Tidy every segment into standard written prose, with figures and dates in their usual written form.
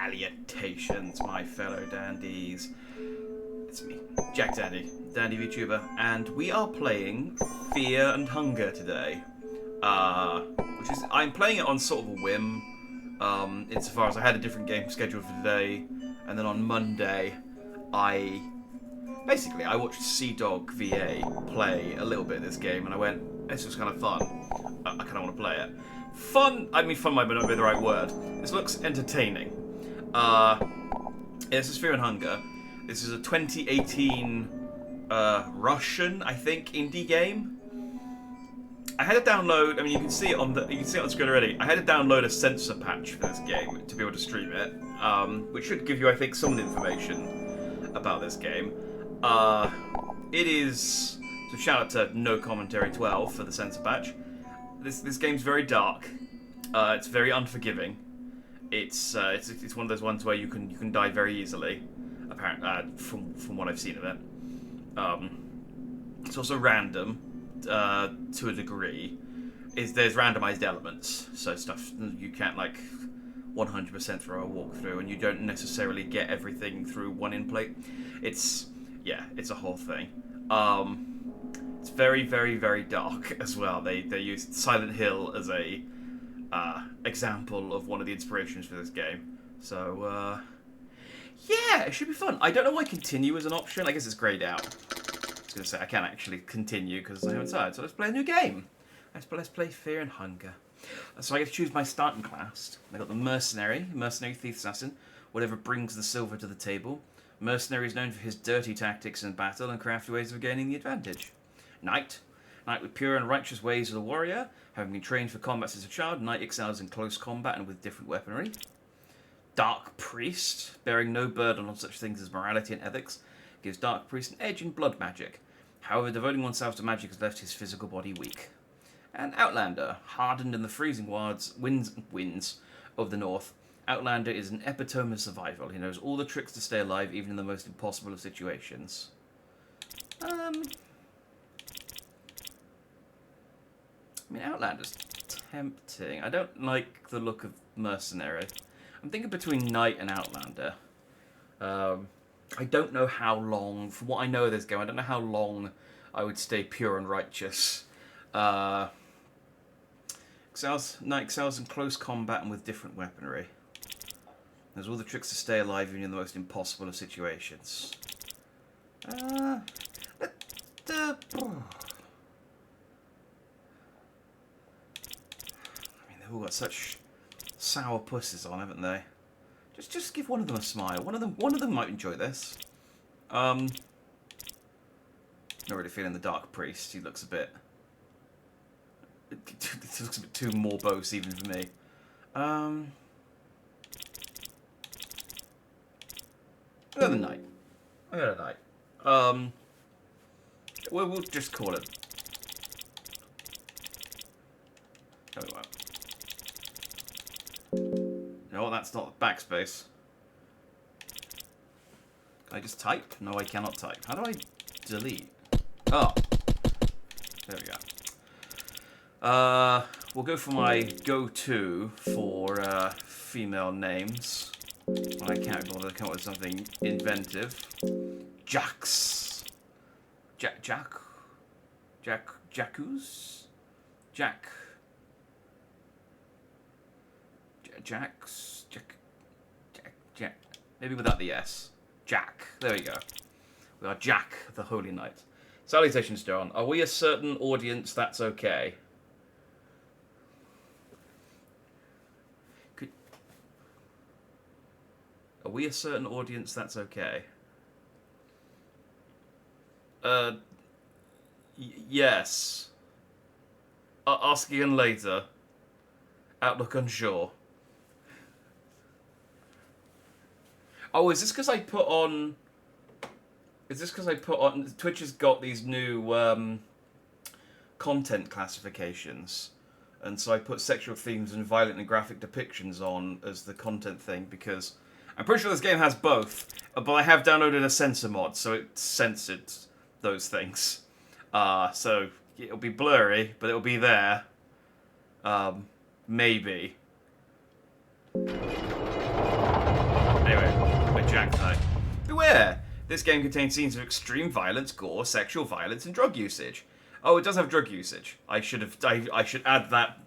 Salutations, my fellow dandies. It's me, Jack Dandy, Dandy Vtuber, and we are playing Fear and Hunger today. I'm playing it on sort of a whim. Insofar as I had a different game scheduled for today, and then on Monday, I watched CDog VA play a little bit of this game, and I went, this was kind of fun. I kind of want to play it. Fun might not be the right word. This looks entertaining. This is Fear and Hunger. This is a 2018 Russian, I think, indie game. I had to download. I mean, you can see it on the screen already. I had to download a censor patch for this game to be able to stream it, which should give you, I think, some information about this game. It is. So shout out to No Commentary 12 for the censor patch. This game's very dark. It's very unforgiving. It's one of those ones where you can die very easily. Apparently, from what I've seen of it. It's also random to a degree. There's randomized elements, so stuff you can't like 100% throw a walkthrough, and you don't necessarily get everything through one in-plate. It's a whole thing. It's very, very, very dark as well. They used Silent Hill as a example of one of the inspirations for this game. So yeah, it should be fun. I don't know why continue is an option. I guess it's grayed out. I was going to say I can't actually continue because I haven't started. So let's play a new game. Let's play Fear and Hunger. So I get to choose my starting class. I got the Mercenary, Thief Assassin, whatever brings the silver to the table. Mercenary is known for his dirty tactics in battle and crafty ways of gaining the advantage. Knight with pure and righteous ways of the warrior. Having been trained for combat since a child, Knight excels in close combat and with different weaponry. Dark Priest, bearing no burden on such things as morality and ethics, gives Dark Priest an edge in blood magic. However, devoting oneself to magic has left his physical body weak. And Outlander, hardened in the freezing winds of the north. Outlander is an epitome of survival. He knows all the tricks to stay alive, even in the most impossible of situations. I mean, Outlander's tempting. I don't like the look of Mercenary. I'm thinking between Knight and Outlander. I don't know how long, from what I know of this game, I don't know how long I would stay pure and righteous. Knight excels in close combat and with different weaponry. There's all the tricks to stay alive even in the most impossible of situations. I mean, they've all got such sour pusses on, haven't they? Just give one of them a smile. One of them might enjoy this. Not really feeling the Dark Priest. He looks a bit. This looks a bit too morbose even for me. I got the Knight. We'll just call it. Oh, wow. No, that's not backspace. Can I just type? No, I cannot type. How do I delete? Oh. There we go. We'll go for my go-to for female names. When I can't bother to come up with something inventive. Jax. Jacuz? Jack. Maybe without the S. Jack. There we go. We are Jack, the Holy Knight. Salutations, John. Are we a certain audience that's okay? Are we a certain audience that's okay? Yes. Ask again later. Outlook unsure. Oh, is this because I put on... Twitch has got these new content classifications. And so I put sexual themes and violent and graphic depictions on as the content thing because... I'm pretty sure this game has both, but I have downloaded a censor mod, so it censored those things. So it'll be blurry, but it'll be there. Maybe. Anyway, with Jack Knight. Beware! This game contains scenes of extreme violence, gore, sexual violence, and drug usage. Oh, it does have drug usage. I should add that.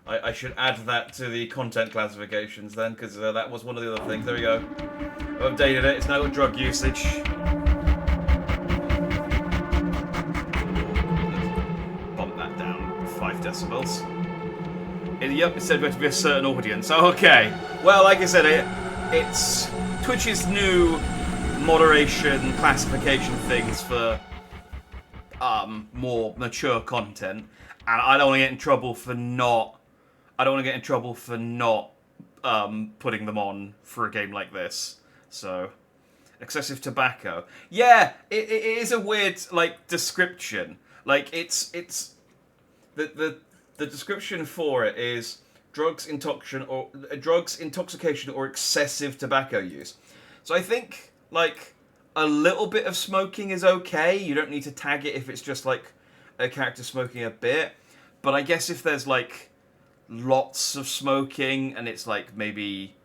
I should add that to the content classifications then, because that was one of the other things. There we go. I've updated it. It's now got drug usage. Bump that down 5 decibels. Yep, it said we have to be a certain audience. Okay. Well, like I said, it's Twitch's new moderation classification things for more mature content, and I don't want to get in trouble for not. I don't want to get in trouble for not putting them on for a game like this. So, excessive tobacco. Yeah, it is a weird description. It's the description for it is drugs, intoxication, or excessive tobacco use. So I think a little bit of smoking is okay. You don't need to tag it if it's just a character smoking a bit. But I guess if there's lots of smoking and it's maybe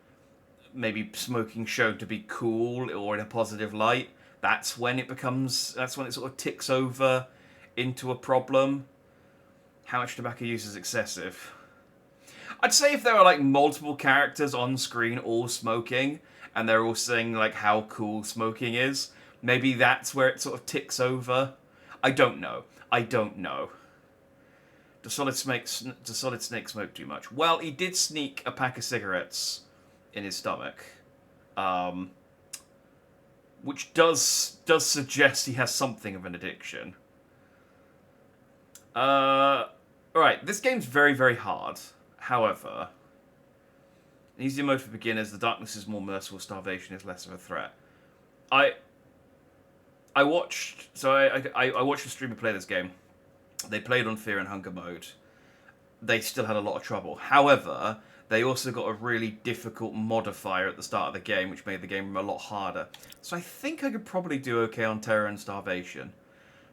smoking shown to be cool or in a positive light, that's when it sort of ticks over into a problem. How much tobacco use is excessive? I'd say if there are multiple characters on screen all smoking and they're all saying how cool smoking is, maybe that's where it sort of ticks over. I don't know. Does Solid Snake smoke too much? Well, he did sneak a pack of cigarettes in his stomach, which does suggest he has something of an addiction. Alright, this game's very, very hard. However, an easier mode for beginners, the darkness is more merciful, starvation is less of a threat. I watched a streamer play this game. They played on Fear and Hunger mode. They still had a lot of trouble. However, they also got a really difficult modifier at the start of the game, which made the game a lot harder. So I think I could probably do okay on Terror and Starvation.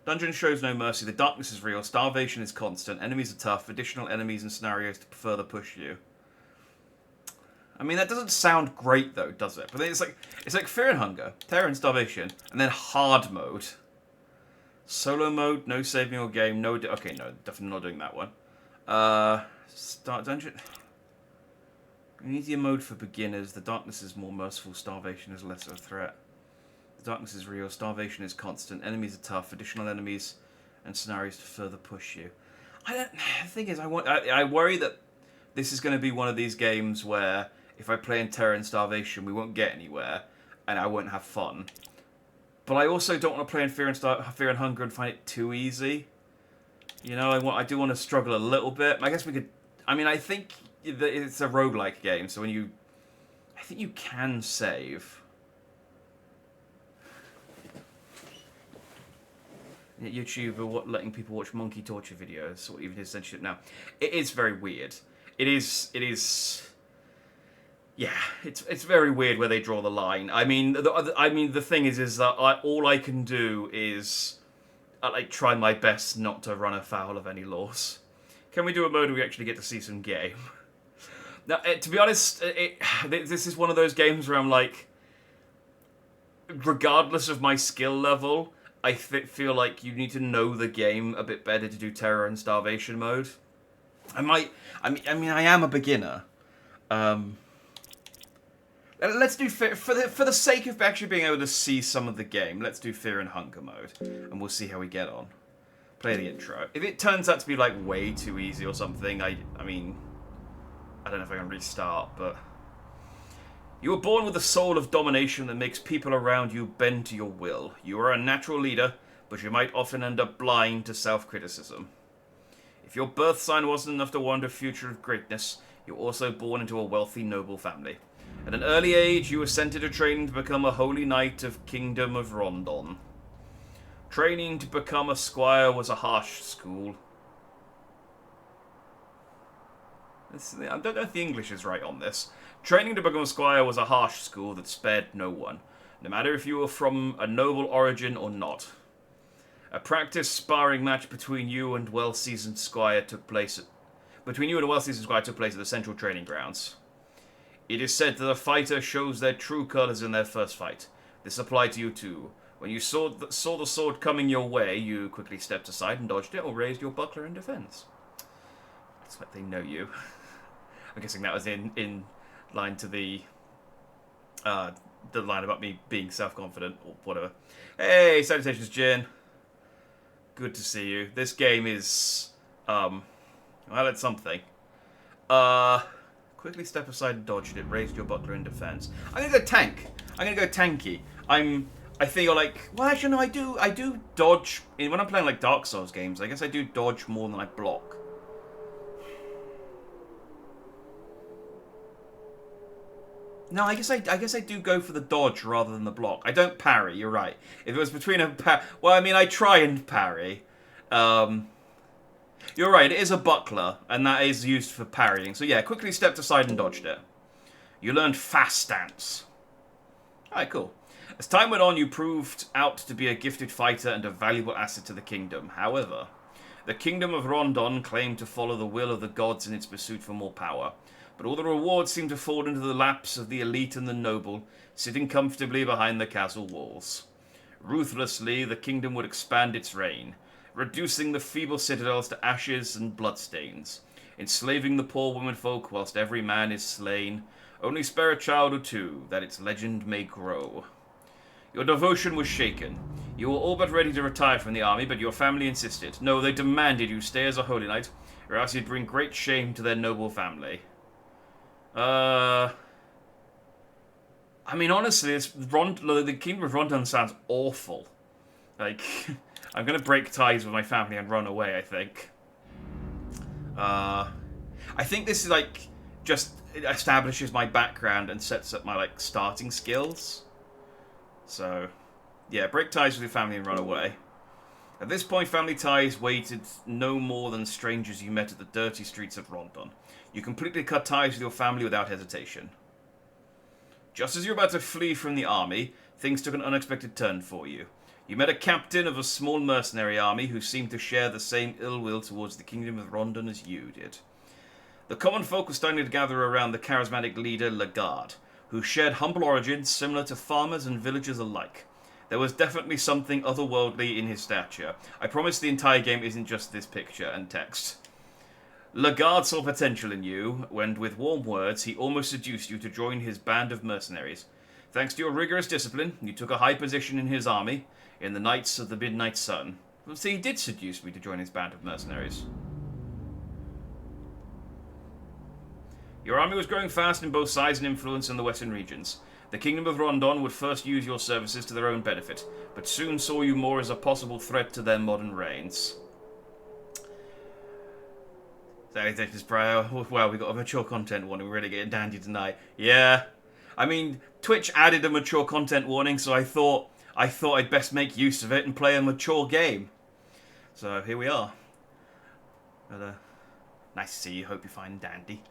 Dungeon shows no mercy, the darkness is real, starvation is constant, enemies are tough, additional enemies and scenarios to further push you. I mean, that doesn't sound great though, does it? But it's like Fear and Hunger, Terror and Starvation, and then hard mode. Solo mode, no saving or game, no... Okay, no, definitely not doing that one. Start dungeon... An easier mode for beginners, the darkness is more merciful, starvation is less of a threat. The darkness is real, starvation is constant, enemies are tough, additional enemies and scenarios to further push you. The thing is, I worry that this is going to be one of these games where if I play in Terror and Starvation, we won't get anywhere, and I won't have fun. But I also don't want to play in Fear and Hunger and find it too easy. You know, I do want to struggle a little bit. I guess we could... I mean, I think it's a roguelike game, so I think you can save. YouTuber letting people watch monkey torture videos, or even his censorship now. It is very weird. It is... Yeah, it's very weird where they draw the line. I mean, the thing is that all I can do is try my best not to run afoul of any laws. Can we do a mode where we actually get to see some game? Now, to be honest, this is one of those games where I'm regardless of my skill level, I feel like you need to know the game a bit better to do Terror and Starvation mode. I am a beginner. Let's do for the sake of actually being able to see some of the game. Let's do Fear and Hunger mode, and we'll see how we get on. Play the intro. If it turns out to be way too easy or something, I mean, I don't know if I can restart. But you were born with a soul of domination that makes people around you bend to your will. You are a natural leader, but you might often end up blind to self-criticism. If your birth sign wasn't enough to warrant a future of greatness, you're also born into a wealthy, noble family. At an early age, you were sent into training to become a holy knight of Kingdom of Rondon. Training to become a squire was a harsh school. I don't know if the English is right on this. Training to become a squire was a harsh school that spared no one, no matter if you were from a noble origin or not. A practice sparring match between you and a well-seasoned squire took place at the central training grounds. It is said that a fighter shows their true colors in their first fight. This applied to you too. When you saw the sword coming your way, you quickly stepped aside and dodged it or raised your buckler in defense. It's like they know you. I'm guessing that was in line to the line about me being self-confident or whatever. Hey, salutations, Jin. Good to see you. This game is, well, it's something. Quickly step aside and dodged it. Raised your buckler in defense. I'm gonna go tank. I'm gonna go tanky. I feel like, well, actually, no, I do dodge when I'm playing like Dark Souls games. I guess I do dodge more than I block. No, I guess I do go for the dodge rather than the block. I don't parry. You're right. If it was between well, I mean, I try and parry. You're right. It is a buckler, and that is used for parrying. So yeah, quickly stepped aside and dodged it. You learned fast stance. Alright, cool. As time went on, you proved out to be a gifted fighter and a valuable asset to the kingdom. However, the kingdom of Rondon claimed to follow the will of the gods in its pursuit for more power. But all the rewards seemed to fall into the laps of the elite and the noble, sitting comfortably behind the castle walls. Ruthlessly, the kingdom would expand its reign, reducing the feeble citadels to ashes and bloodstains, enslaving the poor womenfolk whilst every man is slain. Only spare a child or two, that its legend may grow. Your devotion was shaken. You were all but ready to retire from the army, but your family insisted. No, they demanded you stay as a holy knight, or else you'd bring great shame to their noble family. I mean, honestly, the Kingdom of Rondon sounds awful. Like, I'm gonna break ties with my family and run away, I think. I think this is, like, just it establishes my background and sets up my, like, starting skills. So, yeah, break ties with your family and run away. At this point, family ties waited no more than strangers you met at the dirty streets of Rondon. You completely cut ties with your family without hesitation. Just as you were about to flee from the army, things took an unexpected turn for you. You met a captain of a small mercenary army who seemed to share the same ill will towards the kingdom of Rondon as you did. The common folk were starting to gather around the charismatic leader, Lagarde, who shared humble origins similar to farmers and villagers alike. There was definitely something otherworldly in his stature. I promise the entire game isn't just this picture and text. Lagarde saw potential in you, and with warm words, he almost seduced you to join his band of mercenaries. Thanks to your rigorous discipline, you took a high position in his army, in the Knights of the Midnight Sun. Well, see, he did seduce me to join his band of mercenaries. Your army was growing fast in both size and influence in the western regions. The Kingdom of Rondon would first use your services to their own benefit, but soon saw you more as a possible threat to their modern reigns. Salutations, Briar. Wow, we got a mature content warning. We're really getting dandy tonight. Yeah. I mean, Twitch added a mature content warning, so I thought I'd best make use of it and play a mature game. So here we are. But, nice to see you. Hope you're fine, dandy.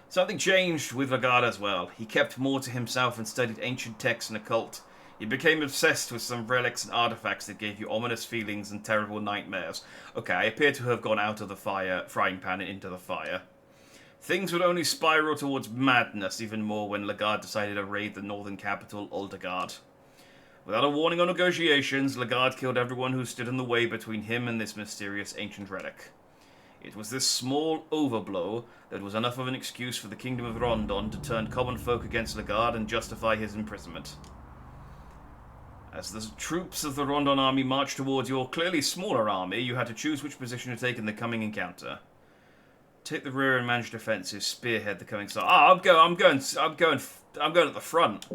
Something changed with Lagarde as well. He kept more to himself and studied ancient texts and occult. He became obsessed with some relics and artifacts that gave you ominous feelings and terrible nightmares. Okay, I appear to have gone out of the frying pan and into the fire. Things would only spiral towards madness even more when Lagarde decided to raid the northern capital, Aldegard. Without a warning or negotiations, Lagarde killed everyone who stood in the way between him and this mysterious ancient relic. It was this small overblow that was enough of an excuse for the Kingdom of Rondon to turn common folk against Lagarde and justify his imprisonment. As the troops of the Rondon army marched towards your clearly smaller army, you had to choose which position to take in the coming encounter. Take the rear and manage defenses, spearhead the coming side. I'm going at the front.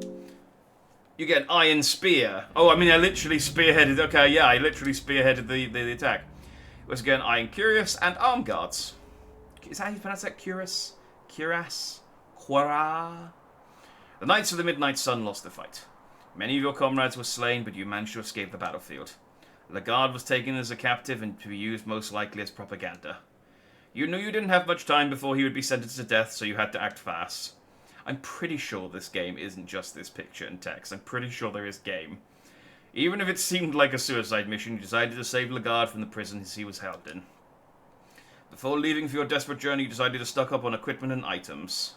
You get an iron spear. Oh, I mean, I literally spearheaded. Okay, yeah, I literally spearheaded the attack. It was again iron cuirass and arm guards. Is that how you pronounce that? Cuirass? Cuirass? Quara? The Knights of the Midnight Sun lost the fight. Many of your comrades were slain, but you managed to escape the battlefield. Lagarde was taken as a captive and to be used most likely as propaganda. You knew you didn't have much time before he would be sentenced to death, so you had to act fast. I'm pretty sure this game isn't just this picture and text. I'm pretty sure there is game. Even if it seemed like a suicide mission, you decided to save Lagarde from the prison he was held in. Before leaving for your desperate journey, you decided to stock up on equipment and items.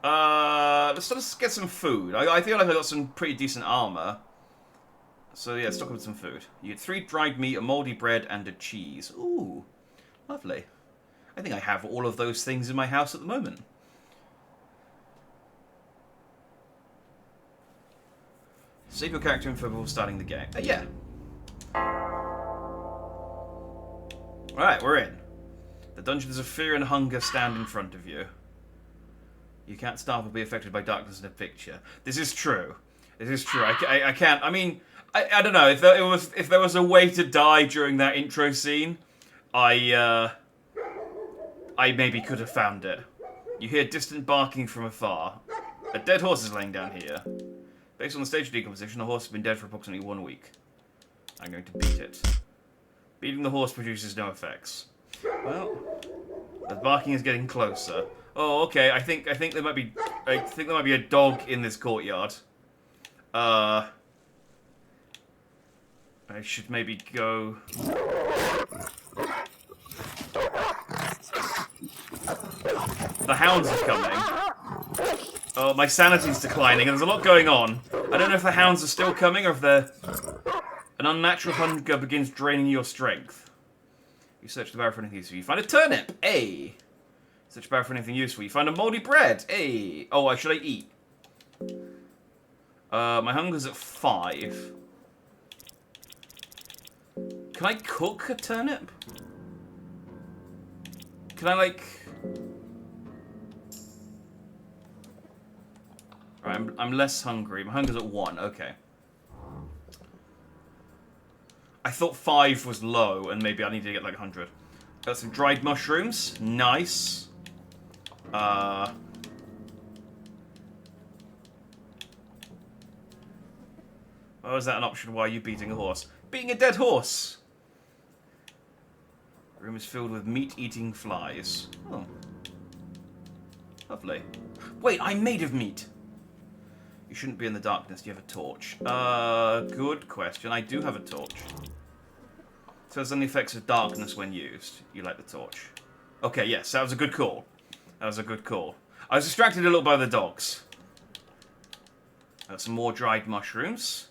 Let's get some food. I feel like I got some pretty decent armor. So yeah, stock up with some food. You get 3 dried meat, a moldy bread, and a cheese. Ooh, lovely. I think I have all of those things in my house at the moment. Save your character info before starting the game. Yeah. Alright, we're in. The dungeons of fear and hunger stand in front of you. You can't starve or be affected by darkness in a picture. This is true. This is true. I can't. I mean, I don't know. If there was a way to die during that intro scene, I maybe could have found it. You hear distant barking from afar. A dead horse is laying down here. Based on the stage of decomposition, the horse has been dead for approximately 1 week. I'm going to beat it. Beating the horse produces no effects. Well, the barking is getting closer. Oh, okay. I think there might be a dog in this courtyard. I should maybe go. The hounds are coming. Oh, my sanity's declining, and there's a lot going on. I don't know if the hounds are still coming, or if they're... An unnatural hunger begins draining your strength. You search the barrel for anything useful. You find a turnip. A. Search the barrel for anything useful. You find a moldy bread. A. Oh, should I eat? My hunger's at 5. Can I cook a turnip? Can I, like... Right, I'm less hungry. My hunger's at 1. Okay. I thought 5 was low, and maybe I need to get like 100. Got some dried mushrooms. Nice. Oh, is that an option? Why are you beating a horse? Beating a dead horse! The room is filled with meat-eating flies. Oh. Lovely. Wait, I'm made of meat! You shouldn't be in the darkness. Do you have a torch? Good question. I do have a torch. So there's only effects of darkness when used. You like the torch. Okay, yes, that was a good call. That was a good call. I was distracted a little by the dogs. Got some more dried mushrooms.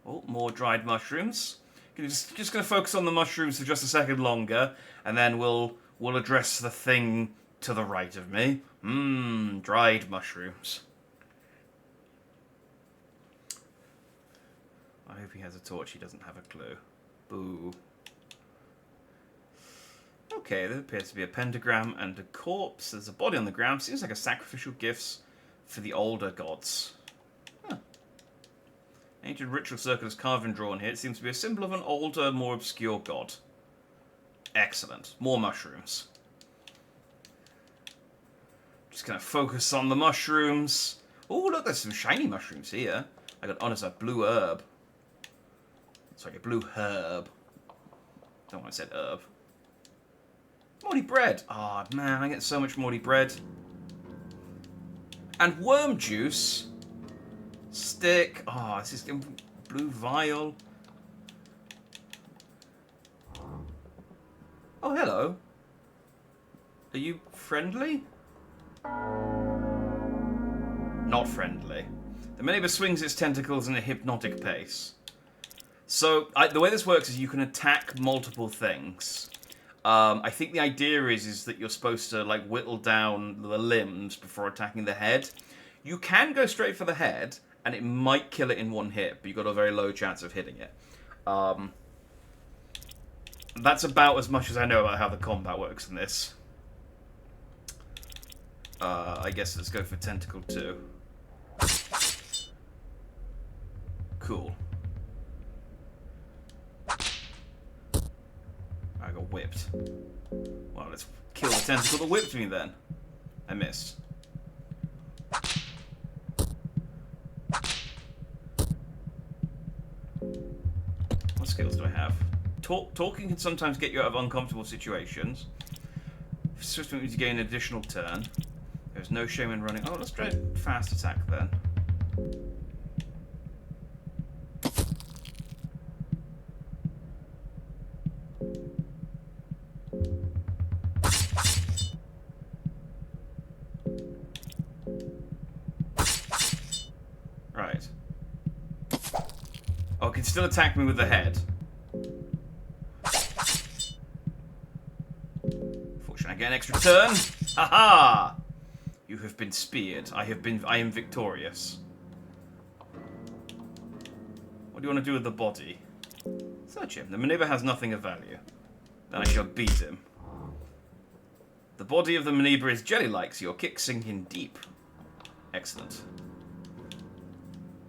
Oh, more dried mushrooms. Just going to focus on the mushrooms for just a second longer, and then we'll address the thing to the right of me. Dried mushrooms. I hope he has a torch. He doesn't have a clue. Boo. Okay, there appears to be a pentagram and a corpse. There's a body on the ground. Seems like a sacrificial gifts for the older gods. Huh. Ancient ritual circle is carved and drawn here. It seems to be a symbol of an older, more obscure god. Excellent. More mushrooms. Just gonna focus on the mushrooms. Oh, look, there's some shiny mushrooms here. I got honest, a blue herb. Sorry, a blue herb. Don't know why I said herb. Moldy bread. Oh, man, I get so much moldy bread. And worm juice. Stick. Oh, this is blue vial. Oh, hello. Are you friendly? Not friendly. The Maneba swings its tentacles in a hypnotic pace. So, the way this works is you can attack multiple things. I think the idea is that you're supposed to, like, whittle down the limbs before attacking the head. You can go straight for the head, and it might kill it in one hit, but you've got a very low chance of hitting it. That's about as much as I know about how the combat works in this. I guess let's go for Tentacle 2. Cool. I got whipped. Well, let's kill the tentacle that whipped me then. I missed. What skills do I have? Talking can sometimes get you out of uncomfortable situations. Swift movement to gain an additional turn. There's no shame in running. Oh, let's try fast attack then. still attack me with the head. Fortunately, I get an extra turn. Haha! You have been speared. I am victorious. What do you want to do with the body? Search him. The maneuver has nothing of value. Then I shall beat him. The body of the maneuver is jelly-like, so your kicks sink in deep. Excellent.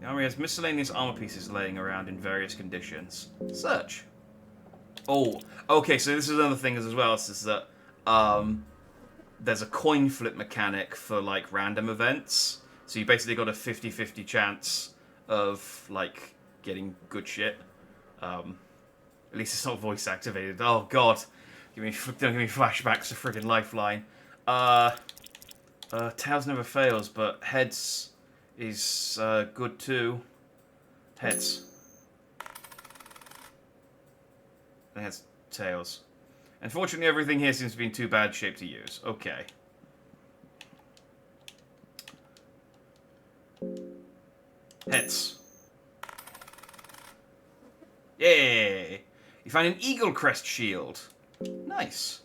The army has miscellaneous armor pieces laying around in various conditions. Search. Oh, okay, so this is another thing as well, is that there's a coin flip mechanic for, like, random events. So you basically got a 50-50 chance of, like, getting good shit. At least it's not voice activated. Oh, God. Don't give me flashbacks to friggin' Lifeline. Tails never fails, but heads is good too. Heads. I think that's tails. Unfortunately, everything here seems to be in too bad shape to use. Okay. Heads. Yay! You find an eagle crest shield. Nice.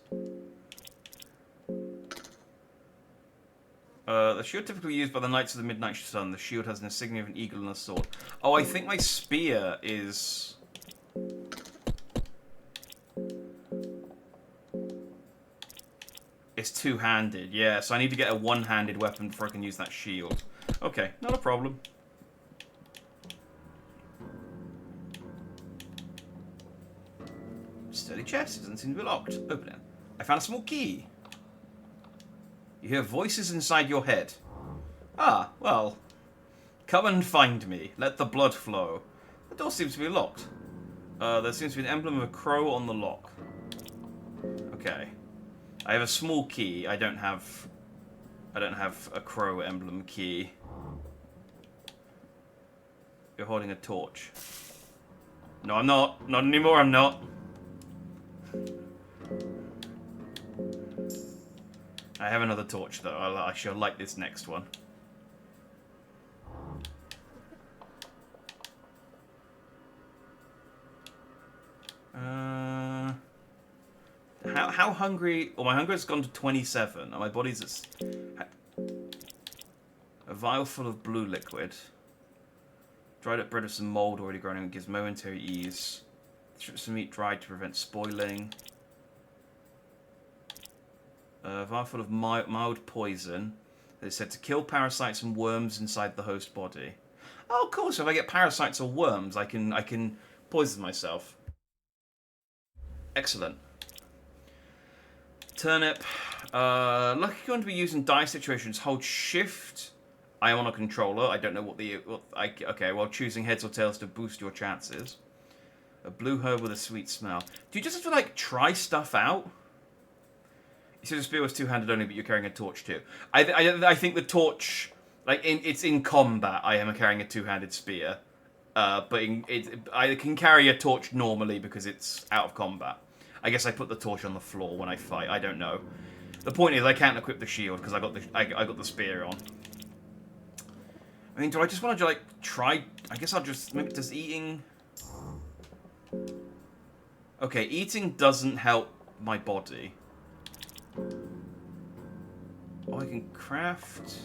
The shield typically used by the Knights of the Midnight Sun. The shield has an insignia of an eagle and a sword. Oh, I think my spear is... It's two-handed, yeah. So I need to get a one-handed weapon before I can use that shield. Okay, not a problem. Sturdy chest. It doesn't seem to be locked. Open it. I found a small key. You hear voices inside your head. Ah, well. Come and find me. Let the blood flow. The door seems to be locked. There seems to be an emblem of a crow on the lock. Okay. I have a small key. I don't have a crow emblem key. You're holding a torch. No, I'm not. Not anymore, I'm not. I have another torch, though. I shall light this next one. How hungry... Well, my hunger has gone to 27, and my body's at... A vial full of blue liquid. Dried up bread with some mold already growing and gives momentary ease. Strips of meat dried to prevent spoiling. A vial full of mild poison. It's said to kill parasites and worms inside the host body. Oh, cool. So if I get parasites or worms, I can poison myself. Excellent. Turnip. Lucky going to be used in dire situations. Hold shift. I am on a controller. I don't know what the... okay, well, choosing heads or tails to boost your chances. A blue herb with a sweet smell. Do you just have to, like, try stuff out? You said the spear was two-handed only, but you're carrying a torch too. I think the torch... Like, it's in combat, I am carrying a two-handed spear. But I can carry a torch normally because it's out of combat. I guess I put the torch on the floor when I fight. I don't know. The point is, I can't equip the shield because I got the spear on. I mean, do I just want to, like, try... I guess I'll just... Maybe does eating... Okay, eating doesn't help my body. Oh, I can craft...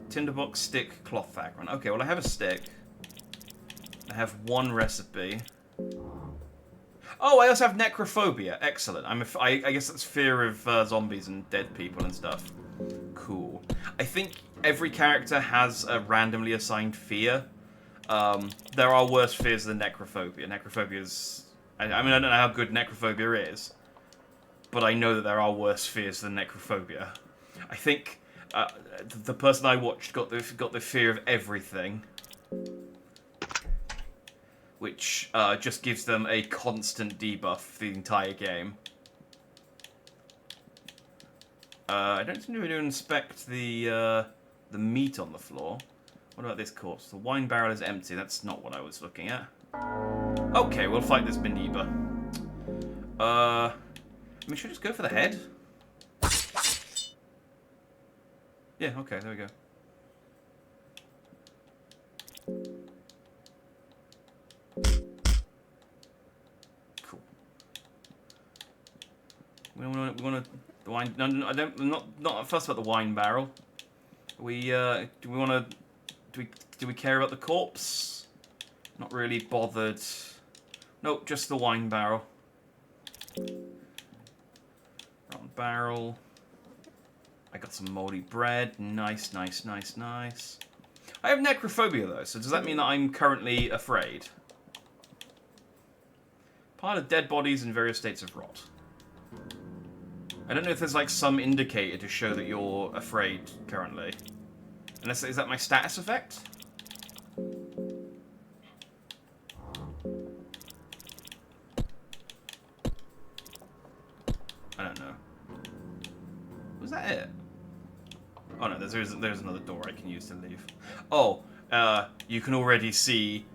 Tinderbox, stick, cloth fragment. Okay, well, I have a stick. I have one recipe. Oh, I also have necrophobia. Excellent. I guess that's fear of zombies and dead people and stuff. Cool. I think every character has a randomly assigned fear. There are worse fears than necrophobia. Necrophobia is... I mean, I don't know how good necrophobia is, but I know that there are worse fears than necrophobia. I think the person I watched got the fear of everything, which just gives them a constant debuff the entire game. I don't seem to be able to inspect the meat on the floor. What about this corpse? The wine barrel is empty. That's not what I was looking at. Okay, we'll fight this Miniba. I mean, should I just go for the head? Yeah, okay, there we go. We want to the wine. No, no, I don't. I'm not fussed about the wine barrel. We do we want to? Do we care about the corpse? Not really bothered. Nope, just the wine barrel. Rotten barrel. I got some moldy bread. Nice, nice, nice, nice. I have necrophobia though, so does that mean that I'm currently afraid? Pile of dead bodies in various states of rot. I don't know if there's like some indicator to show that you're afraid currently. Unless, is that my status effect? I don't know. Was that it? Oh no, there's another door I can use to leave. Oh, you can already see.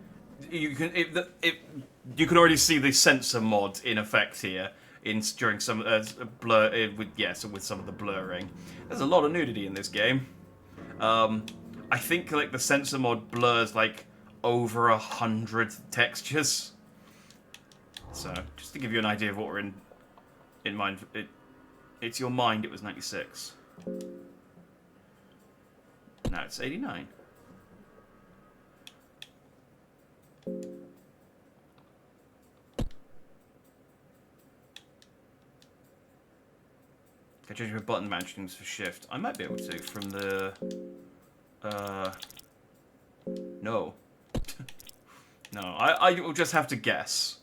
You can already see the sensor mod in effect here. During some blur with some of the blurring. There's a lot of nudity in this game. I think like the sensor mod blurs like over 100 textures. So just to give you an idea of what we're in mind, it's your mind. It was 96. Now it's 89. Can I change my button matchings for shift? I might be able to from the... No. No, I will just have to guess.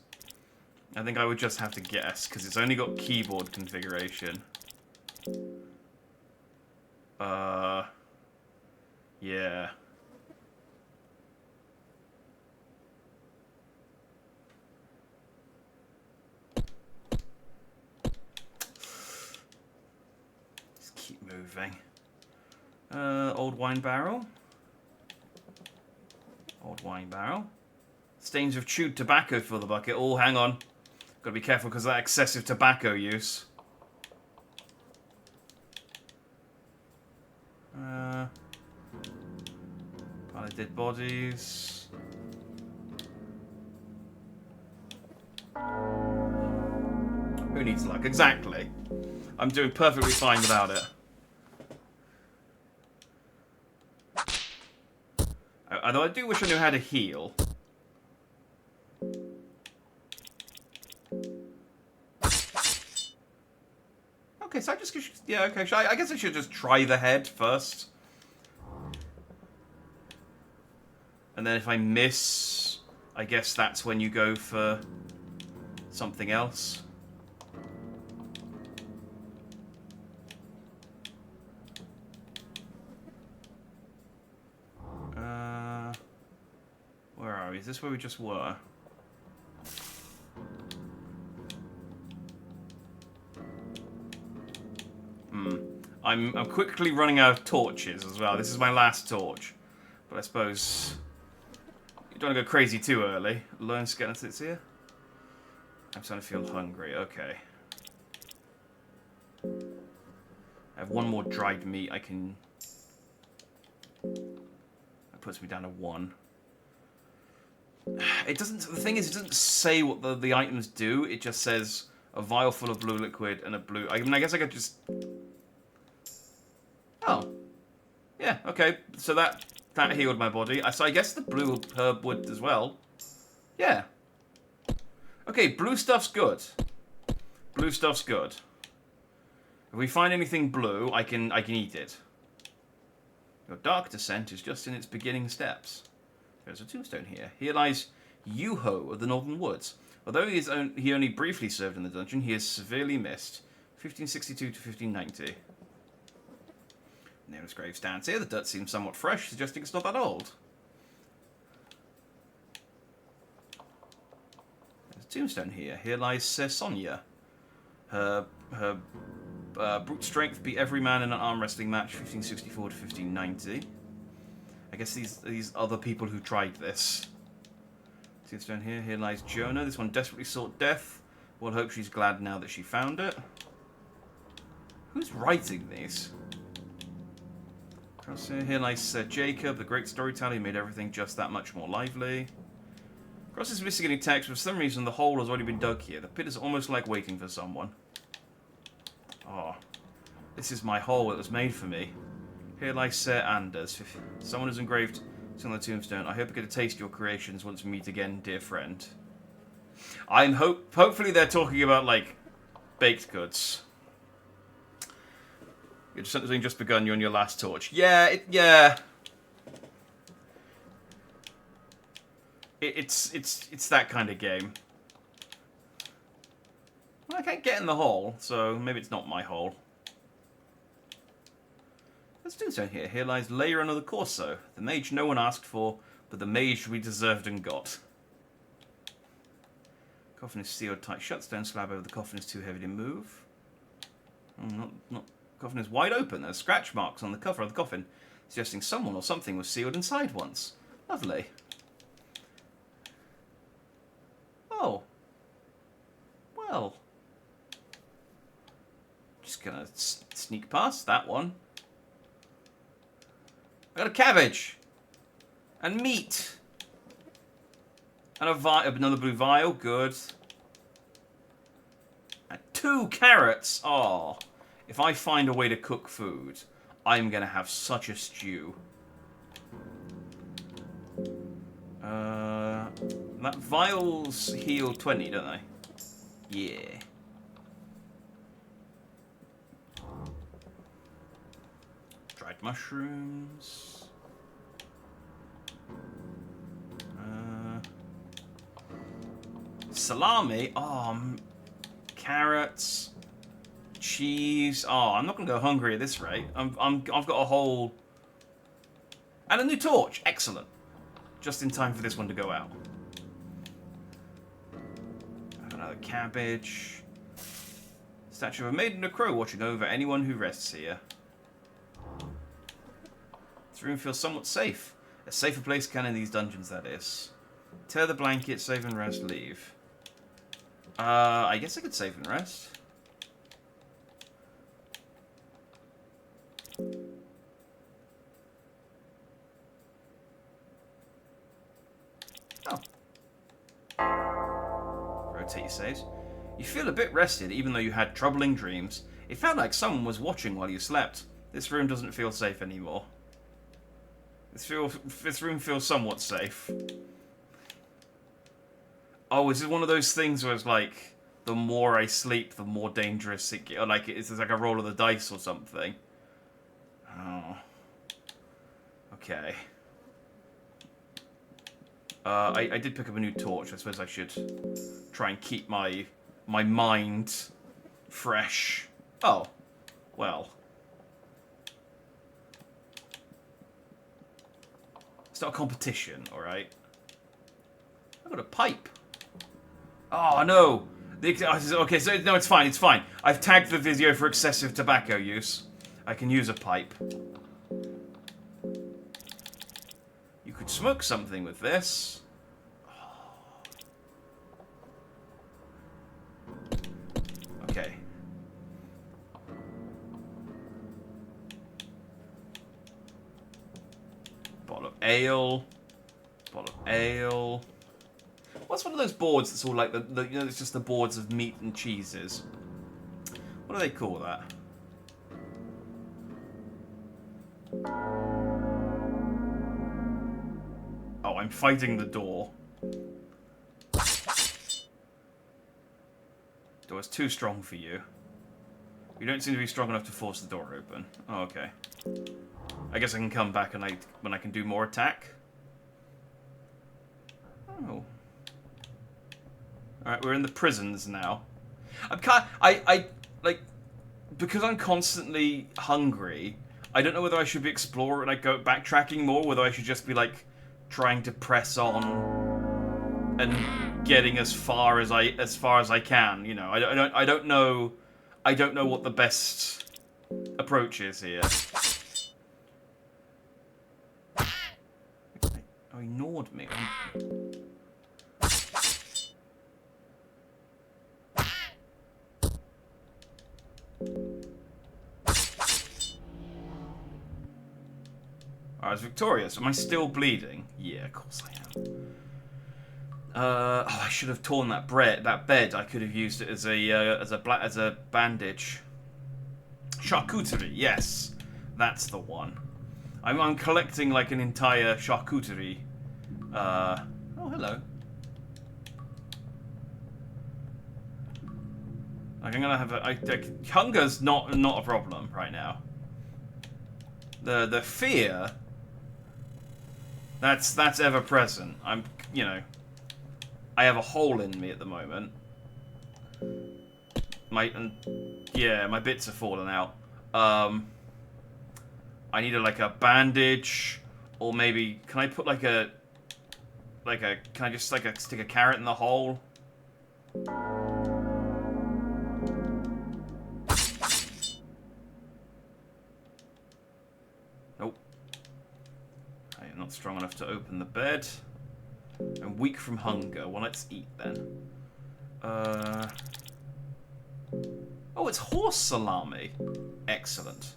I think I would just have to guess, because it's only got keyboard configuration. Yeah. Moving. Old wine barrel. Old wine barrel. Stains of chewed tobacco fill the bucket. Oh, hang on. Gotta be careful because of that excessive tobacco use. Pile of dead bodies. Who needs luck? Exactly. I'm doing perfectly fine without it. Although I do wish I knew how to heal. Okay, so I just... Yeah, okay. I guess I should just try the head first. And then if I miss, I guess that's when you go for something else. Where are we? Is this where we just were? I'm quickly running out of torches as well. This is my last torch. But I suppose you don't want to go crazy too early. Lone skeletons here. I'm starting to feel hungry. Okay. I have one more dried meat I can... That puts me down to 1. It doesn't... The thing is, it doesn't say what the items do. It just says a vial full of blue liquid and a blue... I mean, I guess I could just... Oh. Yeah, okay. So that healed my body. So I guess the blue herb would as well. Yeah. Okay, blue stuff's good. Blue stuff's good. If we find anything blue, I can eat it. Your dark descent is just in its beginning steps. There's a tombstone here. Here lies Yuho of the Northern Woods. Although he only briefly served in the dungeon, he is severely missed. 1562 to 1590. Nearest grave stands here. The dirt seems somewhat fresh, suggesting it's not that old. There's a tombstone here. Here lies Sonia. Her brute strength beat every man in an arm wrestling match, 1564 to 1590. I guess these other people who tried this. Tombstone here. Here lies Jonah. This one desperately sought death. We'll hope she's glad now that she found it. Who's writing these? Across here lies Jacob, the great storyteller who made everything just that much more lively. Across this missing text, for some reason the hole has already been dug here. The pit is almost like waiting for someone. Oh, this is my hole that was made for me. Here lies Sir Anders. If someone has engraved on the tombstone, I hope I get to taste your creations once we meet again, dear friend. Hopefully they're talking about, like, baked goods. You're something just begun. You're on your last torch. Yeah, It's that kind of game. Well, I can't get in the hole, so maybe it's not my hole. Let's do so here. Here lies Layer under the Corso. The mage no one asked for, but the mage we deserved and got. Coffin is sealed tight shut. Stone slab over the coffin is too heavy to move. Not. Coffin is wide open. There's scratch marks on the cover of the coffin, suggesting someone or something was sealed inside once. Lovely. Oh. Well. Just gonna sneak past that one. I got a cabbage. And meat. And another blue vial. Good. And 2 carrots. Oh. If I find a way to cook food, I'm gonna have such a stew. That vials heal 20, don't they? Yeah. Dried mushrooms. Salami. Oh, carrots. Cheese. Oh, I'm not gonna go hungry at this rate. I've got a whole and a new torch. Excellent. Just in time for this one to go out. Another cabbage. Statue of a maiden and a crow watching over anyone who rests here. This room feels somewhat safe. A safer place can in these dungeons, that is. Tear the blanket, save and rest, leave. I guess I could save and rest. Oh. Rotate your saves. You feel a bit rested, even though you had troubling dreams. It felt like someone was watching while you slept. This room doesn't feel safe anymore. This room feels somewhat safe. Oh, is it one of those things where it's like, the more I sleep, the more dangerous it gets? Or like, it's like a roll of the dice or something. Oh. Okay. I did pick up a new torch. I suppose I should try and keep my mind fresh. Oh. Well. It's not a competition, alright? I've got a pipe. Oh, no. Okay, so no, it's fine, it's fine. I've tagged the video for excessive tobacco use. I can use a pipe. You could smoke something with this. Okay. Bottle of ale. Bottle of ale. What's one of those boards that's all like you know, it's just the boards of meat and cheeses? What do they call that? Oh, I'm fighting the door. Door's too strong for you. You don't seem to be strong enough to force the door open. Oh, okay. I guess I can come back and when I can do more attack. Oh. Alright, we're in the prisons now. I like, because I'm constantly hungry, I don't know whether I should be exploring, like, go backtracking more, whether I should just be, like, trying to press on and getting as far as I can, you know. I don't know what the best approach is here. Oh, he ignored me. I was victorious. Am I still bleeding? Yeah, of course I am. Oh, I should have torn that bed. I could have used it as a bandage. Charcuterie, yes. That's the one. I'm collecting like an entire charcuterie. Oh, hello. Like, I'm gonna have hunger's not a problem right now. The fear, that's ever present. I have a hole in me at the moment. My bits are falling out. I need a bandage, or maybe can I put can I just stick a carrot in the hole? Nope. I am not strong enough to open the bed. I'm weak from hunger. Well, let's eat then. Oh, it's horse salami. Excellent.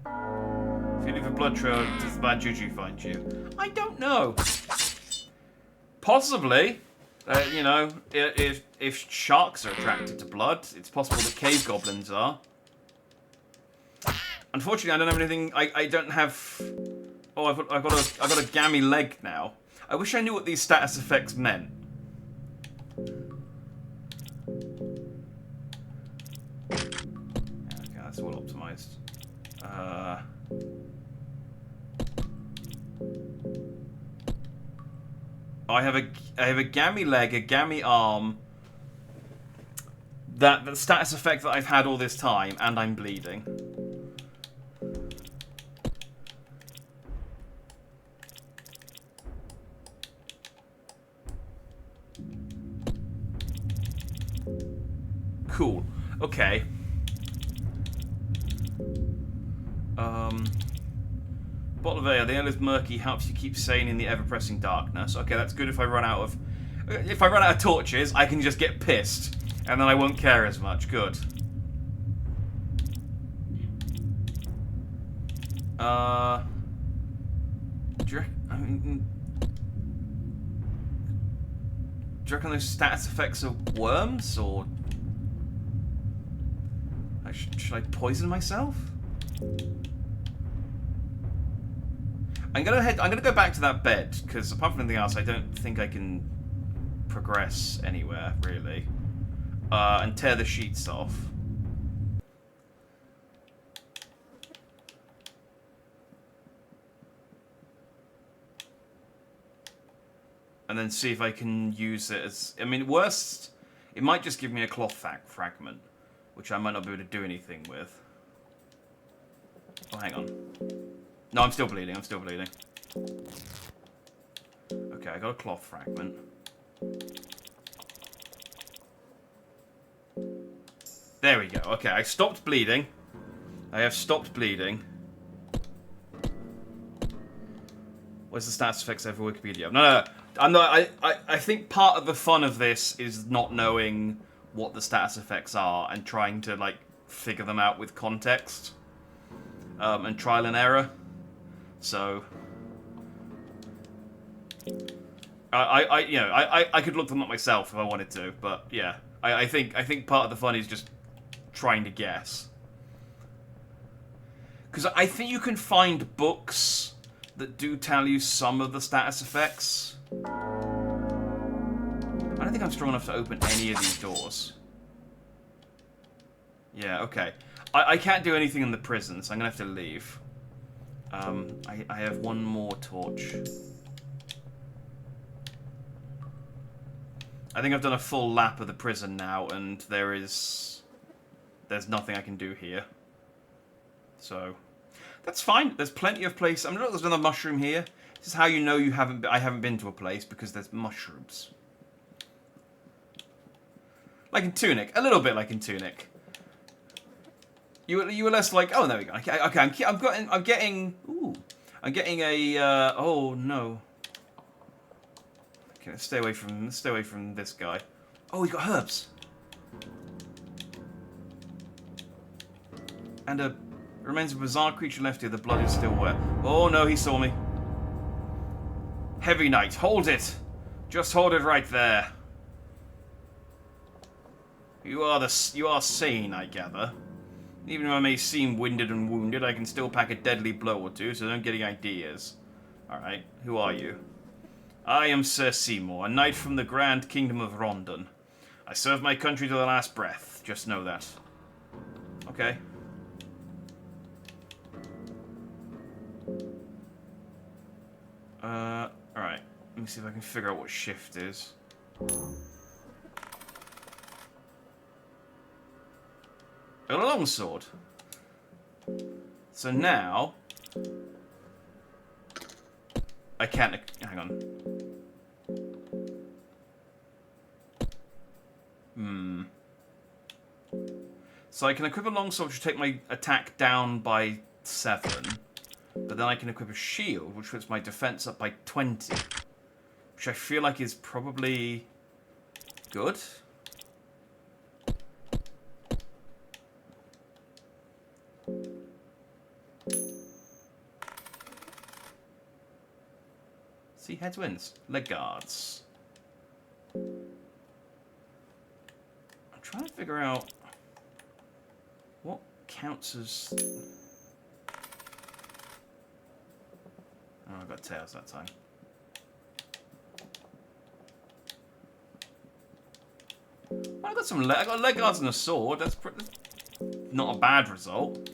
If you leave a blood trail, does the bad juju find you? I don't know. Possibly. If sharks are attracted to blood, it's possible that cave goblins are. Unfortunately, I don't have anything. I don't have. Oh, I've got a gammy leg now. I wish I knew what these status effects meant. Okay, that's all optimized. I have a gammy leg, a gammy arm. The status effect that I've had all this time, and I'm bleeding. Cool. Okay. Bottle of ale. The ale is murky, helps you keep sane in the ever-pressing darkness. Okay, that's good if I run out of... If I run out of torches, I can just get pissed. And then I won't care as much. Good. Do you reckon those status effects are worms, or... Should I poison myself? I'm gonna go back to that bed, because apart from anything else, I don't think I can progress anywhere, really. And tear the sheets off. And then see if I can use it as... I mean, worst... It might just give me a cloth fragment, which I might not be able to do anything with. Oh, hang on. No, I'm still bleeding. I'm still bleeding. Okay, I got a cloth fragment. There we go. Okay, I stopped bleeding. I have stopped bleeding. Where's the stats effects over Wikipedia? No. I'm not. I think part of the fun of this is not knowing what the status effects are and trying to figure them out with context and trial and error. So I could look them up myself if I wanted to, but yeah, I think part of the fun is just trying to guess, because I think you can find books that do tell you some of the status effects. I don't think I'm strong enough to open any of these doors. Yeah, okay. I can't do anything in the prison, so I'm gonna have to leave. I have one more torch. I think I've done a full lap of the prison now, and there's nothing I can do here. So that's fine. There's plenty of place. I'm not. There's another mushroom here. This is how you know I haven't been to a place, because there's mushrooms. Like in Tunic, a little bit like in Tunic. You were less like, oh, there we go. Okay, I'm getting a. Oh no. Okay, let's stay away from this guy. Oh, he's got herbs. And remains a bizarre creature left here. The blood is still wet. Oh no, he saw me. Heavy Knight, hold it. Just hold it right there. You are sane, I gather. Even if I may seem winded and wounded, I can still pack a deadly blow or two, so don't get any ideas. Alright, who are you? I am Sir Seymour, a knight from the Grand Kingdom of Rondon. I serve my country to the last breath, just know that. Okay. Alright. Let me see if I can figure out what shift is. A longsword. So now... I can't... Hang on. So I can equip a longsword which will take my attack down by 7. But then I can equip a shield which puts my defense up by 20. Which I feel like is probably... good? See, heads wins. Leg guards. I'm trying to figure out what counts as... Oh, I got tails that time. Well, I got leg guards and a sword. That's not a bad result.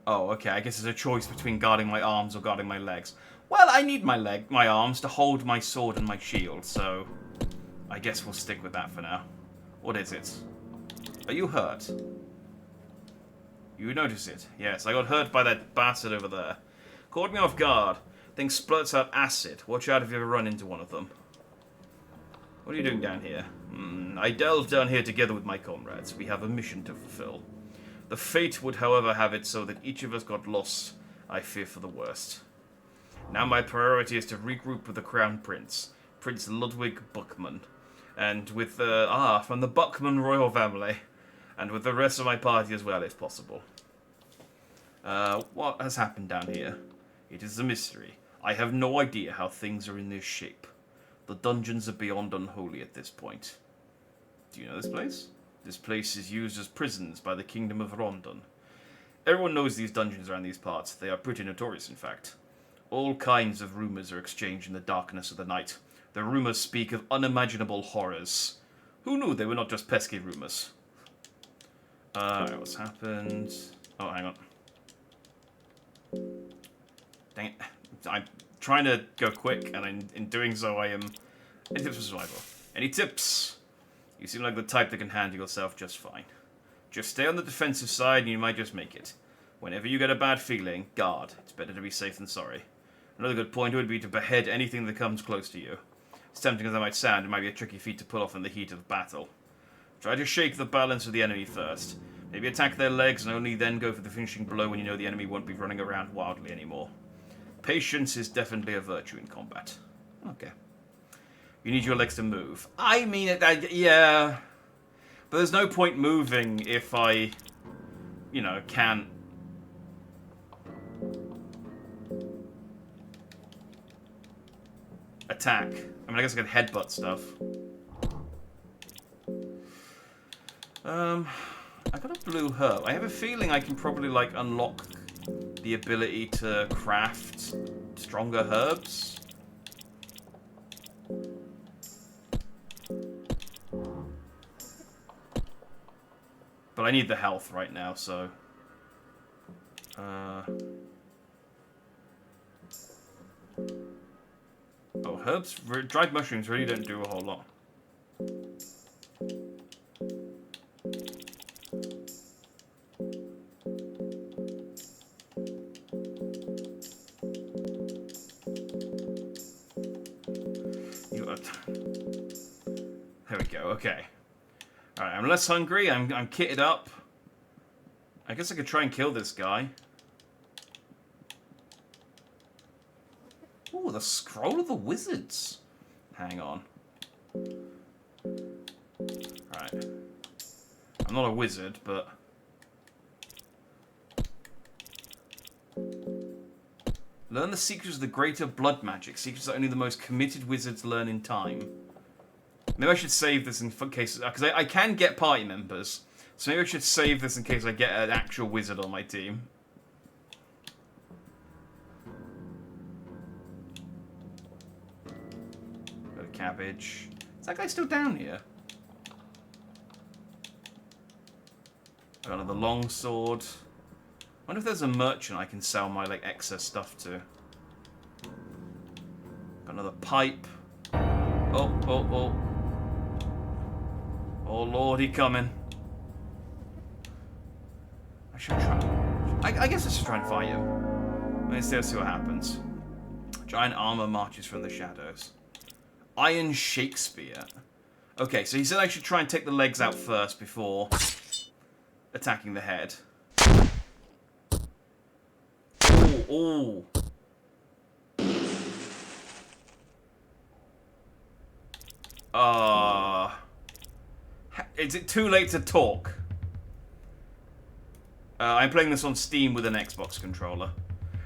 Oh, okay. I guess there's a choice between guarding my arms or guarding my legs. Well, I need my arms to hold my sword and my shield, so I guess we'll stick with that for now. What is it? Are you hurt? You notice it? Yes, I got hurt by that bastard over there. Caught me off guard. Thing splurts out acid. Watch out if you ever run into one of them. What are you doing down here? I delved down here together with my comrades. We have a mission to fulfill. The fate would, however, have it so that each of us got lost. I fear for the worst. Now my priority is to regroup with the Crown Prince, Prince Ludwig Buckman, and with from the Buckman royal family, and with the rest of my party as well, if possible. What has happened down here? It is a mystery. I have no idea how things are in this shape. The dungeons are beyond unholy at this point. Do you know this place? This place is used as prisons by the Kingdom of Rondon. Everyone knows these dungeons around these parts. They are pretty notorious, in fact. All kinds of rumors are exchanged in the darkness of the night. The rumors speak of unimaginable horrors. Who knew they were not just pesky rumors? What's happened? Oh, hang on. Dang it. I'm trying to go quick, and in doing so, I am... Any tips for survival? Any tips? You seem like the type that can handle yourself just fine. Just stay on the defensive side, and you might just make it. Whenever you get a bad feeling, guard. It's better to be safe than sorry. Another good point would be to behead anything that comes close to you. As tempting as that might sound, it might be a tricky feat to pull off in the heat of battle. Try to shake the balance of the enemy first. Maybe attack their legs and only then go for the finishing blow when you know the enemy won't be running around wildly anymore. Patience is definitely a virtue in combat. Okay. You need your legs to move. I mean, yeah. But there's no point moving if I, can't. Attack. I mean, I guess I could headbutt stuff. I got a blue herb. I have a feeling I can probably, unlock the ability to craft stronger herbs. But I need the health right now, so... Oh, herbs... Dried mushrooms really don't do a whole lot. There we go, okay. Alright, I'm less hungry, I'm kitted up. I guess I could try and kill this guy. Ooh, the Scroll of the Wizards. Hang on. Alright. I'm not a wizard, but... Learn the secrets of the greater blood magic. Secrets that only the most committed wizards learn in time. Maybe I should save this in case... Because I can get party members. So maybe I should save this in case I get an actual wizard on my team. Got a cabbage. Is that guy still down here? I got another longsword. I wonder if there's a merchant I can sell my like excess stuff to. Got another pipe. Oh, oh, oh. Oh lord, he coming. I should try. I guess I should try and fight him. Let's see what happens. Giant armor marches from the shadows. Iron Shakespeare. Okay, so he said I should try and take the legs out first before attacking the head. Oh, oh. Is it too late to talk? I'm playing this on Steam with an Xbox controller.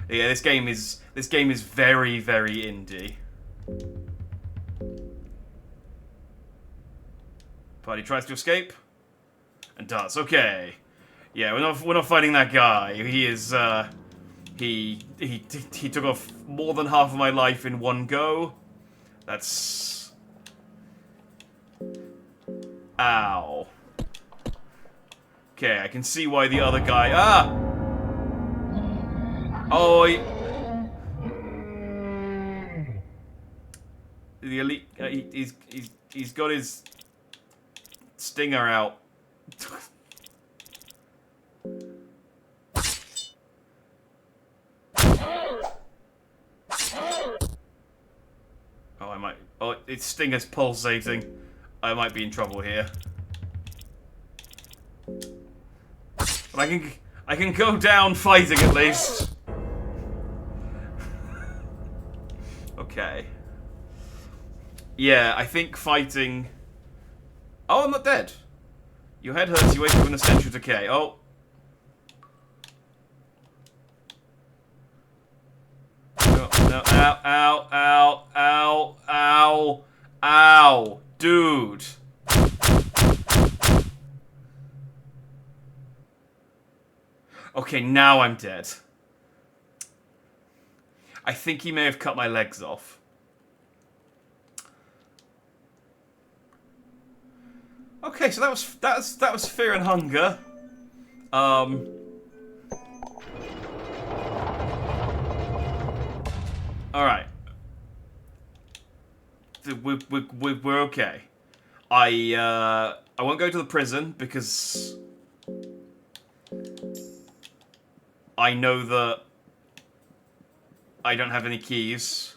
Yeah, this game is very, very indie. Party tries to escape and does. Okay. Yeah, we're not fighting that guy. He is he took off more than half of my life in one go. That's... Ow. Okay, I can see why the other guy... Ah! Oh, the elite... he's got his stinger out. Oh, I might... Oh, its stinger's pulsating. I might be in trouble here. But I can go down fighting at least. Okay. Yeah, I think fighting... Oh, I'm not dead. Your head hurts, you wake up in essential decay. Oh. No, no, ow, ow, ow, ow, ow, ow. Dude. Okay, now I'm dead. I think he may have cut my legs off. Okay, so that was Fear and Hunger. All right. We're okay. I won't go to the prison because I know that I don't have any keys.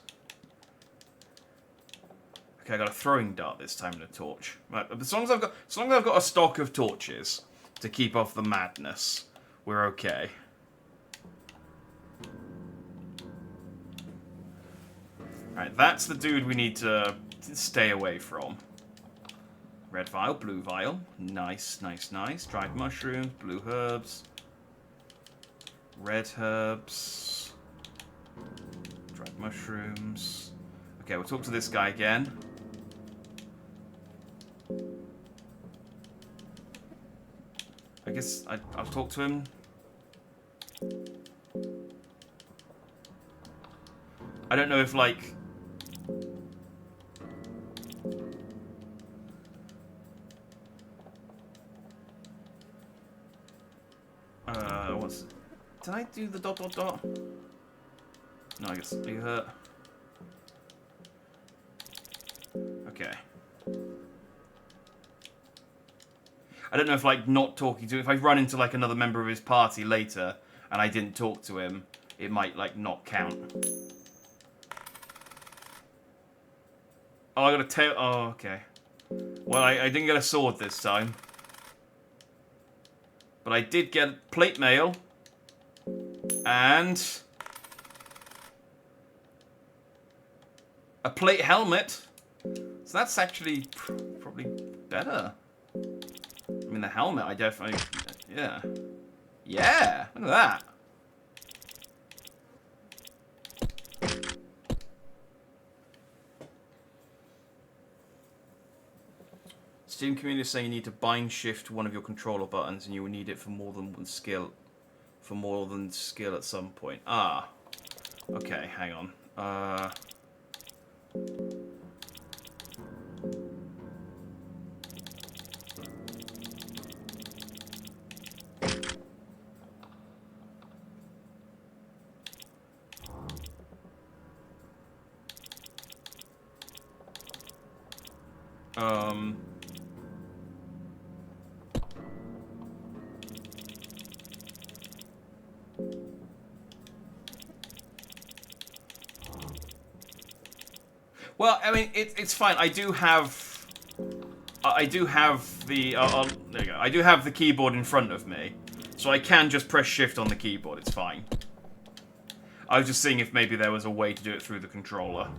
Okay, I got a throwing dart this time and a torch. Right, as long as I've got a stock of torches to keep off the madness, we're okay. Alright, that's the dude we need to stay away from. Red vial, blue vial. Nice, nice, nice. Dried mushrooms, blue herbs. Red herbs. Dried mushrooms. Okay, we'll talk to this guy again. I guess I'll talk to him. I don't know if, like... what's... Did I do the ... No, I guess you hurt. Okay. I don't know if, like, not talking to him... If I run into, like, another member of his party later and I didn't talk to him, it might, like, not count. Oh, I got a tail... Oh, okay. Well, I didn't get a sword this time. But I did get plate mail. And... a plate helmet. So that's actually probably better. I mean, the helmet, I definitely... Yeah. Yeah! Look at that. Steam community is saying you need to bind shift one of your controller buttons, and you will need it for more than one skill. For more than skill at some point. Ah. Okay, hang on. Well, I mean, it's fine. I do have the. There you go. I do have the keyboard in front of me, so I can just press shift on the keyboard. It's fine. I was just seeing if maybe there was a way to do it through the controller.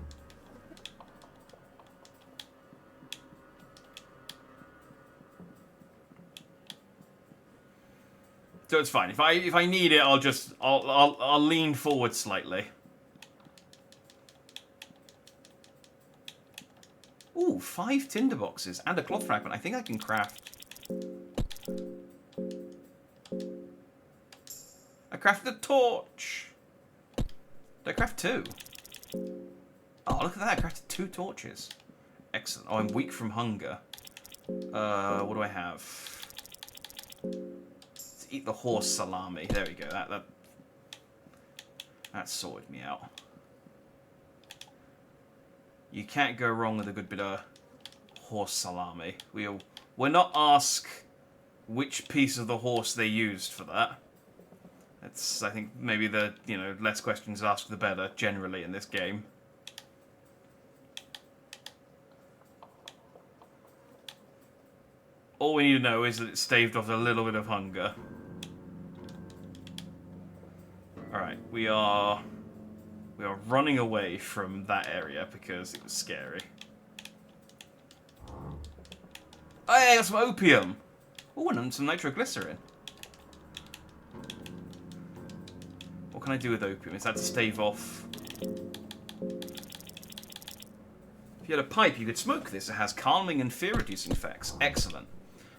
So it's fine. If I need it, I'll lean forward slightly. Ooh, 5 tinderboxes and a cloth fragment. I think I can craft. I crafted a torch. Did I craft 2? Oh, look at that! I crafted 2 torches. Excellent. Oh, I'm weak from hunger. What do I have? Let's eat the horse salami. There we go. That sorted me out. You can't go wrong with a good bit of horse salami. We'll not ask which piece of the horse they used for that. That's, I think, maybe the, less questions asked the better, generally, in this game. All we need to know is that it staved off a little bit of hunger. Alright, we are running away from that area because it was scary. Oh, yeah, I got some opium! Oh, and some nitroglycerin. What can I do with opium? Is that to stave off? If you had a pipe, you could smoke this. It has calming and fear-reducing effects. Excellent.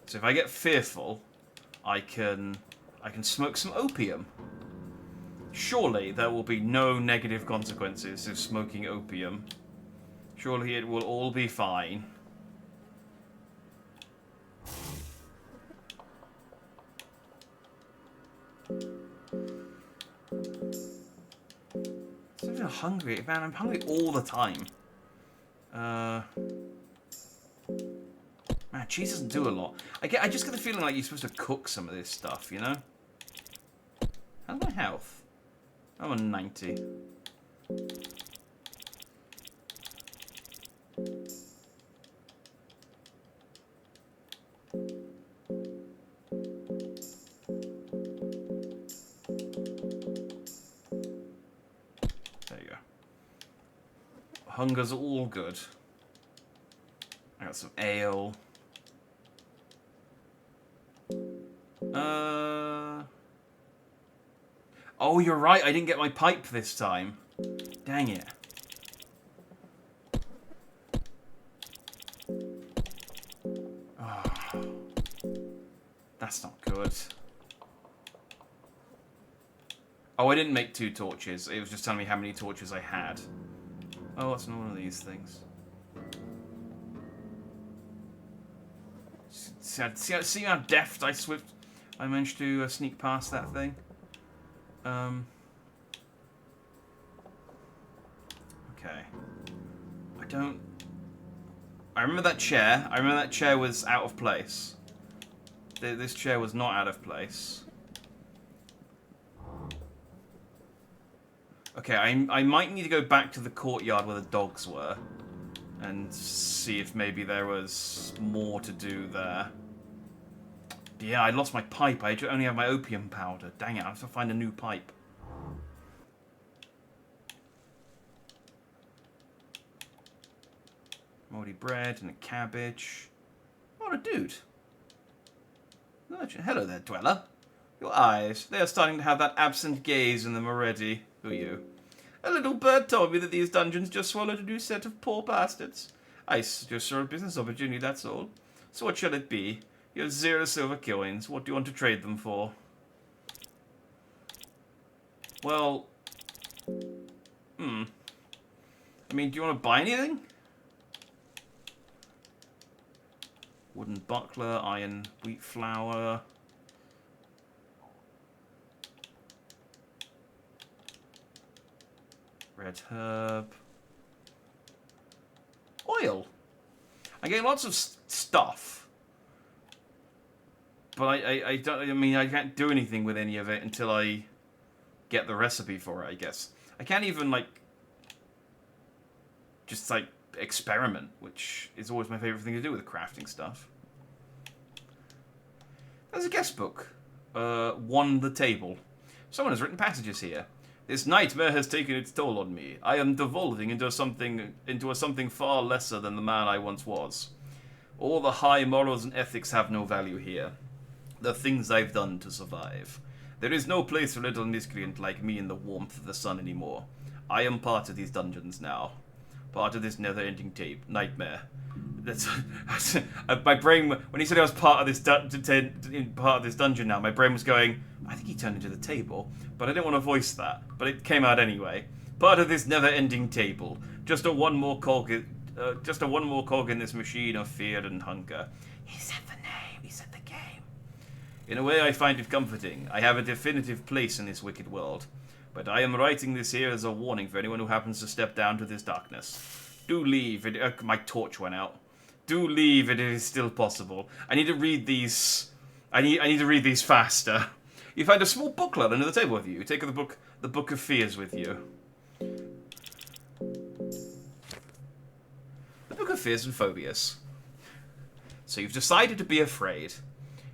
So if I get fearful, I can smoke some opium. Surely there will be no negative consequences of smoking opium. Surely it will all be fine. I'm so hungry, man. I'm hungry all the time. Man, cheese doesn't do a lot. I just get the feeling like you're supposed to cook some of this stuff, you know? How's my health? I'm on 90. There you go. Hunger's all good. I got some ale. Oh, you're right. I didn't get my pipe this time. Dang it. Oh, that's not good. Oh, I didn't make 2 torches. It was just telling me how many torches I had. Oh, what's one of these things? See how deft I managed to sneak past that thing? Okay. I remember that chair. I remember that chair was out of place. This chair was not out of place. Okay, I might need to go back to the courtyard where the dogs were and see if maybe there was more to do there. Yeah, I lost my pipe. I only have my opium powder. Dang it, I have to find a new pipe. Moldy bread and a cabbage. What a dude. Hello there, dweller. Your eyes, they are starting to have that absent gaze in them already. Who are you? A little bird told me that these dungeons just swallowed a new set of poor bastards. I just saw a business opportunity, that's all. So what shall it be? You have 0 silver coins. What do you want to trade them for? Well... I mean, do you want to buy anything? Wooden buckler, iron wheat flour... Red herb... Oil! I get lots of stuff. But I don't... I mean, I can't do anything with any of it until I get the recipe for it, I guess. I can't even, like... just, like, experiment, which is always my favourite thing to do with crafting stuff. There's a guest book. Won the table. Someone has written passages here. This nightmare has taken its toll on me. I am devolving into something far lesser than the man I once was. All the high morals and ethics have no value here. The things I've done to survive. There is no place for a little miscreant like me in the warmth of the sun anymore. I am part of these dungeons now. Part of this never-ending nightmare. That's my brain. When he said I was part of this dungeon now, my brain was going, I think he turned into the table, but I didn't want to voice that. But it came out anyway. Part of this never-ending table. Just a one more cog in this machine of fear and hunger. He said the name. He said the game. In a way, I find it comforting. I have a definitive place in this wicked world. But I am writing this here as a warning for anyone who happens to step down to this darkness. Do leave. My torch went out. Do leave. It is still possible. I need to read these. I need to read these faster. You find a small booklet under the table with you. Take the Book of Fears with you. The Book of Fears and Phobias. So you've decided to be afraid.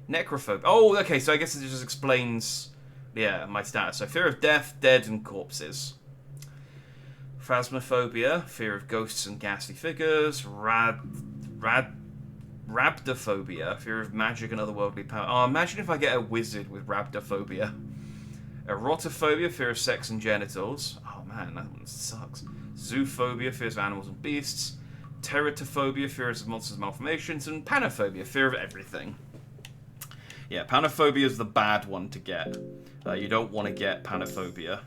Necrophobia. Oh, okay. So I guess it just explains. Yeah, my status. So fear of death, dead, and corpses. Phasmophobia, fear of ghosts and ghastly figures. Rhabdophobia, fear of magic and otherworldly power. Oh, imagine if I get a wizard with rhabdophobia. Erotophobia, fear of sex and genitals. Oh man, that one sucks. Zoophobia, fear of animals and beasts. Teratophobia, fear of monsters and malformations. And panophobia, fear of everything. Yeah, panophobia is the bad one to get. You don't want to get panophobia.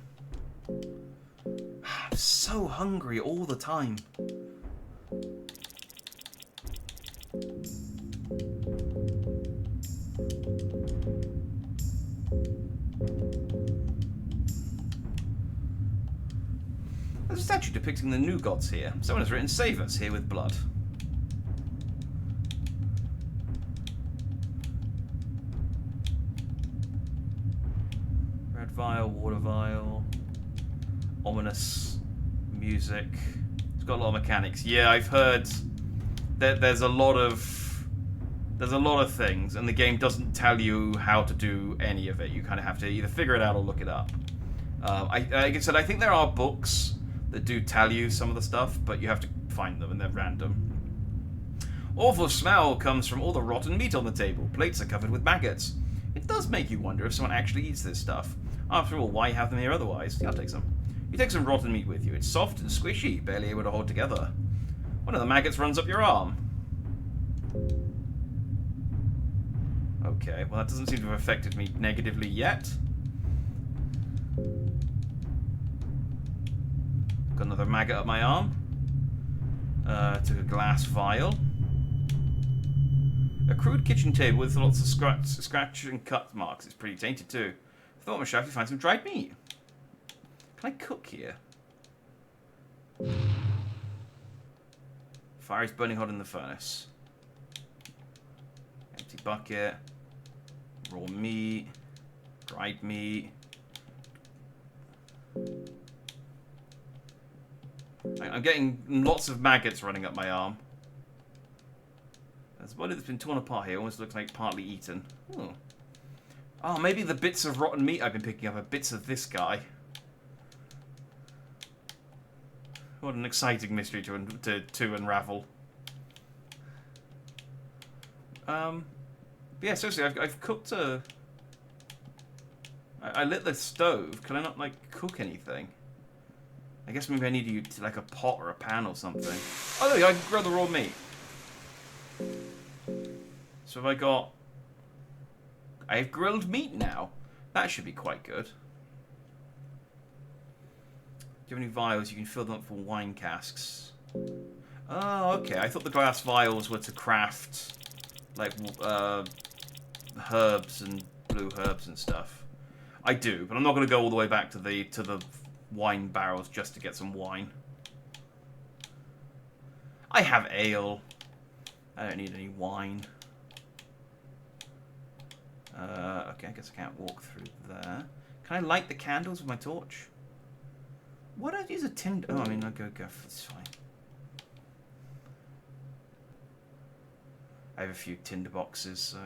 I'm so hungry all the time. There's a statue depicting the new gods here. Someone has written, "Save us," here with blood. Vial, water vial, ominous music. It's got a lot of mechanics. Yeah, I've heard that there's a lot of things, and the game doesn't tell you how to do any of it. You kind of have to either figure it out or look it up. Like I said, I think there are books that do tell you some of the stuff, but you have to find them, and they're random. Awful smell comes from all the rotten meat on the table. Plates are covered with maggots. It does make you wonder if someone actually eats this stuff. After all, why have them here otherwise? I'll take some. You take some rotten meat with you. It's soft and squishy, barely able to hold together. One of the maggots runs up your arm. Okay, well that doesn't seem to have affected me negatively yet. Got another maggot up my arm. Took a glass vial. A crude kitchen table with lots of scratch and cut marks. It's pretty tainted too. I thought I was sure to find some dried meat. Can I cook here? Fire is burning hot in the furnace. Empty bucket. Raw meat. Dried meat. I'm getting lots of maggots running up my arm. There's a body that's been torn apart here. Almost looks like partly eaten. Oh. Oh, maybe the bits of rotten meat I've been picking up are bits of this guy. What an exciting mystery to unravel. Yeah, seriously, I've cooked a... I lit the stove. Can I not, like, cook anything? I guess maybe I need to use, like, a pot or a pan or something. Oh, there you go. I can grow the raw meat. So have I have grilled meat now. That should be quite good. Do you have any vials? You can fill them up for wine casks. Oh, okay. I thought the glass vials were to craft, like, herbs and blue herbs and stuff. I do, but I'm not going to go all the way back to the wine barrels just to get some wine. I have ale. I don't need any wine. Okay, I guess I can't walk through there. Can I light the candles with my torch? Why don't I use a tinder? Oh, I mean, I'll go. It's fine. I have a few tinder boxes, so...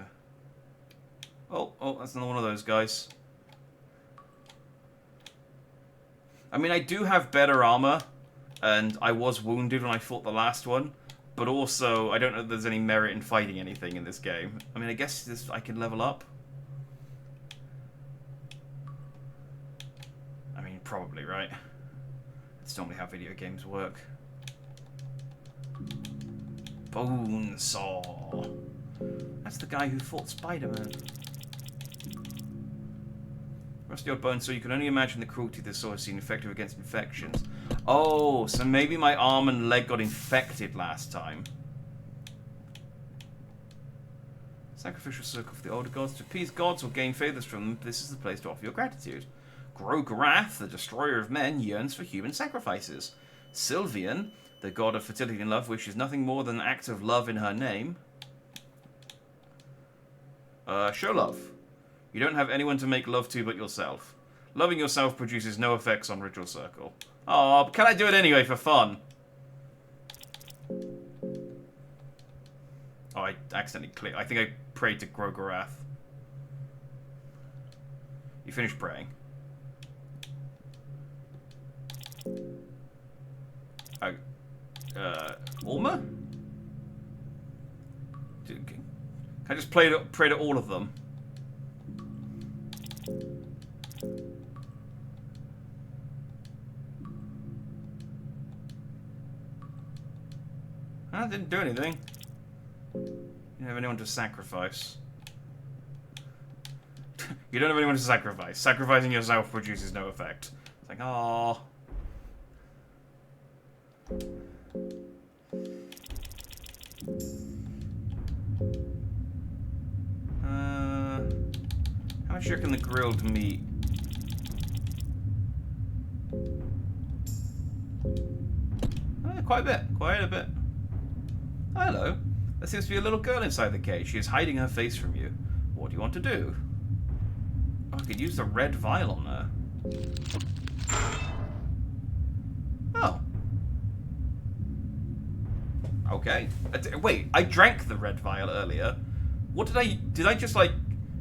Oh, that's another one of those guys. I mean, I do have better armor, and I was wounded when I fought the last one, but also, I don't know if there's any merit in fighting anything in this game. I mean, I guess I can level up. I mean, probably, right? That's normally how video games work. Bone Saw. That's the guy who fought Spider-Man. Rusty old bone saw. You can only imagine the cruelty this saw has seen effective against infections. Oh, so maybe my arm and leg got infected last time. Sacrificial circle for the older gods. To appease gods or gain favors from them, this is the place to offer your gratitude. Grogorath, the destroyer of men, yearns for human sacrifices. Sylvian, the god of fertility and love, wishes nothing more than an act of love in her name. Show love. You don't have anyone to make love to but yourself. Loving yourself produces no effects on Ritual Circle. Oh, can I do it anyway for fun? Oh, I accidentally clicked. I think I prayed to Grogorath. You finished praying. Ulma? Can I just pray to all of them? I didn't do anything. You don't have anyone to sacrifice. You don't have anyone to sacrifice. Sacrificing yourself produces no effect. It's like, aww. How much do you reckon the grilled meat? Quite a bit. Quite a bit. Oh, hello. There seems to be a little girl inside the cage. She is hiding her face from you. What do you want to do? Oh, I could use the red vial on her. Oh. Okay. Wait, I drank the red vial earlier. What did I just, like...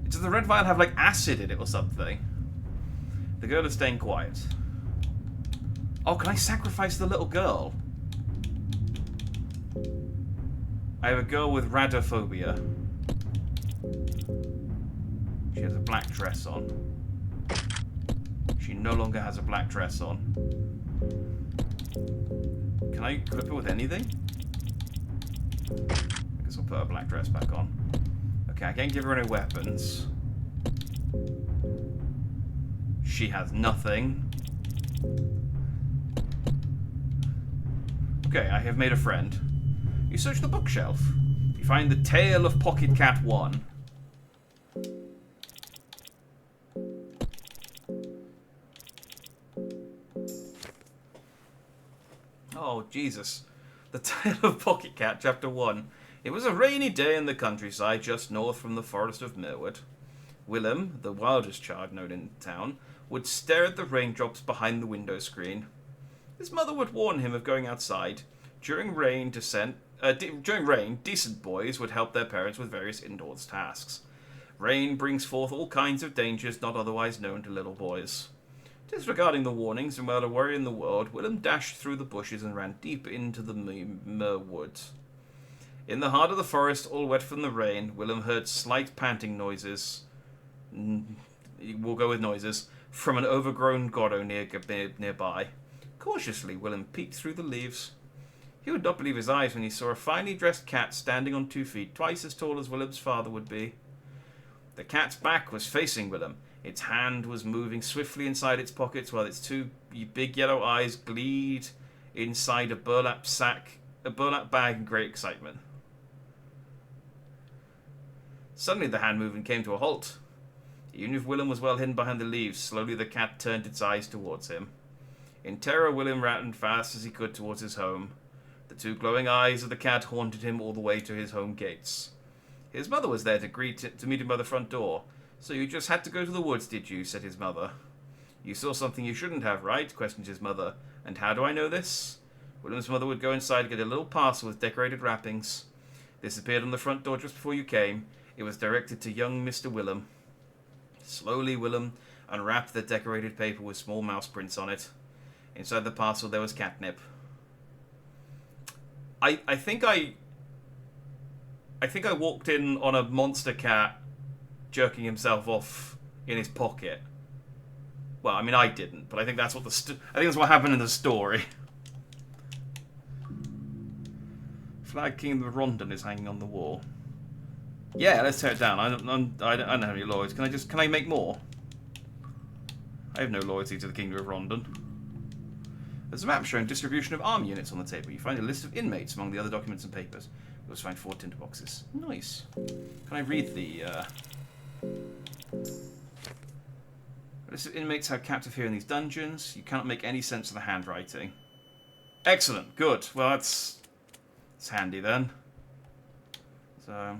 Does the red vial have, like, acid in it or something? The girl is staying quiet. Oh, can I sacrifice the little girl? I have a girl with radophobia. She has a black dress on. She no longer has a black dress on. Can I equip her with anything? I guess I'll put her black dress back on. Okay, I can't give her any weapons. She has nothing. Okay, I have made a friend. You search the bookshelf. You find the Tale of Pocket Cat 1. Oh, Jesus. The Tale of Pocket Cat, Chapter 1. It was a rainy day in the countryside just north from the forest of Millwood. Willem, the wildest child known in town, would stare at the raindrops behind the window screen. His mother would warn him of going outside. During rain, decent boys would help their parents with various indoors tasks. Rain brings forth all kinds of dangers not otherwise known to little boys. Disregarding the warnings and without a worry in the world, Willem dashed through the bushes and ran deep into the Mer woods. In the heart of the forest, all wet from the rain, Willem heard slight panting noises. We'll go with noises from an overgrown grotto nearby. Cautiously, Willem peeked through the leaves. He would not believe his eyes when he saw a finely dressed cat standing on 2 feet, twice as tall as Willem's father would be. The cat's back was facing Willem. Its hand was moving swiftly inside its pockets while its 2 big yellow eyes gleamed inside a burlap bag in great excitement. Suddenly the hand movement came to a halt. Even if Willem was well hidden behind the leaves, slowly the cat turned its eyes towards him. In terror, Willem ran fast as he could towards his home. The 2 glowing eyes of the cat haunted him all the way to his home gates. His mother was there to meet him by the front door. "So you just had to go to the woods, did you?" said his mother. "You saw something you shouldn't have, right?" questioned his mother. "And how do I know this?" Willem's mother would go inside and get a little parcel with decorated wrappings. This appeared on the front door just before you came. It was directed to young Mr. Willem. Slowly, Willem unwrapped the decorated paper with small mouse prints on it. Inside the parcel there was catnip. I think I walked in on a monster cat jerking himself off in his pocket. Well, I mean, I didn't, but I think that's what that's what happened in the story. Flag King of Rondon is hanging on the wall. Yeah, let's tear it down. I don't have any loyalties. Can I make more? I have no loyalty to the Kingdom of Rondon. There's a map showing distribution of army units on the table. You find a list of inmates among the other documents and papers. You also find 4 tinderboxes. Nice. Can I read the list of inmates held captive here in these dungeons. You cannot make any sense of the handwriting. Excellent. Good. Well, it's handy then. So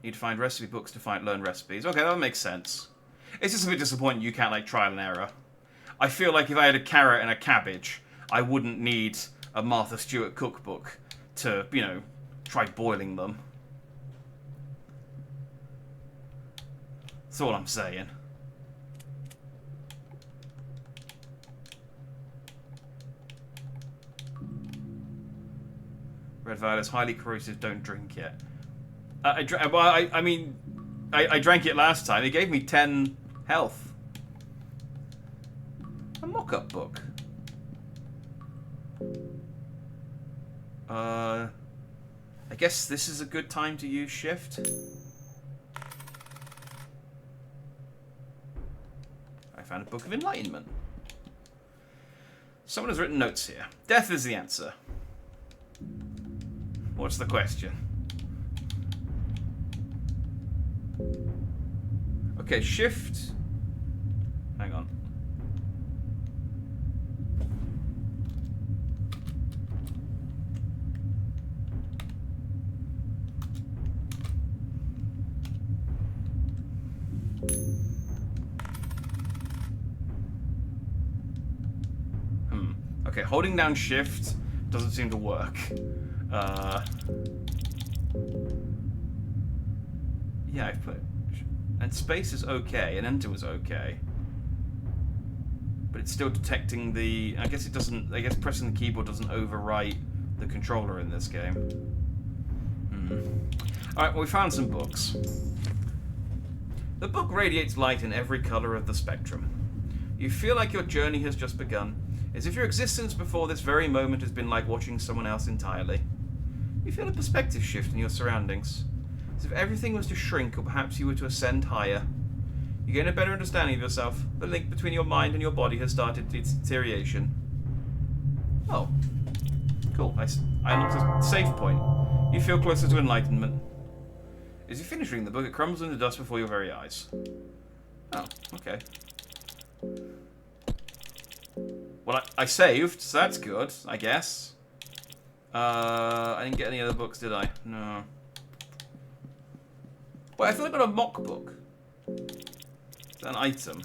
need to find recipe books to learn recipes. Okay, that makes sense. It's just a bit disappointing you can't, like, trial and error. I feel like if I had a carrot and a cabbage, I wouldn't need a Martha Stewart cookbook to, you know, try boiling them. That's all I'm saying. Red violet is highly corrosive, don't drink it. I drank it last time. It gave me 10 health. A mock-up book. I guess this is a good time to use shift. I found a book of enlightenment. Someone has written notes here. Death is the answer. What's the question? Okay, shift. Hang on. Okay, holding down shift doesn't seem to work. Yeah, I've put... And space is okay, and enter was okay. But it's still detecting the... I guess it doesn't... I guess pressing the keyboard doesn't overwrite the controller in this game. Alright, well, we found some books. The book radiates light in every colour of the spectrum. You feel like your journey has just begun, as if your existence before this very moment has been like watching someone else entirely. You feel a perspective shift in your surroundings, as if everything was to shrink or perhaps you were to ascend higher. You gain a better understanding of yourself. The link between your mind and your body has started its deterioration. Oh. Cool. I unlocked a save point. You feel closer to enlightenment. As you finish reading the book, it crumbles into dust before your very eyes. Oh, okay. Well, I saved, so that's good, I guess. I didn't get any other books, did I? No. Wait, I thought I got a mock book. Is that an item?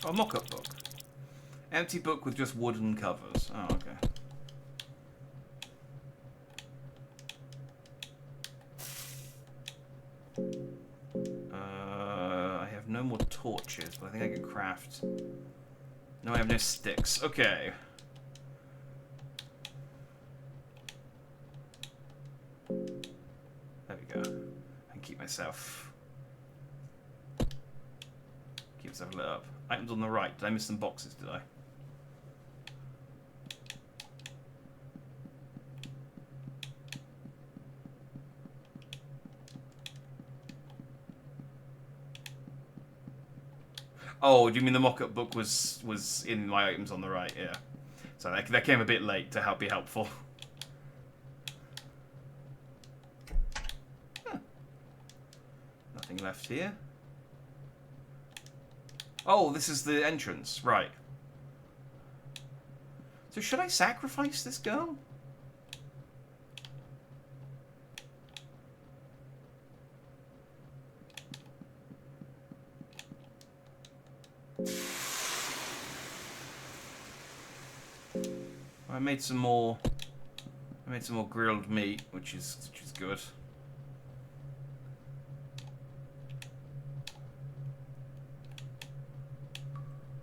Oh, a mock-up book. Empty book with just wooden covers. Oh, okay. I have no more torches, but I think I can craft... No, I have no sticks. Okay. myself. Keep myself lit up. Items on the right. Did I miss some boxes, did I? Oh, do you mean the mock-up book was in my items on the right? Yeah. So that came a bit late to be helpful. Huh. Nothing left here. Oh, this is the entrance. Right. So should I sacrifice this girl? I made some more grilled meat, which is good.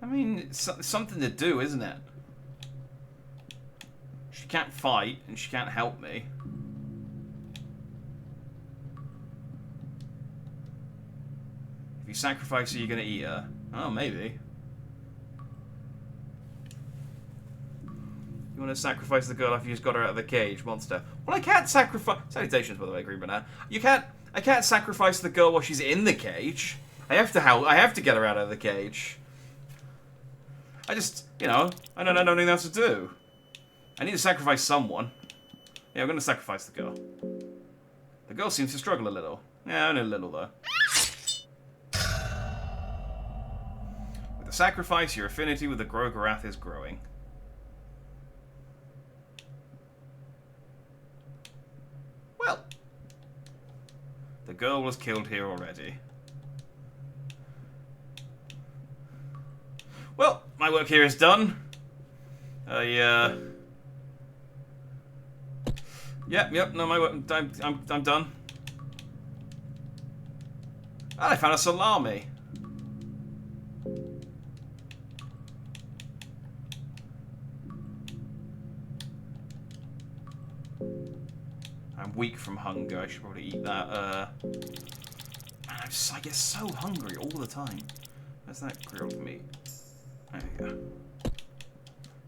I mean, it's something to do, isn't it? She can't fight, and she can't help me. If you sacrifice her, you're gonna eat her. Oh, maybe. You want to sacrifice the girl after you just got her out of the cage, monster? Well, I can't sacrifice. Salutations, by the way, Green Banana. I can't sacrifice the girl while she's in the cage. I have to get her out of the cage. I just, I don't know anything else to do. I need to sacrifice someone. Yeah, I'm going to sacrifice the girl. The girl seems to struggle a little. Yeah, only a little though. With the sacrifice, your affinity with the Grogorath is growing. Well, the girl was killed here already. Well, my work here is done. Yep, no, my work, I'm done. And I found a salami. I'm weak from hunger. I should probably eat that. Man, I get so hungry all the time. Where's that grilled meat? There you go.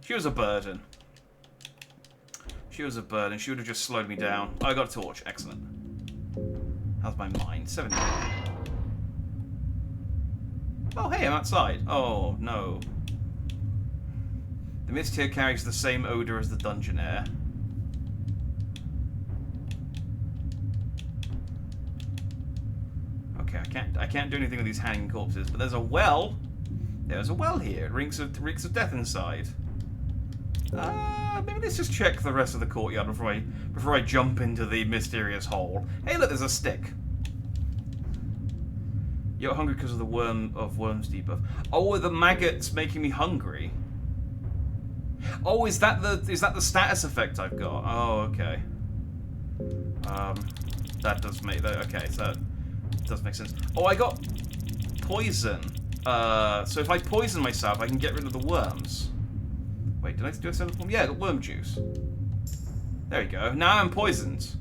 She was a burden. She was a burden. She would have just slowed me down. Oh, I got a torch. Excellent. How's my mind? 70. Oh, hey, I'm outside. Oh, no. The mist here carries the same odor as the dungeon air. Okay, I can't do anything with these hanging corpses, but there's a well. There's a well here. It reeks of death inside. Maybe let's just check the rest of the courtyard before I jump into the mysterious hole. Hey, look, there's a stick. You're hungry because of the worms debuff. Oh, the maggots making me hungry. Oh, is that the status effect I've got? Oh, okay. That does make that okay. So that does make sense. Oh, I got poison. So if I poison myself, I can get rid of the worms. Wait, did I do a seven form? Yeah, I got worm juice. There we go. Now I'm poisoned.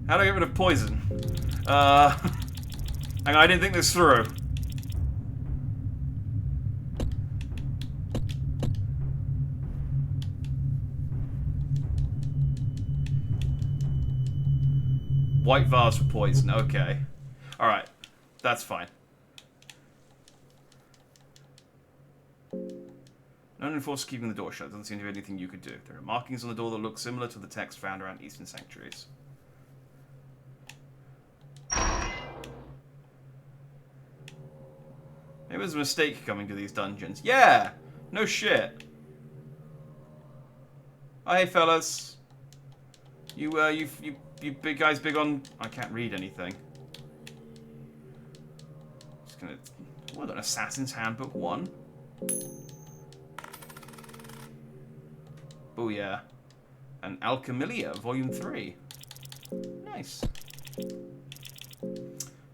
How do I get rid of poison? Hang on, I didn't think this through. White vase for poison. Okay. Alright. That's fine. No one enforces keeping the door shut. Doesn't seem to be anything you could do. There are markings on the door that look similar to the text found around Eastern sanctuaries. Maybe there's a mistake coming to these dungeons. Yeah! No shit. Oh, hey, fellas. You big guys big on... I can't read anything. Just gonna... Oh, I got an Assassin's Handbook 1. Oh yeah. And Alchemilia, Volume 3. Nice. Let's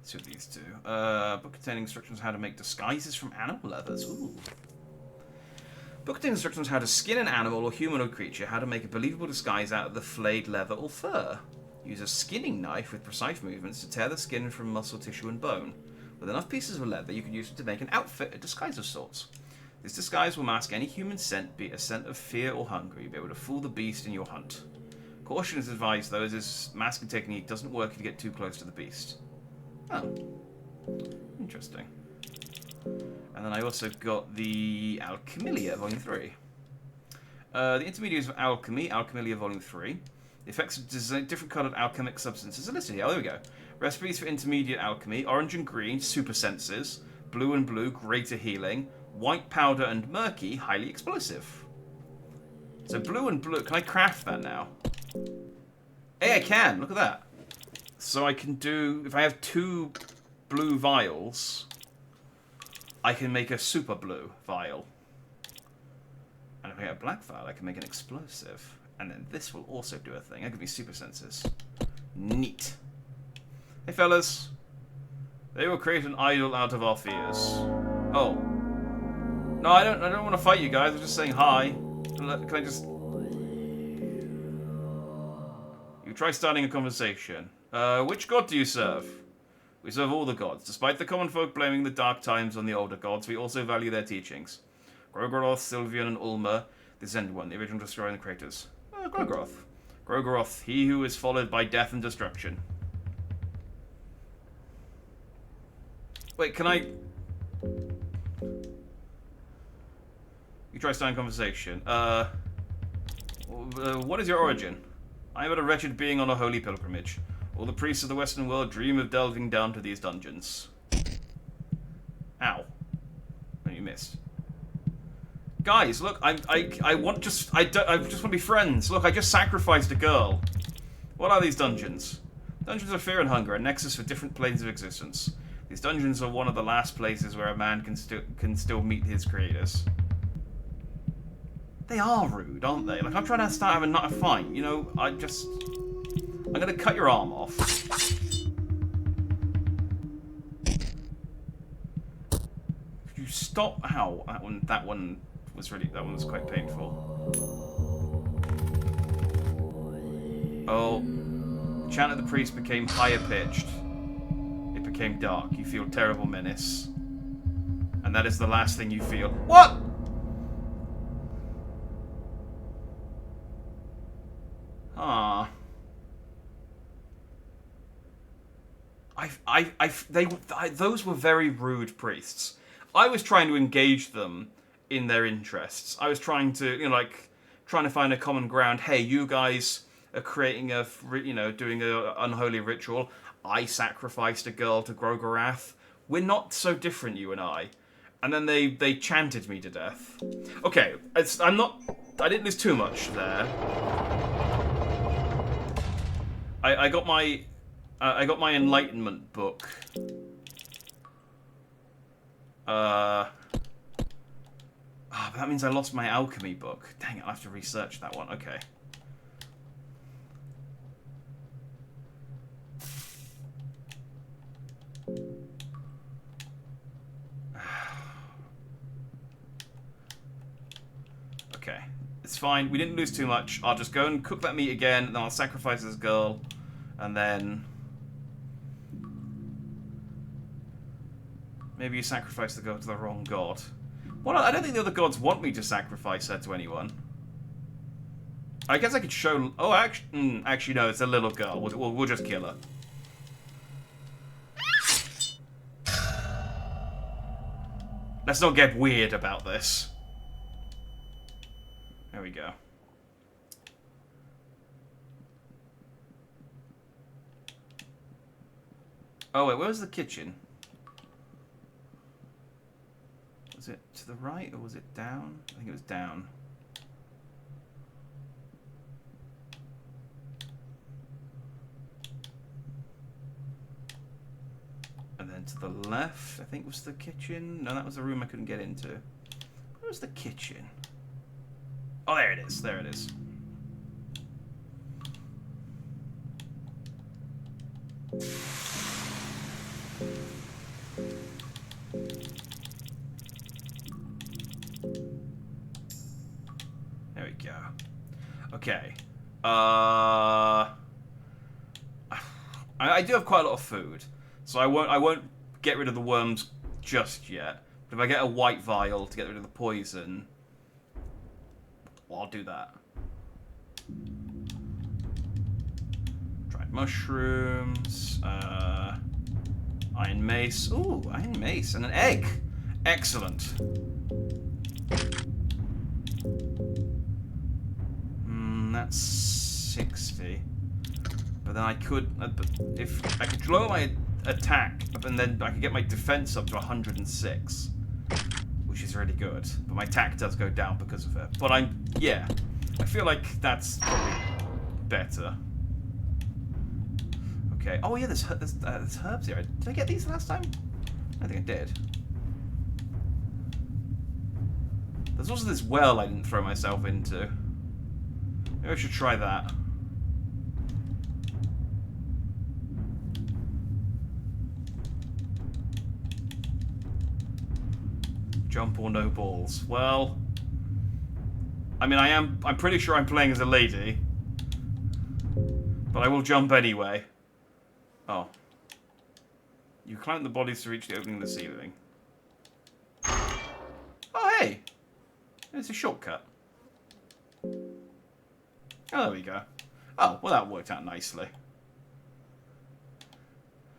see what these do. Book containing instructions on how to make disguises from animal leathers. Ooh. Book containing instructions on how to skin an animal or humanoid creature, how to make a believable disguise out of the flayed leather or fur. Use a skinning knife with precise movements to tear the skin from muscle, tissue, and bone. With enough pieces of leather, you can use it to make an outfit, a disguise of sorts. This disguise will mask any human scent, be it a scent of fear or hunger. You'll be able to fool the beast in your hunt. Caution is advised, though, as this masking technique doesn't work if you get too close to the beast. Oh. Interesting. And then I also got the Alchemilia, Volume 3. The Intermediaries of Alchemy, Alchemilia, Volume 3. The effects of different coloured alchemic substances are listed here. Oh, there we go. Recipes for Intermediate Alchemy, orange and green, super senses. Blue and blue, greater healing. White powder and murky, highly explosive. So blue and blue, can I craft that now? Hey, I can, look at that. So I can do, if I have 2 blue vials, I can make a super blue vial. And if I get a black vial, I can make an explosive. And then this will also do a thing. That could be super senses. Neat. Hey fellas. They will create an idol out of our fears. Oh. No, I don't want to fight you guys. I'm just saying hi. Can I just... You try starting a conversation. Which god do you serve? We serve all the gods. Despite the common folk blaming the dark times on the older gods, we also value their teachings. Grogoroth, Sylvian, and Ulmer, the Zend One, the original destroyer in the craters. Grogoroth. Grogoroth, he who is followed by death and destruction. Wait, can I... You try starting conversation. What is your origin? I am but a wretched being on a holy pilgrimage. All the priests of the Western world dream of delving down to these dungeons. Ow. And you missed. Guys, look, I just want to be friends. Look, I just sacrificed a girl. What are these dungeons? Dungeons of fear and hunger, a nexus for different planes of existence. These dungeons are one of the last places where a man can still meet his creators. They are rude, aren't they? Like, I'm trying to start having not a fight, you know, I'm gonna cut your arm off. Could you stop? Ow, that one was quite painful. Oh, the chant of the priest became higher pitched. It became dark. You feel terrible menace. And that is the last thing you feel. What? Ah. Those were very rude priests. I was trying to engage them in their interests. I was trying to, trying to find a common ground. Hey, you guys are creating doing a unholy ritual. I sacrificed a girl to Grogorath. We're not so different, you and I. And then they chanted me to death. Okay, I didn't lose too much there. I got my Enlightenment book. But that means I lost my alchemy book. Dang it, I have to research that one. Okay. Okay. It's fine. We didn't lose too much. I'll just go and cook that meat again, and then I'll sacrifice this girl, and then... Maybe you sacrifice the girl to the wrong god. Well, I don't think the other gods want me to sacrifice her to anyone. I guess I could show... Oh, actually no, it's a little girl. We'll just kill her. Let's not get weird about this. There we go. Oh, wait, where was the kitchen? Was it to the right or was it down? I think it was down. And then to the left, I think was the kitchen. No, that was the room I couldn't get into. Where was the kitchen? Oh, there it is. There it is. There we go. Okay. I do have quite a lot of food, so I won't get rid of the worms just yet. But if I get a white vial to get rid of the poison, well, I'll do that. Dried mushrooms, iron mace. Ooh, iron mace and an egg. Excellent. That's 60. But then I could, if I could lower my attack, and then I could get my defense up to 106, which is really good. But my attack does go down because of it. But yeah, I feel like that's probably better. Okay. Oh yeah, there's herbs here. Did I get these last time? I think I did. There's also this well I didn't throw myself into. Maybe I should try that. Jump or no balls. Well, I mean, I'm pretty sure I'm playing as a lady, but I will jump anyway. Oh. You climb the bodies to reach the opening of the ceiling. Oh, hey! It's a shortcut. Oh, there we go. Oh, well, that worked out nicely.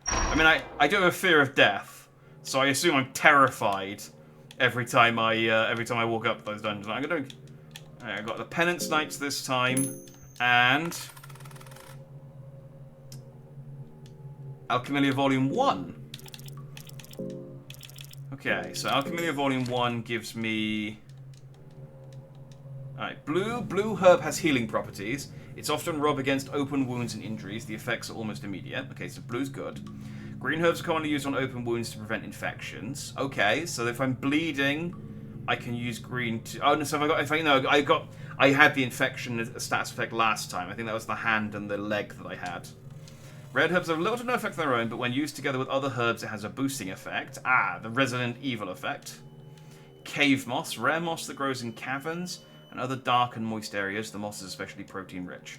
I mean, I do have a fear of death, so I assume I'm terrified every time I walk up those dungeons. I'm gonna. I got the Penance Knights this time, and Alchemilia Volume 1. Okay, so Alchemilia Volume 1 gives me... Alright, blue herb has healing properties. It's often rubbed against open wounds and injuries. The effects are almost immediate. Okay, so blue's good. Green herbs are commonly used on open wounds to prevent infections. Okay, so if I'm bleeding, I can use green to... Oh, no, so I had the infection stats effect last time. I think that was the hand and the leg that I had. Red herbs have little to no effect of their own, but when used together with other herbs, it has a boosting effect. Ah, the Resident Evil effect. Cave moss, rare moss that grows in caverns and other dark and moist areas. The moss is especially protein-rich.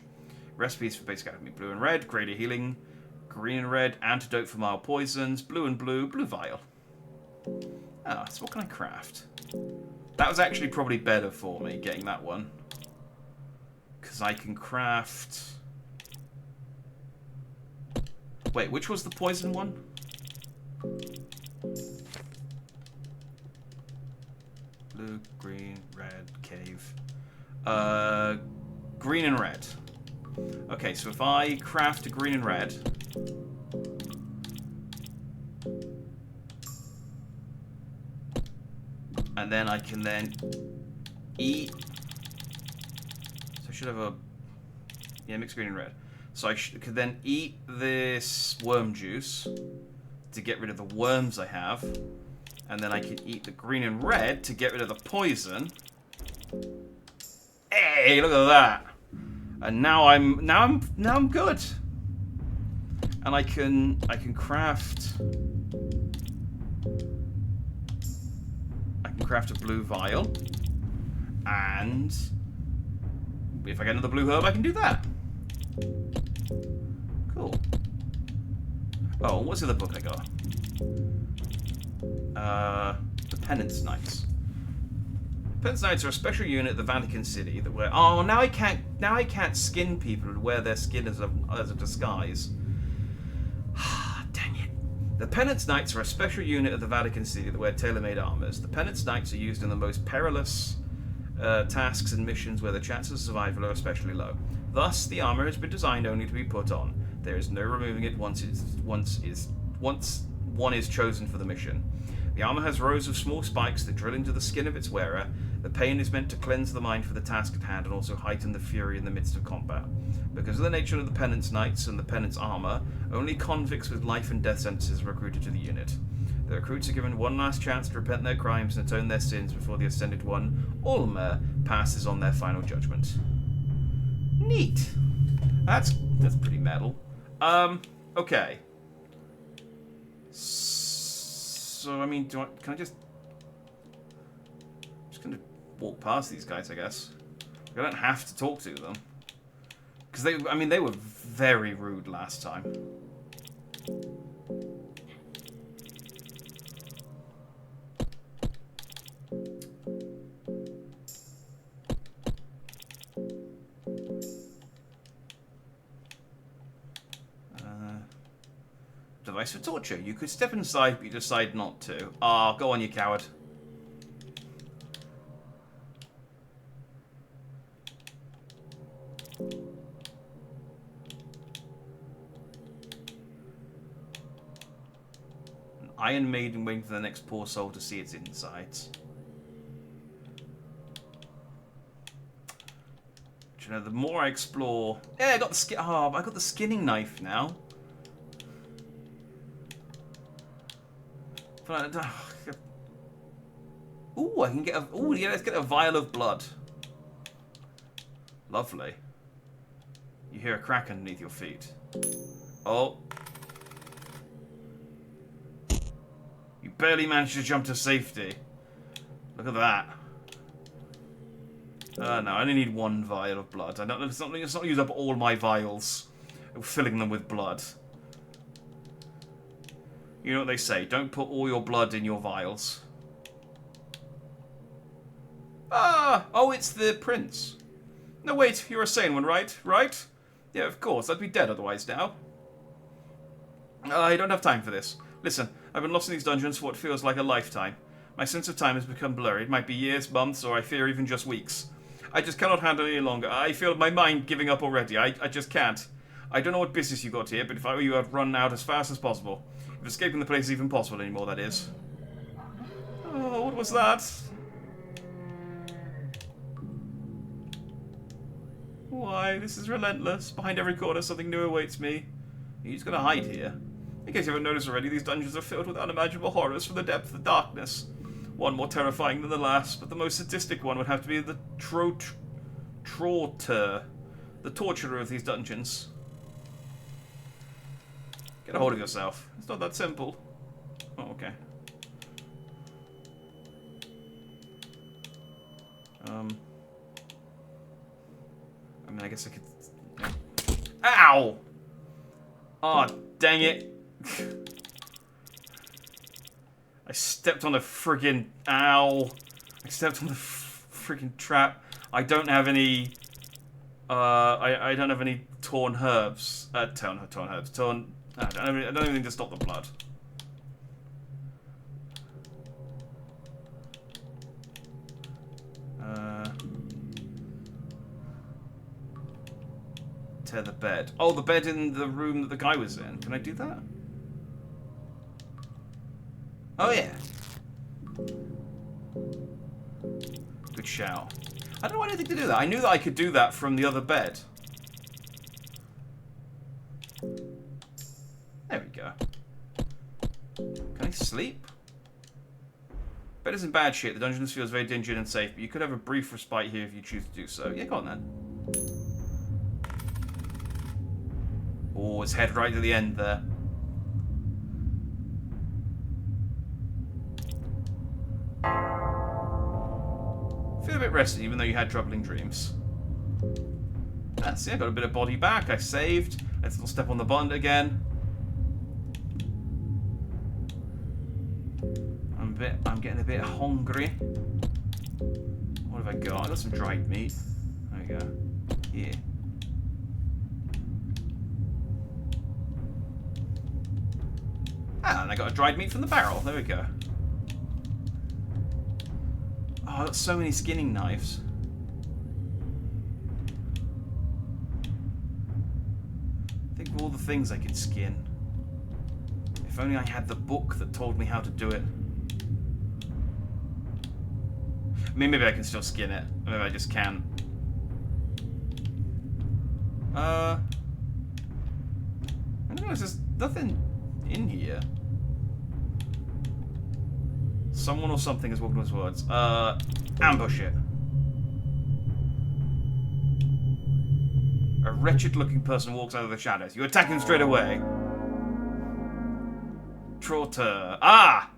Recipes for basic alchemy: blue and red, greater healing. Green and red, antidote for mild poisons. Blue and blue vial. Ah, so what can I craft? That was actually probably better for me, getting that one. Because I can craft... Wait, which was the poison one? Blue, green, red, cave. Green and red. Okay, so if I craft a green and red... And then I can then eat... So I should have a... Yeah, mixed green and red. So I could then eat this worm juice to get rid of the worms I have. And then I can eat the green and red to get rid of the poison. Hey, look at that. And now I'm good. And I can craft a blue vial. And if I get another blue herb, I can do that. Cool. Oh, what's the other book I got? The Penance Knights. Penance Knights are a special unit at the Vatican City that wear... Oh, now I can't skin people and wear their skin as a disguise. Dang it. The Penance Knights are a special unit at the Vatican City that wear tailor-made armors. The Penance Knights are used in the most perilous tasks and missions where the chances of survival are especially low. Thus, the armor has been designed only to be put on. There is no removing it once one is chosen for the mission. The armor has rows of small spikes that drill into the skin of its wearer. The pain is meant to cleanse the mind for the task at hand and also heighten the fury in the midst of combat. Because of the nature of the Penance Knights and the Penance armor, only convicts with life and death sentences are recruited to the unit. The recruits are given one last chance to repent their crimes and atone their sins before the Ascended One, Ulmer, passes on their final judgment. Neat. That's pretty metal. Okay. So, I mean, can I just gonna walk past these guys, I guess. I don't have to talk to them. Because they were very rude last time. Device for torture. You could step inside, but you decide not to. Ah, go on, you coward. An Iron Maiden waiting for the next poor soul to see its insides. Do you know, the more I explore... Yeah, I got the skin... Oh, I got the skinning knife now. Ooh, I can get a... Ooh, yeah, let's get a vial of blood. Lovely. You hear a crack underneath your feet. Oh. You barely managed to jump to safety. Look at that. No, I only need one vial of blood. I don't. Let's not use up all my vials, filling them with blood. You know what they say, don't put all your blood in your vials. Ah! Oh, it's the prince. No, wait, you're a sane one, right? Right? Yeah, of course, I'd be dead otherwise now. I don't have time for this. Listen, I've been lost in these dungeons for what feels like a lifetime. My sense of time has become blurry. It might be years, months, or I fear even just weeks. I just cannot handle it any longer. I feel my mind giving up already. I just can't. I don't know what business you got here, but if I were you, I'd run out as fast as possible. If escaping the place is even possible anymore, that is. Oh, what was that? Why, this is relentless. Behind every corner, something new awaits me. He's gonna hide here. In case you haven't noticed already, these dungeons are filled with unimaginable horrors from the depth of the darkness. One more terrifying than the last, but the most sadistic one would have to be the Trauter, the torturer of these dungeons. Get a hold of yourself. It's not that simple. Oh, okay. I mean, I guess I could... Ow! Oh, dang it. I stepped on a friggin... Ow. I stepped on the friggin' trap. I don't have any... I don't have any torn herbs. Torn herbs. I don't have anything to stop the blood. Tear the bed. Oh, the bed in the room that the guy was in. Can I do that? Oh, yeah. Good shout. I don't know why I didn't think to do that. I knew that I could do that from the other bed. There we go. Can I sleep? Bed isn't bad shit. The dungeon feels very dingy and safe, but you could have a brief respite here if you choose to do so. Yeah, go on then. Oh, it's head right to the end there. Feel a bit rested, even though you had troubling dreams. That's it. I got a bit of body back. I saved. Let's not step on the button again. I'm getting a bit hungry. What have I got? I got some dried meat. There we go. Yeah. And I got a dried meat from the barrel. There we go. Oh, I got so many skinning knives. Think of all the things I could skin. If only I had the book that told me how to do it. I mean, maybe I can still skin it. Maybe I just can't. I don't know, there's nothing in here. Someone or something is walking towards. Ambush it. A wretched-looking person walks out of the shadows. You attack him straight away. Trauter. Ah!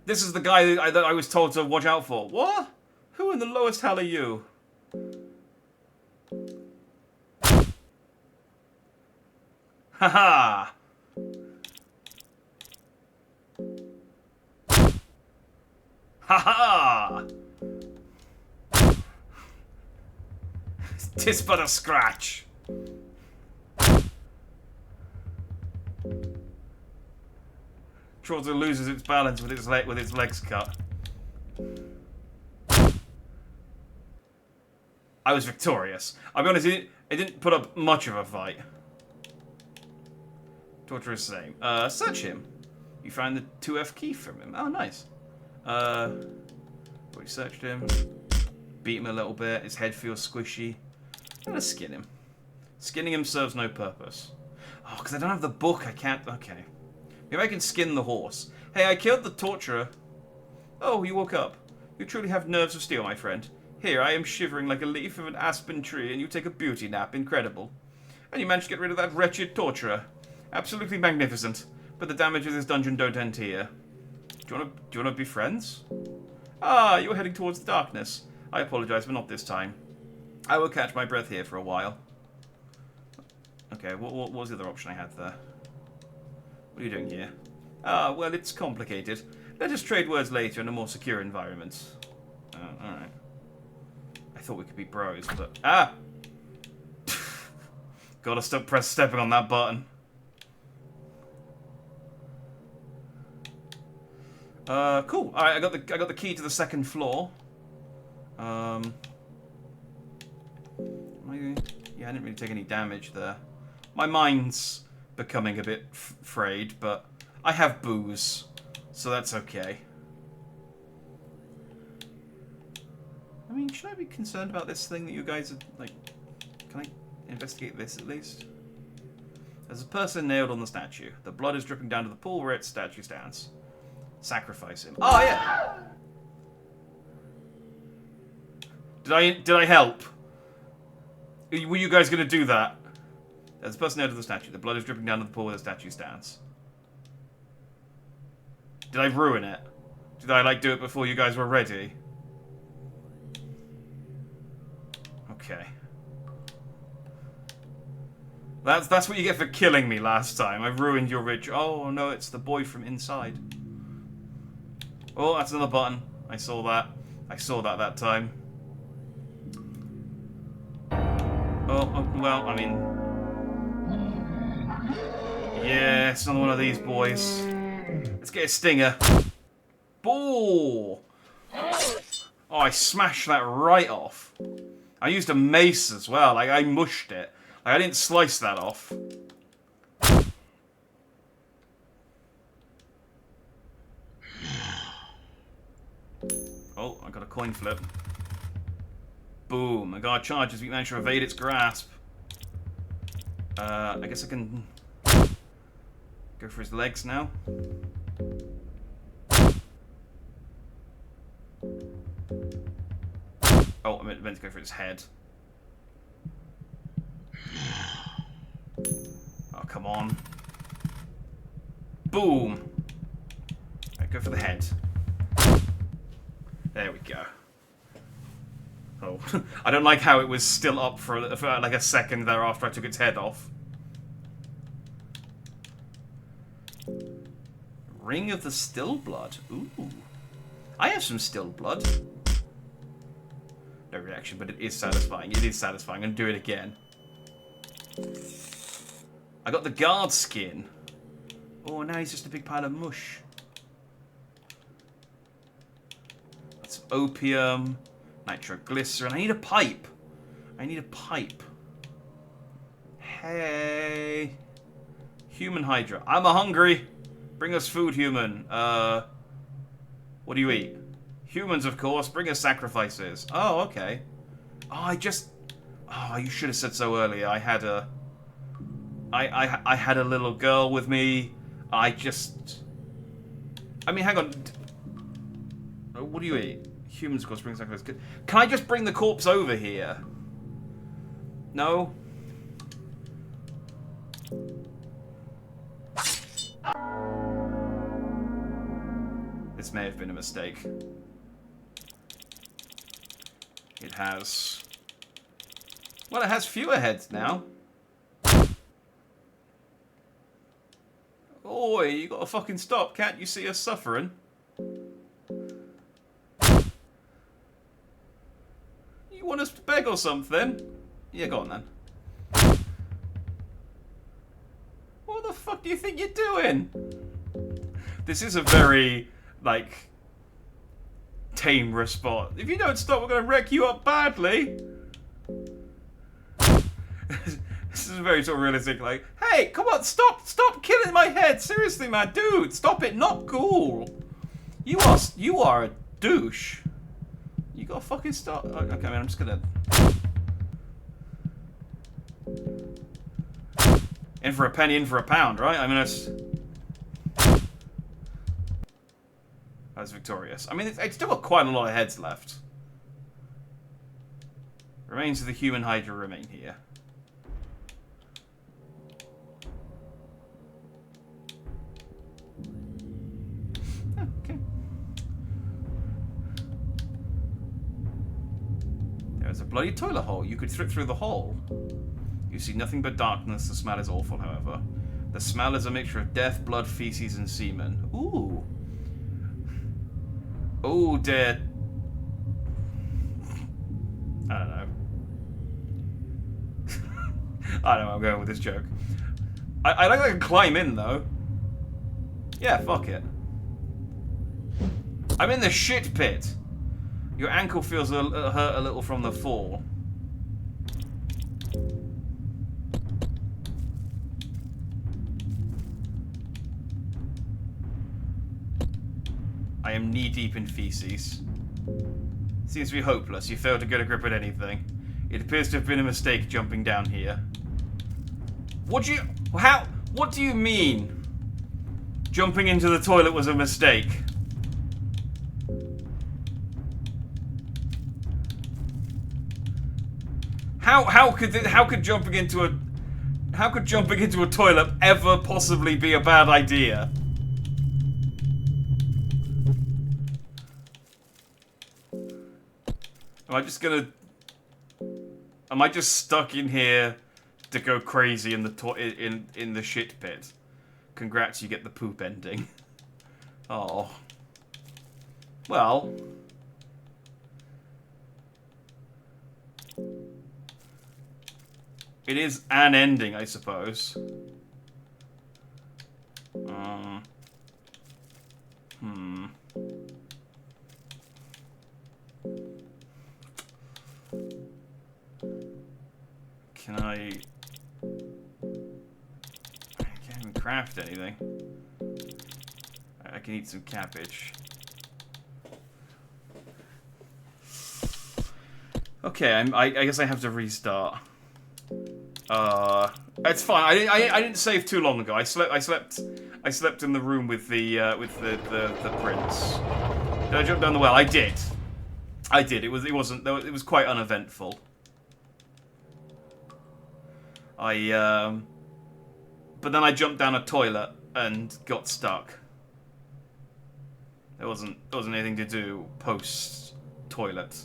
This is the guy that I was told to watch out for. What? Who in the lowest hell are you? Haha! Ha ha! Tis but a scratch. Trotter loses its balance with its legs cut. I was victorious. I'll be honest, it didn't put up much of a fight. Torture is the same. Search him. You found the 2F key from him. Oh, nice. We searched him. Beat him a little bit. His head feels squishy. Let's skin him. Skinning him serves no purpose. Oh, because I don't have the book, I can't... Okay. Maybe I can skin the horse. Hey, I killed the torturer. Oh, you woke up. You truly have nerves of steel, my friend. Here, I am shivering like a leaf of an aspen tree, and you take a beauty nap. Incredible. And you managed to get rid of that wretched torturer. Absolutely magnificent. But the damage of this dungeon don't end here. Do you want to be friends? Ah, you're heading towards the darkness. I apologize, but not this time. I will catch my breath here for a while. Okay, what was the other option I had there? What are you doing here? Ah, well, it's complicated. Let us trade words later in a more secure environment. Alright. I thought we could be bros, but... Ah! Gotta stop stepping on that button. Cool. Alright, I got the key to the second floor. Yeah, I didn't really take any damage there. My mind's becoming a bit frayed, but I have booze, so that's okay. I mean, should I be concerned about this thing that you guys are, like... Can I investigate this at least? There's a person nailed on the statue. The blood is dripping down to the pool where its statue stands. Sacrifice him. Oh, yeah! Did I help? Were you guys gonna do that? There's a person nailed to the statue. The blood is dripping down to the pool where the statue stands. Did I ruin it? Did I, like, do it before you guys were ready? Okay. That's what you get for killing me last time. I ruined your ritual. Oh, no, it's the boy from inside. Oh, that's another button. I saw that. I saw that time. Oh, well, I mean... Yeah, it's another one of these boys. Let's get a stinger. Boo! Oh, I smashed that right off. I used a mace as well. Like, I mushed it. Like, I didn't slice that off. Oh, I got a coin flip. Boom. A guard charges. We managed to evade its grasp. I guess I can go for his legs now. Oh, I meant to go for his head. Oh, come on. Boom. Right, go for the head. There we go. Oh, I don't like how it was still up for like a second there after I took its head off. Ring of the Still Blood. Ooh. I have some still blood. No reaction, but it is satisfying. It is satisfying. I'm going to do it again. I got the guard skin. Oh, now he's just a big pile of mush. That's opium. Nitroglycerin. I need a pipe. I need a pipe. Hey. Human Hydra. I'm hungry. Bring us food, human. What do you eat? Humans, of course. Bring us sacrifices. Oh, okay. Oh, Oh, you should have said so earlier. I had a... I had a little girl with me. I mean, hang on. What do you eat? Humans, of course, bring sacrifices. Can I just bring the corpse over here? No? This may have been a mistake. It has... Well, it has fewer heads now. Oi, you gotta fucking stop. Can't you see us suffering? want us to beg or something? Yeah, go on then. What the fuck do you think you're doing? This is a very, like, tame response. If you don't stop, we're going to wreck you up badly. This is very sort of realistic, like, hey, come on, stop killing my head. Seriously, man, dude, stop it, not cool. You are a douche. You gotta fucking stop. Okay, man, I'm just gonna... In for a penny, in for a pound, right? I mean, that's victorious. I mean, it's still got quite a lot of heads left. Remains of the human Hydra remain here. Okay. There's a bloody toilet hole. You could slip through the hole. You see nothing but darkness. The smell is awful, however. The smell is a mixture of death, blood, feces, and semen. Ooh. Oh, dear. I don't know. I don't know, I'm going with this joke. I like I can climb in, though. Yeah, fuck it. I'm in the shit pit. Your ankle feels hurt a little from the fall. I am knee-deep in feces. Seems to be hopeless. You failed to get a grip at anything. It appears to have been a mistake jumping down here. What do you mean? Jumping into the toilet was a mistake. How could jumping into a toilet ever possibly be a bad idea? Am I just stuck in here to go crazy in the shit pit? Congrats, you get the poop ending. Oh. Well. It is an ending, I suppose. Can I can't even craft anything. I can eat some cabbage. Okay, I guess I have to restart. It's fine. I didn't save too long ago. I slept in the room with the prince. Did I jump down the well? I did. It was quite uneventful. But then I jumped down a toilet and got stuck. There wasn't anything to do post toilet.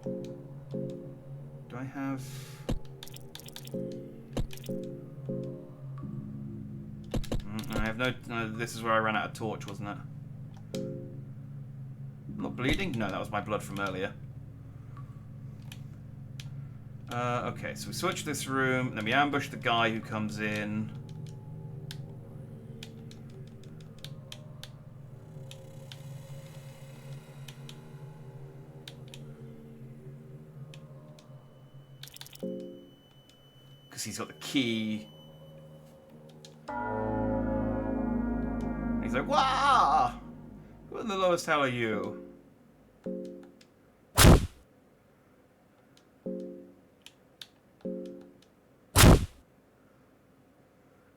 Do I have... I have no... this is where I ran out of torch, wasn't it? I'm not bleeding? No, that was my blood from earlier. Okay, so we switch this room, and then we ambush the guy who comes in. Because he's got the key. He's like, "Wah! Who in the lowest hell are you?"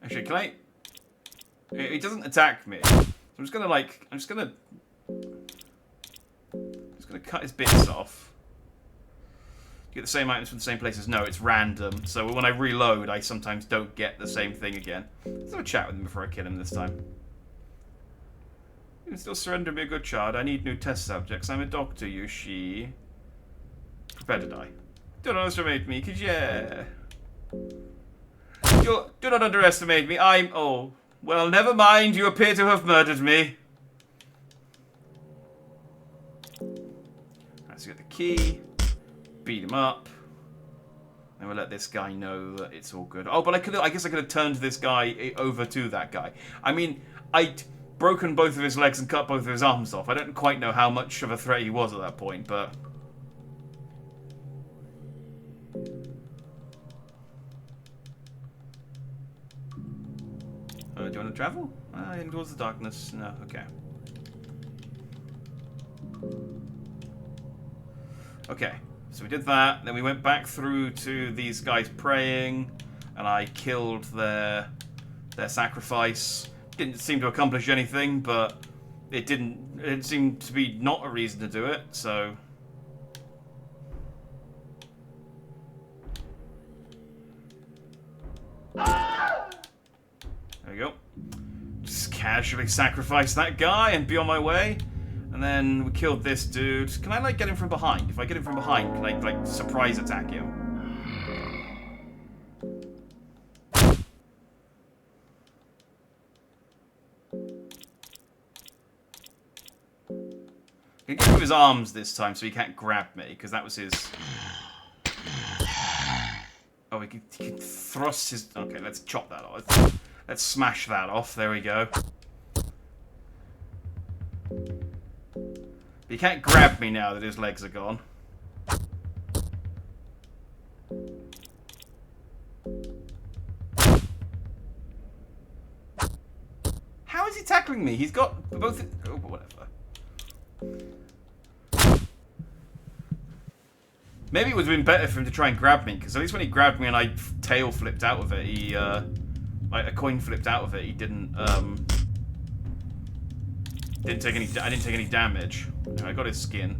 Actually, can I... It doesn't attack me. So I'm just gonna cut his bits off. Get the same items from the same places. No, it's random. So when I reload, I sometimes don't get the same thing again. Let's have a chat with him before I kill him this time. You can still surrender me a good child. I need new test subjects. I'm a doctor, you she. Prepare to die. Don't underestimate me, cause yeah. Do not underestimate me. Oh. Well, never mind. You appear to have murdered me. key, beat him up, and we'll let this guy know that it's all good. Oh, but I guess I could have turned this guy over to that guy. I mean, I'd broken both of his legs and cut both of his arms off. I don't quite know how much of a threat he was at that point, but... do you want to travel? In towards the darkness? No, okay. Okay, so we did that, then we went back through to these guys praying, and I killed their sacrifice. Didn't seem to accomplish anything, but it seemed to be not a reason to do it, so... There we go. Just casually sacrifice that guy and be on my way. And then we killed this dude. Can I, like, get him from behind? If I get him from behind, can I, like, surprise attack him? I can get rid of his arms this time so he can't grab me, because that was his... Oh, he can thrust his... Okay, let's chop that off. Let's smash that off. There we go. He can't grab me now that his legs are gone. How is he tackling me? He's got both... Oh, whatever. Maybe it would have been better for him to try and grab me, because at least when he grabbed me and I tail flipped out of it, he, like a coin flipped out of it, he didn't take any, I didn't take any damage. I got his skin.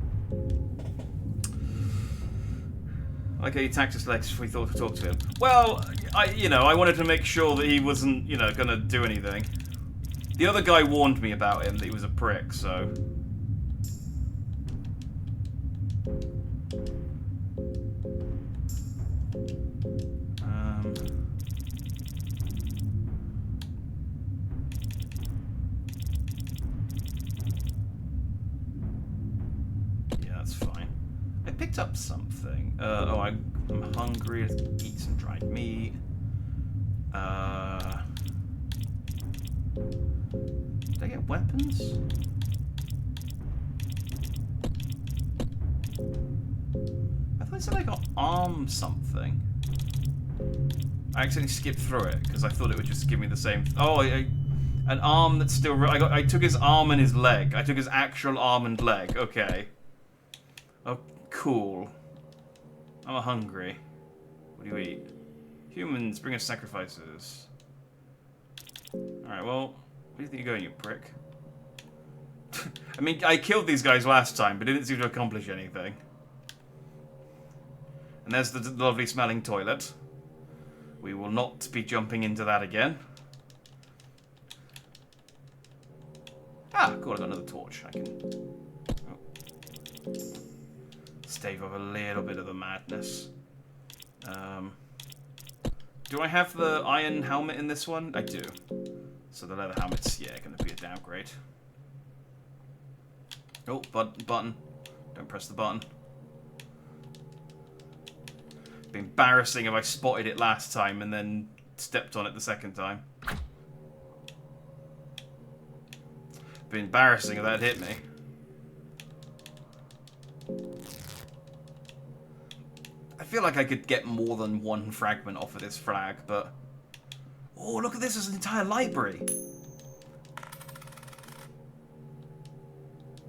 Okay, he attacked his legs before he thought to talk to him. Well, I wanted to make sure that he wasn't, gonna do anything. The other guy warned me about him, that he was a prick, so... Yeah, that's fine. I picked up something. I'm hungry. Let's eat some dried meat. Did I get weapons? I thought I said I got arm something. I accidentally skipped through it because I thought it would just give me the same. Oh, an arm that's still. I took his arm and his leg. I took his actual arm and leg. Okay. Oh, cool. I'm hungry. What do you eat? Humans, bring us sacrifices. Alright, well, where do you think you're going, you prick? I mean, I killed these guys last time, but it didn't seem to accomplish anything. And there's the lovely smelling toilet. We will not be jumping into that again. Ah, cool, I got another torch. I can... Oh. Stave off a little bit of the madness. Do I have the iron helmet in this one? I do. So the leather helmet's, yeah, going to be a downgrade. Oh, button. Don't press the button. It'd be embarrassing if I spotted it last time and then stepped on it the second time. It'd be embarrassing if that hit me. I feel like I could get more than one fragment off of this flag, but... Oh, look at this, there's an entire library!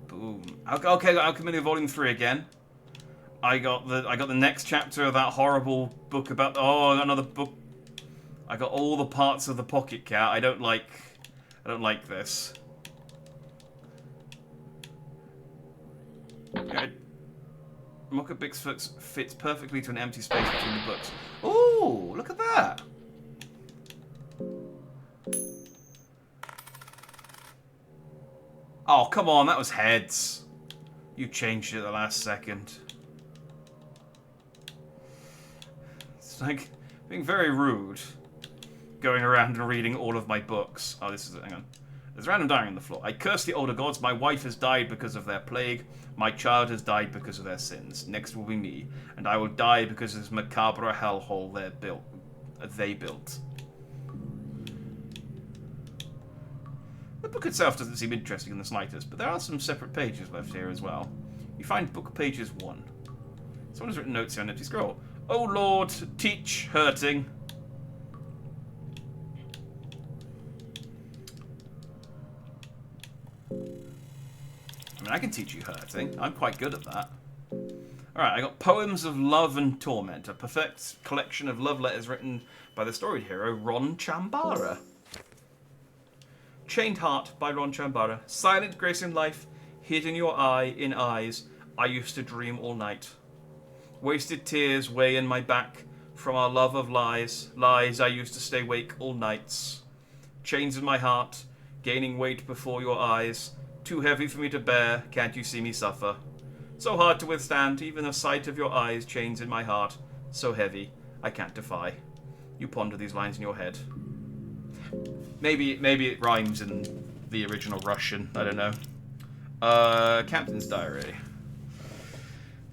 Boom. Okay, I'll come into Volume 3 again. I got the next chapter of that horrible book about... Oh, I got another book. I got all the parts of the Pocket Cat. I don't like this. Okay. Mocha Bix fits perfectly to an empty space between the books. Ooh, look at that! Oh, come on, that was heads. You changed it at the last second. It's like being very rude. Going around and reading all of my books. Oh, this is... Hang on. There's random diary on the floor. I curse the older gods. My wife has died because of their plague. My child has died because of their sins. Next will be me, and I will die because of this macabre hellhole they built. The book itself doesn't seem interesting in the slightest, but there are some separate pages left here as well. You find book pages 1. Someone has written notes here on an empty scroll. Oh Lord, teach hurting. I mean, I can teach you hurting. I'm quite good at that. Alright, I got Poems of Love and Torment, a perfect collection of love letters written by the storied hero Ron Chambara. Chained Heart by Ron Chambara. Silent grace in life, hid in your eye, in eyes, I used to dream all night. Wasted tears weigh in my back from our love of lies. Lies, I used to stay awake all nights. Chains in my heart, gaining weight before your eyes. Too heavy for me to bear, can't you see me suffer? So hard to withstand, even the sight of your eyes. Chains in my heart, so heavy, I can't defy. You ponder these lines in your head. Maybe it rhymes in the original Russian, I don't know. Captain's Diary.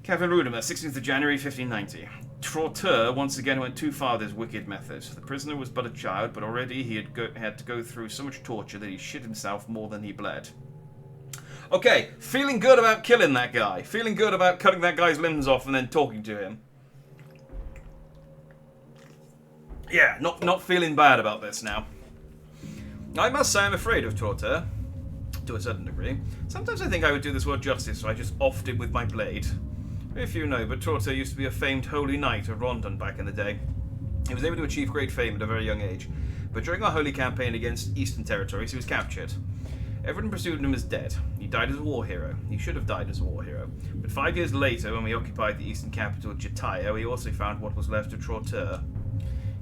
Kevin Rudimer, 16th of January, 1590. Trotteur once again went too far with his wicked methods. The prisoner was but a child, but already he had to go through so much torture that he shit himself more than he bled. Okay, feeling good about killing that guy. Feeling good about cutting that guy's limbs off and then talking to him. Yeah, not feeling bad about this now. I must say I'm afraid of Trotteur, to a certain degree. Sometimes I think I would do this world justice, so I just offed it with my blade. If you know, but Trotteur used to be a famed holy knight of Rondon back in the day. He was able to achieve great fame at a very young age, but during our holy campaign against Eastern territories, he was captured. Everyone pursued him as dead. He died as a war hero. He should have died as a war hero. But 5 years later, when we occupied the eastern capital, Jatayo, we also found what was left of Trotteur.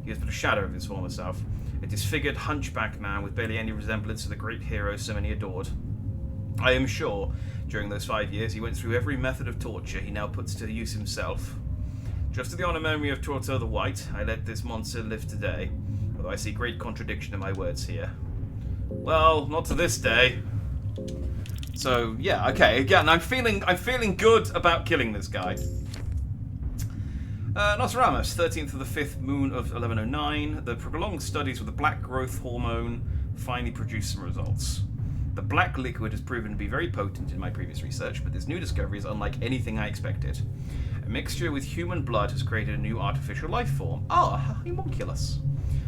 He was but a shadow of his former self, a disfigured hunchback man with barely any resemblance to the great hero so many adored. I am sure, during those 5 years, he went through every method of torture he now puts to use himself. Just to the honour memory of Trotteur the White, I let this monster live today, although I see great contradiction in my words here. Well, not to this day. So, yeah, okay, again, I'm feeling good about killing this guy. Nostradamus, 13th of the 5th moon of 1109. The prolonged studies with the black growth hormone finally produced some results. The black liquid has proven to be very potent in my previous research, but this new discovery is unlike anything I expected. A mixture with human blood has created a new artificial life form. Ah, homunculus.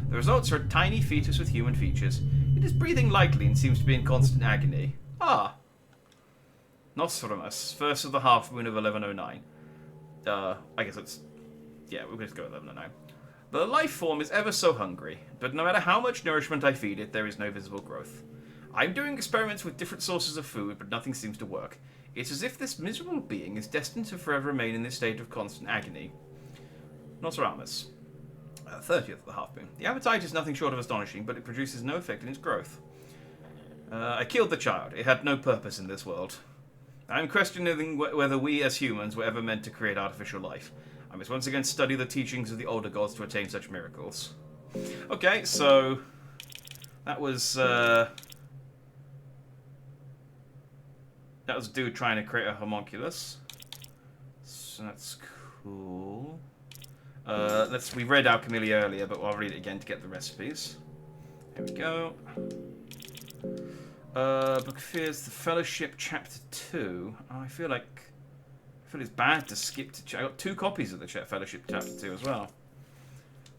The results are a tiny fetus with human features. It is breathing lightly and seems to be in constant agony. Ah. Nostradamus, first of the half moon of 1109. I guess it's... Yeah, we'll just go with 1109. The life form is ever so hungry, but no matter how much nourishment I feed it, there is no visible growth. I'm doing experiments with different sources of food, but nothing seems to work. It's as if this miserable being is destined to forever remain in this state of constant agony. Nostradamus. 30th of the half moon. The appetite is nothing short of astonishing, but it produces no effect in its growth. I killed the child. It had no purpose in this world. I'm questioning whether we as humans were ever meant to create artificial life. I must once again study the teachings of the older gods to attain such miracles. Okay, so that was a dude trying to create a homunculus. So that's cool. We read Alchemilia earlier, but I'll read it again to get the recipes. Here we go. Book of Fears, The Fellowship, Chapter 2. Oh, I feel it's bad to skip to... I got 2 copies of the Fellowship Chapter 2 as well.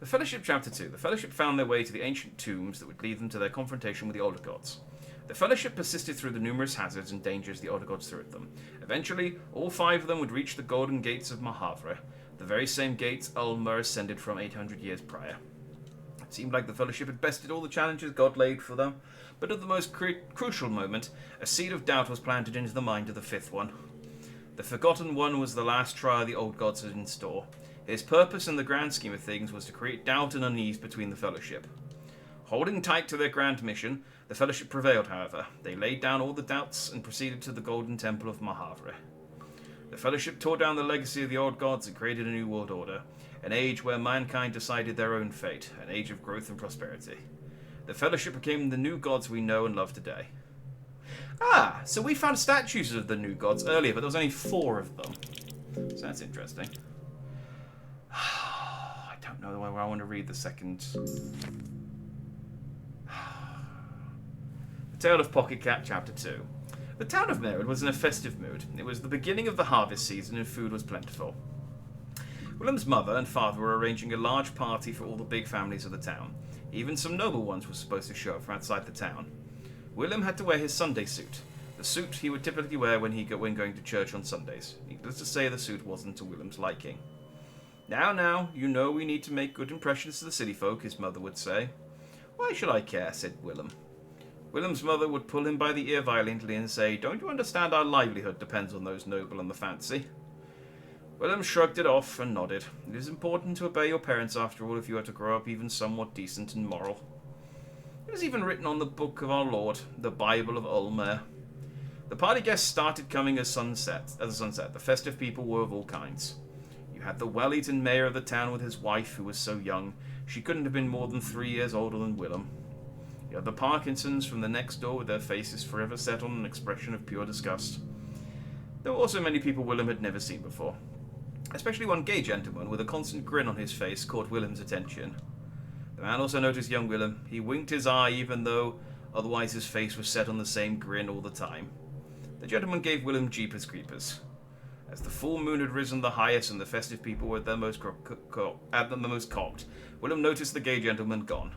The Fellowship Chapter 2. The Fellowship found their way to the ancient tombs that would lead them to their confrontation with the older gods. The Fellowship persisted through the numerous hazards and dangers the older gods threw at them. Eventually, all 5 of them would reach the golden gates of Mahavra, the very same gates Ulmer ascended from 800 years prior. It seemed like the Fellowship had bested all the challenges God laid for them, but at the most crucial moment, a seed of doubt was planted into the mind of the 5th one. The Forgotten One was the last trial the old gods had in store. His purpose in the grand scheme of things was to create doubt and unease between the Fellowship. Holding tight to their grand mission, the Fellowship prevailed, however. They laid down all the doubts and proceeded to the Golden Temple of Mahavra. The Fellowship tore down the legacy of the old gods and created a new world order, an age where mankind decided their own fate, an age of growth and prosperity. The Fellowship became the new gods we know and love today. Ah, so we found statues of the new gods earlier, but there was only 4 of them. So that's interesting. I don't know whether I want to read the second. The Tale of Pocket Cat, Chapter 2. The town of Merritt was in a festive mood. It was the beginning of the harvest season and food was plentiful. Willem's mother and father were arranging a large party for all the big families of the town. Even some noble ones were supposed to show up from outside the town. Willem had to wear his Sunday suit, the suit he would typically wear when going to church on Sundays. Needless to say, the suit wasn't to Willem's liking. Now, you know we need to make good impressions to the city folk, his mother would say. Why should I care, said Willem. Willem's mother would pull him by the ear violently and say, don't you understand our livelihood depends on those noble and the fancy? Willem shrugged it off and nodded. It is important to obey your parents after all if you are to grow up even somewhat decent and moral. It is even written on the book of our Lord, the Bible of Ulmer. The party guests started coming as the sunset. The festive people were of all kinds. You had the well-eaten mayor of the town with his wife, who was so young, she couldn't have been more than 3 years older than Willem. You had the Parkinsons from the next door with their faces forever set on an expression of pure disgust. There were also many people Willem had never seen before. Especially one gay gentleman with a constant grin on his face caught Willem's attention. The man also noticed young Willem. He winked his eye even though otherwise his face was set on the same grin all the time. The gentleman gave Willem jeepers creepers. As the full moon had risen the highest and the festive people were at their most cocked, Willem noticed the gay gentleman gone.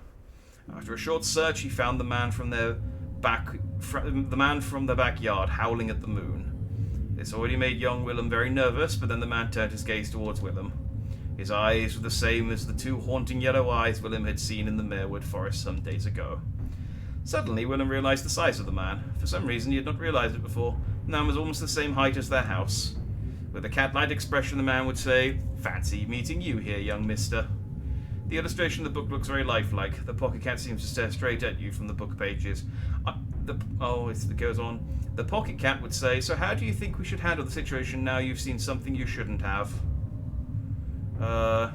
After a short search, he found the man from the backyard howling at the moon. This already made young Willem very nervous, but then the man turned his gaze towards Willem. His eyes were the same as the 2 haunting yellow eyes Willem had seen in the Merwood forest some days ago. Suddenly, Willem realized the size of the man. For some reason, he had not realized it before. The man was almost the same height as their house. With a cat-like expression, the man would say, "Fancy meeting you here, young mister." The illustration of the book looks very lifelike. The pocket cat seems to stare straight at you from the book pages. It goes on. The pocket cat would say, "So how do you think we should handle the situation now you've seen something you shouldn't have?" I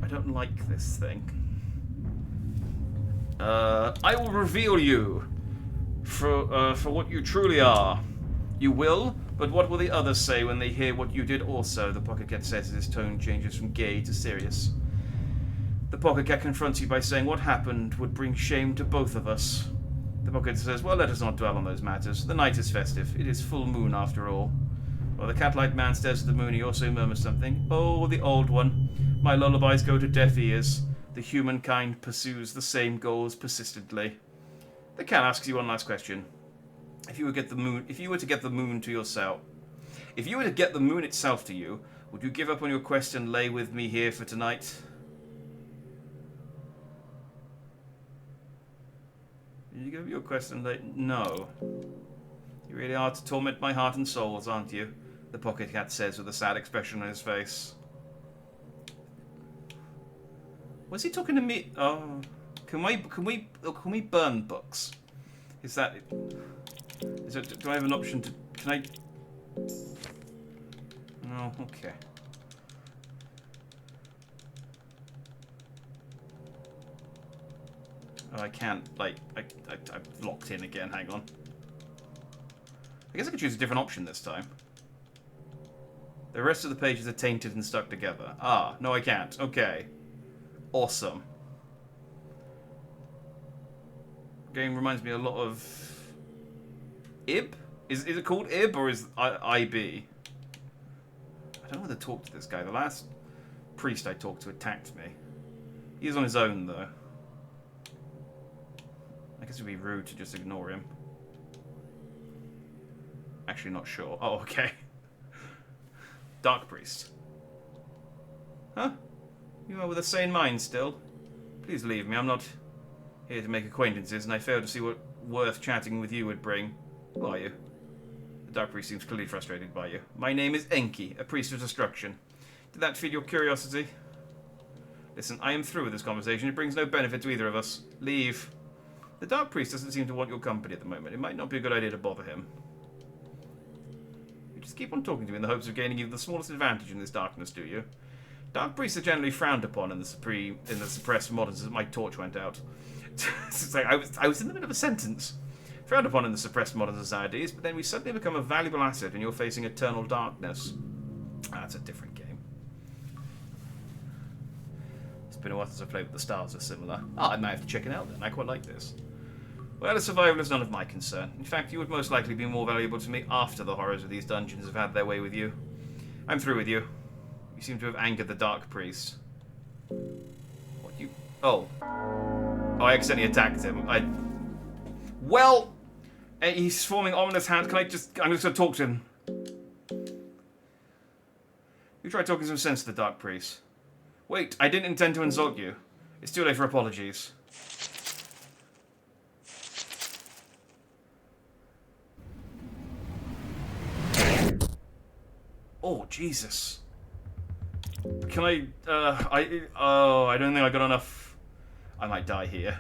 don't like this thing. I will reveal you for what you truly are. You will, but what will the others say when they hear what you did also? The pocket cat says as his tone changes from gay to serious. The pocket cat confronts you by saying what happened would bring shame to both of us. The pocket says, well, let us not dwell on those matters. The night is festive. It is full moon after all. While the cat-like man stares at the moon, he also murmurs something. Oh, the old one. My lullabies go to deaf ears. The humankind pursues the same goals persistently. The cat asks you one last question. If you were to get the moon itself to you, would you give up on your quest and lay with me here for tonight? Did you give up your quest and lay? No. You really are to torment my heart and souls, aren't you? The pocket cat says with a sad expression on his face. Was he talking to me? Oh, can we burn books? Is that? Do I have an option to? Can I? No. Okay. Oh, I can't. Like, I'm locked in again. Hang on. I guess I could choose a different option this time. The rest of the pages are tainted and stuck together. Ah, no, I can't. Okay. Awesome. Game reminds me a lot of Ib? Is it called Ib or is IB? I don't know whether to talk to this guy. The last priest I talked to attacked me. He's on his own though. I guess it would be rude to just ignore him. Actually not sure. Oh, okay. Dark priest. Huh? You are with a sane mind still? Please leave me. I'm not here to make acquaintances, and I fail to see what worth chatting with you would bring. Who are you? The Dark Priest seems clearly frustrated by you. My name is Enki, a priest of destruction. Did that feed your curiosity? Listen, I am through with this conversation. It brings no benefit to either of us. Leave. The Dark Priest doesn't seem to want your company at the moment. It might not be a good idea to bother him. You just keep on talking to me in the hopes of gaining even the smallest advantage in this darkness, do you? Dark priests are generally frowned upon in the suppressed moderns. My torch went out. It's like I was in the middle of a sentence. Frowned upon in the suppressed modern societies, but then we suddenly become a valuable asset and you're facing eternal darkness. That's a different game. It's been a while since I've played with the stars are similar. I might have to check it out then. I quite like this. Well, the survival is none of my concern. In fact, you would most likely be more valuable to me after the horrors of these dungeons have had their way with you. I'm through with you. You seem to have angered the Dark Priest. What, you... Oh. Oh, I accidentally attacked him. Well... He's forming ominous hands. I'm just going to talk to him. You try talking some sense to the Dark Priest. Wait, I didn't intend to insult you. It's too late for apologies. Oh, Jesus. Can I don't think I got enough. I might die here.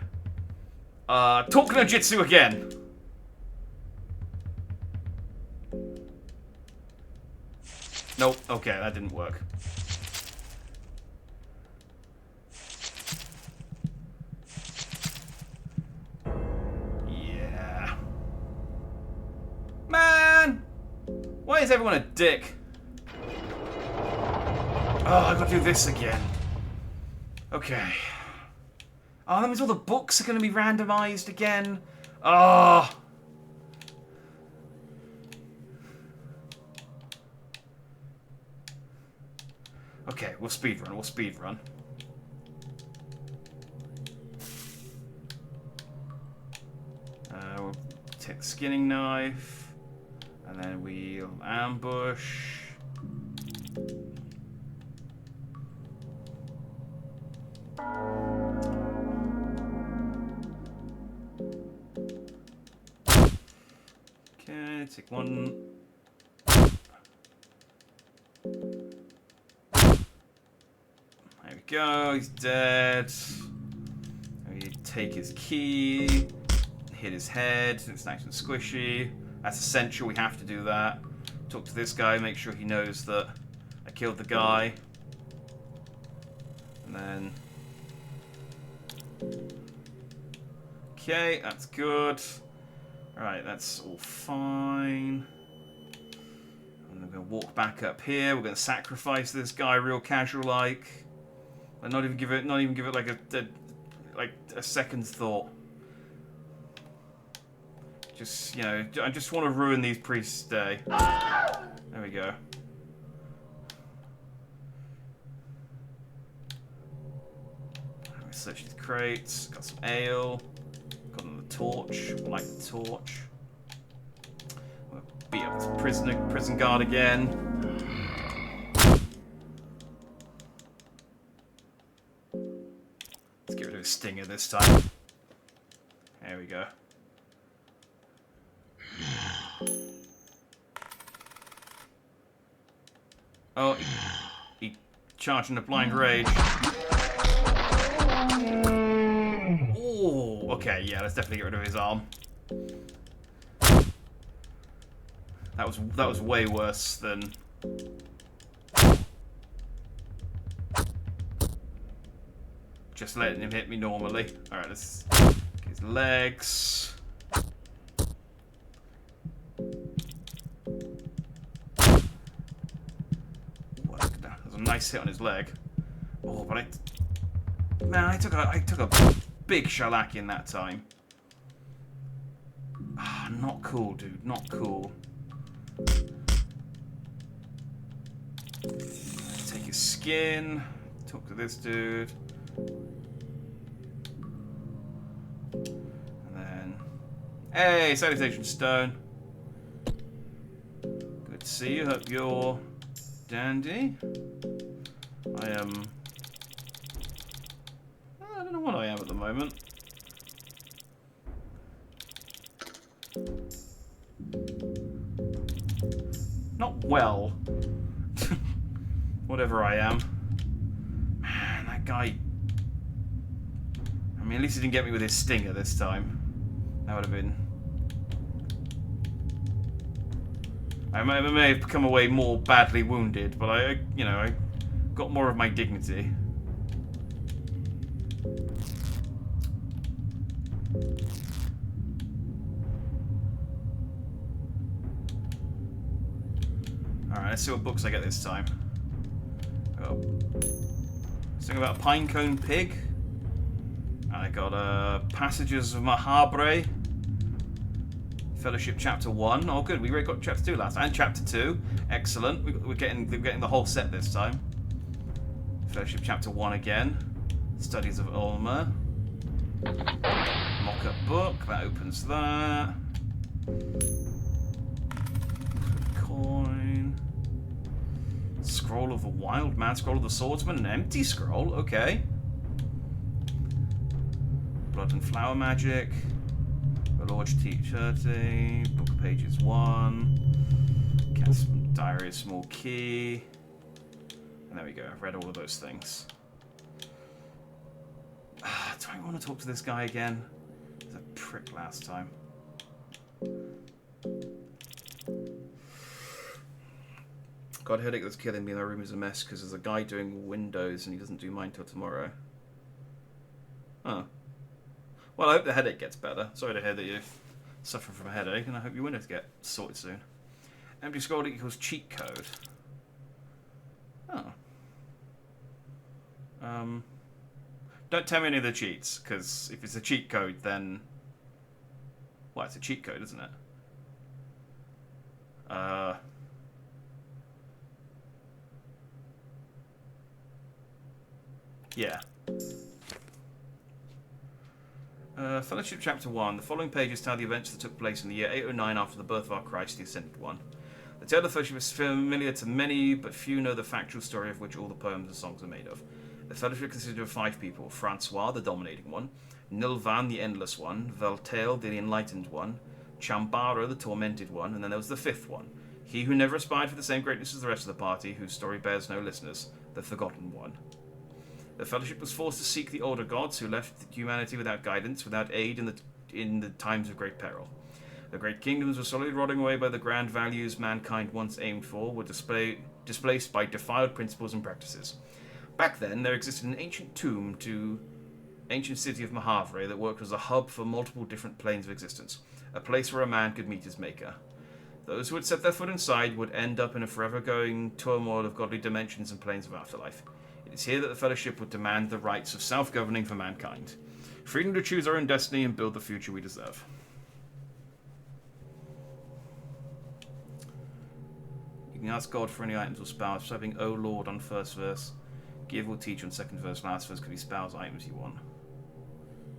Talk no Jitsu again! Nope, okay, that didn't work. Yeah. Man! Why is everyone a dick? Oh, I gotta do this again. Okay. Oh, that means all the books are gonna be randomized again. Oh. Okay, we'll speedrun, we'll speedrun. We'll take the skinning knife, and then we'll ambush. Okay, take one. There we go, he's dead. We take his key, hit his head, it's nice and squishy. That's essential, we have to do that. Talk to this guy, make sure he knows that I killed the guy. And then... Okay, that's good. Alright, that's all fine. And we're going to walk back up here. We're going to sacrifice this guy real casual-like. And not even give it like a second's thought. Just, you know, I just want to ruin these priests' day. There we go. We search these crates. Got some ale. Got another torch. Light the torch. We'll beat up this prison guard again. Let's get rid of his stinger this time. There we go. Oh, he charged in a blind rage. Oh, okay, yeah, let's definitely get rid of his arm. That was way worse than. Just letting him hit me normally. Alright, let's get his legs. Nice hit on his leg. Oh, but I took a big shellacking that time. Ah, not cool, dude. Not cool. Take his skin. Talk to this dude. And then, hey, salutation stone. Good to see you. Hope you're dandy. I don't know what I am at the moment. Not well. Whatever I am. Man, that guy... I mean, at least he didn't get me with his stinger this time. That would have been... I may have come away more badly wounded, but I got more of my dignity. Alright, let's see what books I get this time. Oh. Something about a pinecone pig. I got Passages of Mahabre. Fellowship Chapter 1. Oh, good. We already got Chapter 2 last time. And Chapter 2. Excellent. We're getting the whole set this time. Fellowship Chapter 1 again. Studies of Ulma. Mock-up book. That opens that. Coin. Scroll of the Wild Man. Scroll of the Swordsman. An empty scroll. Okay. Blood and Flower Magic. Lodge T30, book pages 1, Cat's Diary, a small key, and there we go. I've read all of those things. Do I want to talk to this guy again? He was a prick last time. God, headache that's killing me. My room is a mess because there's a guy doing windows and he doesn't do mine till tomorrow. Oh. Well, I hope the headache gets better. Sorry to hear that you're suffering from a headache, and I hope your windows get sorted soon. Empty scroll equals cheat code. Oh. Don't tell me any of the cheats, because if it's a cheat code, then... Well, it's a cheat code, isn't it? Yeah. Fellowship Chapter 1. The following pages tell the events that took place in the year 809 after the birth of our Christ, the Ascended One. The tale of the Fellowship is familiar to many, but few know the factual story of which all the poems and songs are made of. The Fellowship consisted of 5 people: Francois, the dominating one; Nilvan, the endless one; Veltail, the enlightened one; Chambara, the tormented one; and then there was the 5th one, he who never aspired for the same greatness as the rest of the party, whose story bears no listeners, the forgotten one. The Fellowship was forced to seek the older gods, who left humanity without guidance, without aid in the times of great peril. The great kingdoms were slowly rotting away by the grand values mankind once aimed for, were displaced by defiled principles and practices. Back then, there existed an ancient tomb to ancient city of Mahavre that worked as a hub for multiple different planes of existence, a place where a man could meet his maker. Those who had set their foot inside would end up in a forever-going turmoil of godly dimensions and planes of afterlife. It is here that the Fellowship would demand the rights of self-governing for mankind. Freedom to choose our own destiny and build the future we deserve. You can ask God for any items or spells, typing "O Lord" on first verse, "Give" or "Teach" on second verse, last verse could be spells, items you want.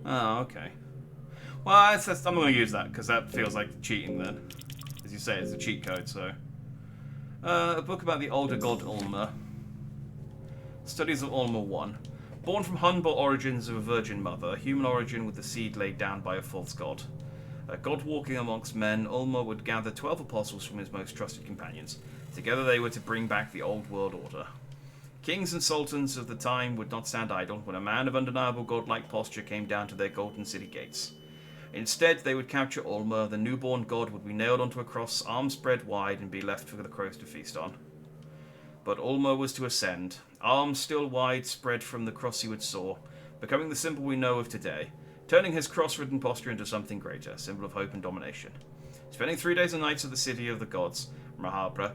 Oh, okay. Well, I'm not going to use that, because that feels like cheating then. As you say, it's a cheat code, so... a book about the older god Ulma. Studies of Ulma 1. Born from humble origins of a virgin mother, human origin with the seed laid down by a false god. A god walking amongst men, Ulma would gather 12 apostles from his most trusted companions. Together they were to bring back the old world order. Kings and sultans of the time would not stand idle when a man of undeniable godlike posture came down to their golden city gates. Instead, they would capture Ulma. The newborn god would be nailed onto a cross, arms spread wide, and be left for the crows to feast on. But Ulma was to ascend, arms still wide spread from the cross he would soar, becoming the symbol we know of today, turning his cross-ridden posture into something greater, symbol of hope and domination. Spending 3 days and nights at the city of the gods, Mahabra,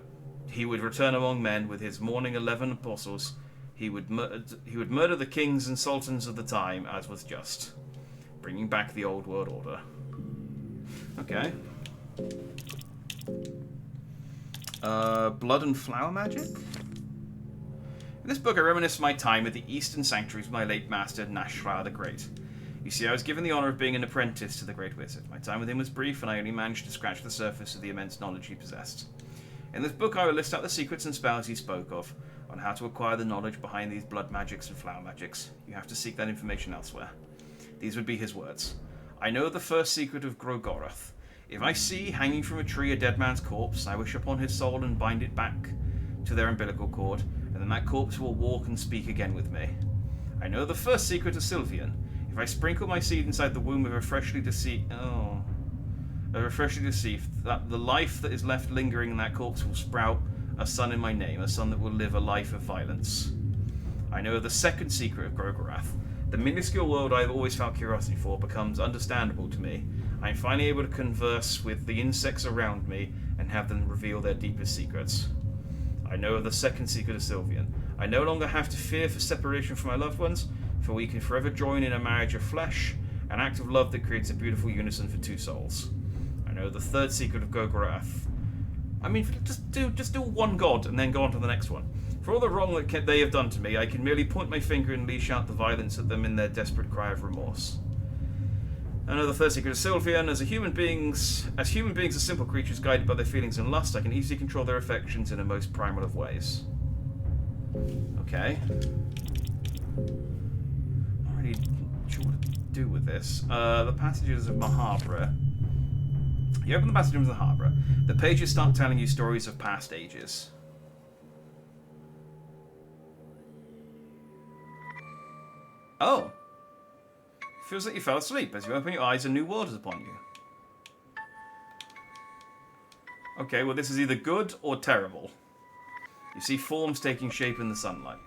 he would return among men with his mourning 11 apostles. He would murder the kings and sultans of the time, as was just, bringing back the old world order. Okay. Blood and Flower Magic? In this book, I reminisce my time at the Eastern Sanctuaries with my late master, Nashra the Great. You see, I was given the honour of being an apprentice to the Great Wizard. My time with him was brief, and I only managed to scratch the surface of the immense knowledge he possessed. In this book, I will list out the secrets and spells he spoke of, on how to acquire the knowledge behind these blood magics and flower magics. You have to seek that information elsewhere. These would be his words. I know the first secret of Grogoroth. If I see, hanging from a tree, a dead man's corpse, I wish upon his soul and bind it back to their umbilical cord, and then that corpse will walk and speak again with me. I know the first secret of Sylvian. If I sprinkle my seed inside the womb of a freshly deceived... that the life that is left lingering in that corpse will sprout a son in my name, a son that will live a life of violence. I know the second secret of Grogorath. The minuscule world I have always felt curiosity for becomes understandable to me. I am finally able to converse with the insects around me and have them reveal their deepest secrets. I know of the second secret of Sylvian. I no longer have to fear for separation from my loved ones, for we can forever join in a marriage of flesh, an act of love that creates a beautiful unison for two souls. I know the third secret of Grogorath. I mean, just do one god and then go on to the next one. For all the wrong that they have done to me, I can merely point my finger and leash out the violence at them in their desperate cry of remorse. I know the third secret of Sylvian. As human beings are simple creatures guided by their feelings and lust, I can easily control their affections in the most primal of ways. Okay. Not really sure what to do with this. The Passages of Mahabra. You open the Passages of Mahabra. The pages start telling you stories of past ages. Oh. Feels like you fell asleep. As you open your eyes, a new world is upon you. Okay, well this is either good or terrible. You see forms taking shape in the sunlight.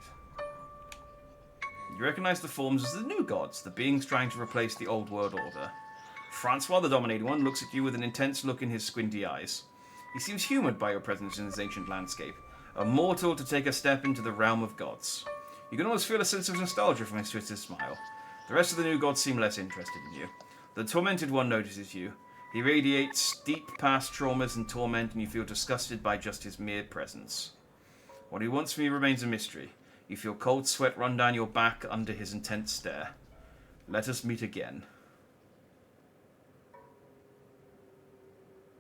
You recognize the forms as the new gods, the beings trying to replace the old world order. Francois, the dominating one, looks at you with an intense look in his squinty eyes. He seems humoured by your presence in this ancient landscape, a mortal to take a step into the realm of gods. You can almost feel a sense of nostalgia from his twisted smile. The rest of the new gods seem less interested in you. The tormented one notices you. He radiates deep past traumas and torment, and you feel disgusted by just his mere presence. What he wants from you remains a mystery. You feel cold sweat run down your back under his intense stare. Let us meet again.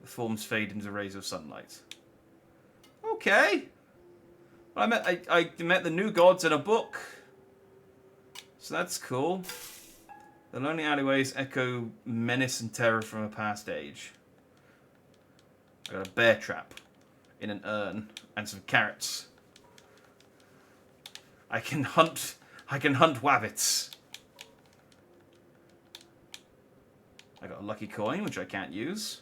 The forms fade into rays of sunlight. Okay. Well, I met the new gods in a book. So that's cool. The lonely alleyways echo menace and terror from a past age. I got a bear trap in an urn and some carrots. I can hunt wabbits. I got a lucky coin, which I can't use.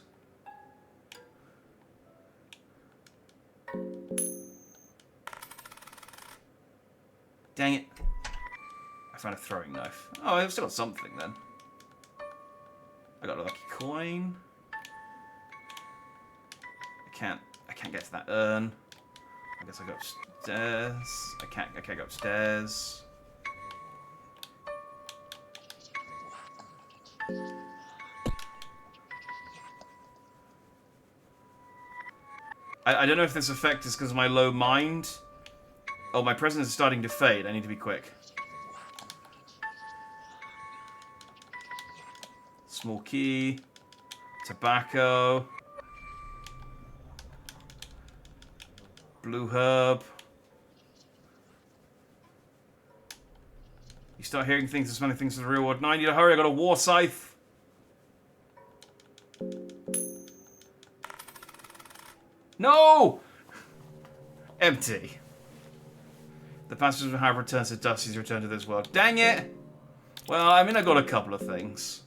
Dang it. I found a throwing knife. Oh, I've still got something then. I got a lucky coin. I can't get to that urn. I guess I go upstairs. I can't go upstairs. I don't know if this effect is because of my low mind. Oh, my presence is starting to fade. I need to be quick. Small key. Tobacco. Blue herb. You start hearing things and smelling things in the real world. Now I need to hurry. I got a war scythe. No! Empty. The passage of Harbour returns to dust. He's returned to this world. Dang it! Well, I mean, I got a couple of things.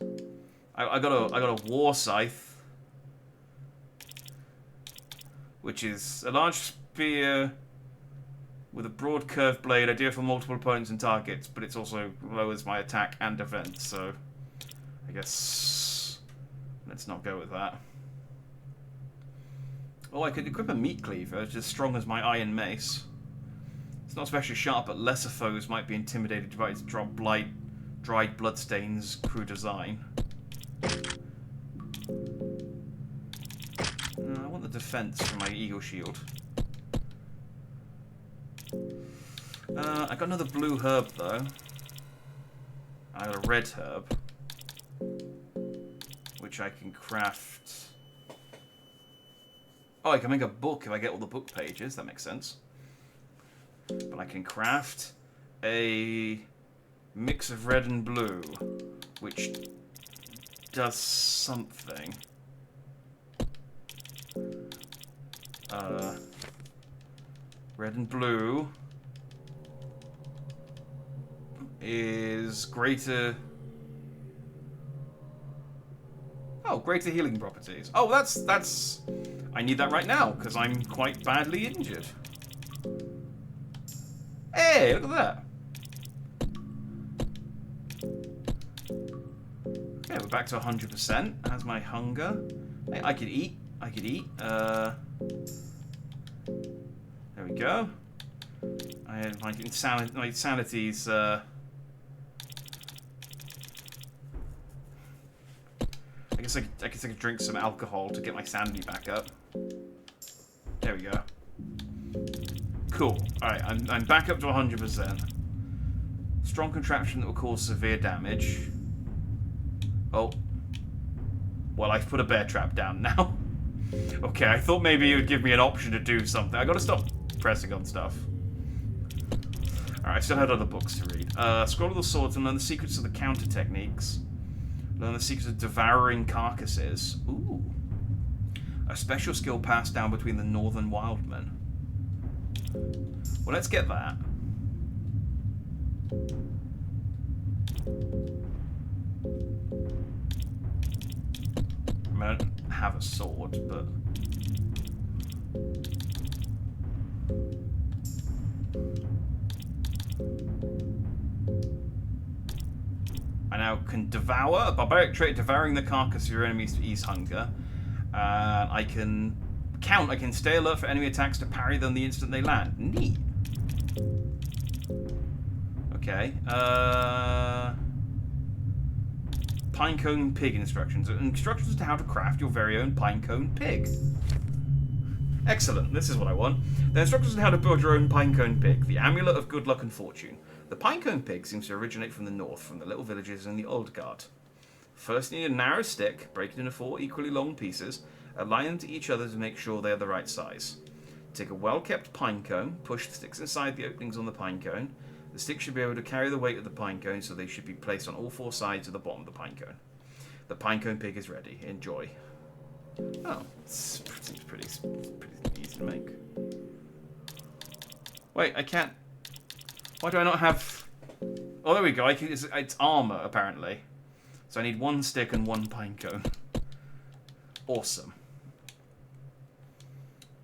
I got a war scythe, which is a large spear with a broad curved blade, ideal for multiple opponents and targets, but it's also lowers my attack and defense. So, I guess let's not go with that. Oh, I could equip a meat cleaver, which is as strong as my iron mace. It's not especially sharp, but lesser foes might be intimidated by its dried bloodstains crude design. I want the defense from my eagle shield. I got another blue herb though. I got a red herb, which I can craft. Oh, I can make a book if I get all the book pages. That makes sense. But I can craft a mix of red and blue, which does something. Red and blue is greater. Oh, greater healing properties. Oh, that's. I need that right now because I'm quite badly injured. Hey, look at that. Okay, we're back to 100%. How's my hunger? Hey, I could eat. There we go. My sanity's... I guess I could drink some alcohol to get my sanity back up. There we go. Cool. Alright, I'm back up to 100%. Strong contraption that will cause severe damage. Oh. Well, I've put a bear trap down now. Okay, I thought maybe it would give me an option to do something. I gotta stop pressing on stuff. Alright, I still had other books to read. Scroll of the Swords and learn the secrets of the counter techniques. Learn the secrets of devouring carcasses. Ooh. A special skill passed down between the northern wildmen. Well, let's get that. I mean, I don't have a sword, but... I now can devour, a barbaric trait devouring the carcass of your enemies to ease hunger. I can count, I can stay alert for enemy attacks to parry them the instant they land. Neat. Okay. Pinecone pig instructions. Instructions to how to craft your very own pinecone pig. Excellent, this is what I want. The instructions on how to build your own pinecone pig. The amulet of good luck and fortune. The pinecone pig seems to originate from the north, from the little villages in the Old Guard. First, you need a narrow stick, break it into 4 equally long pieces, align them to each other to make sure they are the right size. Take a well-kept pine cone, push the sticks inside the openings on the pine cone. The stick should be able to carry the weight of the pine cone, so they should be placed on all 4 sides of the bottom of the pine cone. The pinecone pig is ready. Enjoy. Oh, seems pretty easy to make. Wait, I can't... Why do I not have... Oh, there we go. It's armor, apparently. So I need 1 stick and 1 pine cone. Awesome.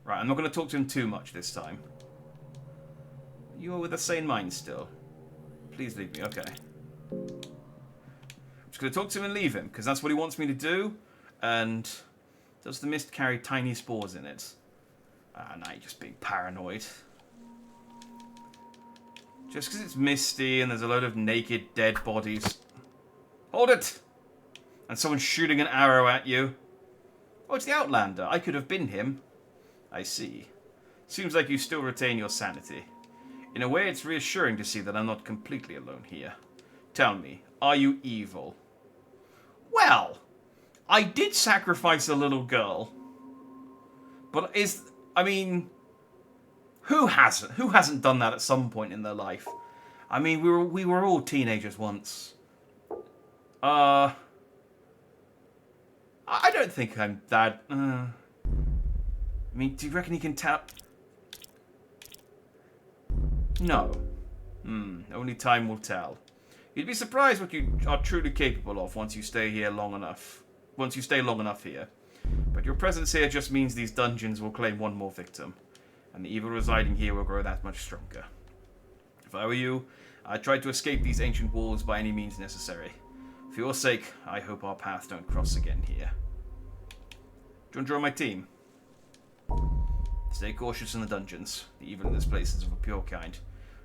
Right, I'm not going to talk to him too much this time. You are with a sane mind still. Please leave me. Okay. I'm just going to talk to him and leave him, because that's what he wants me to do. And does the mist carry tiny spores in it? Ah, now you're just being paranoid. Just because it's misty and there's a load of naked, dead bodies. Hold it! And someone's shooting an arrow at you. Oh, it's the Outlander. I could have been him. I see. Seems like you still retain your sanity. In a way, it's reassuring to see that I'm not completely alone here. Tell me, are you evil? Well, I did sacrifice a little girl. But I mean... Who hasn't? Who hasn't done that at some point in their life? I mean, we were all teenagers once. I don't think I'm that... I mean, do you reckon he can tap? No. Only time will tell. You'd be surprised what you are truly capable of once you stay here long enough. Once you stay long enough here. But your presence here just means these dungeons will claim one more victim. And the evil residing here will grow that much stronger. If I were you, I'd try to escape these ancient walls by any means necessary. For your sake, I hope our paths don't cross again here. Do you want to join my team? Stay cautious in the dungeons. The evil in this place is of a pure kind.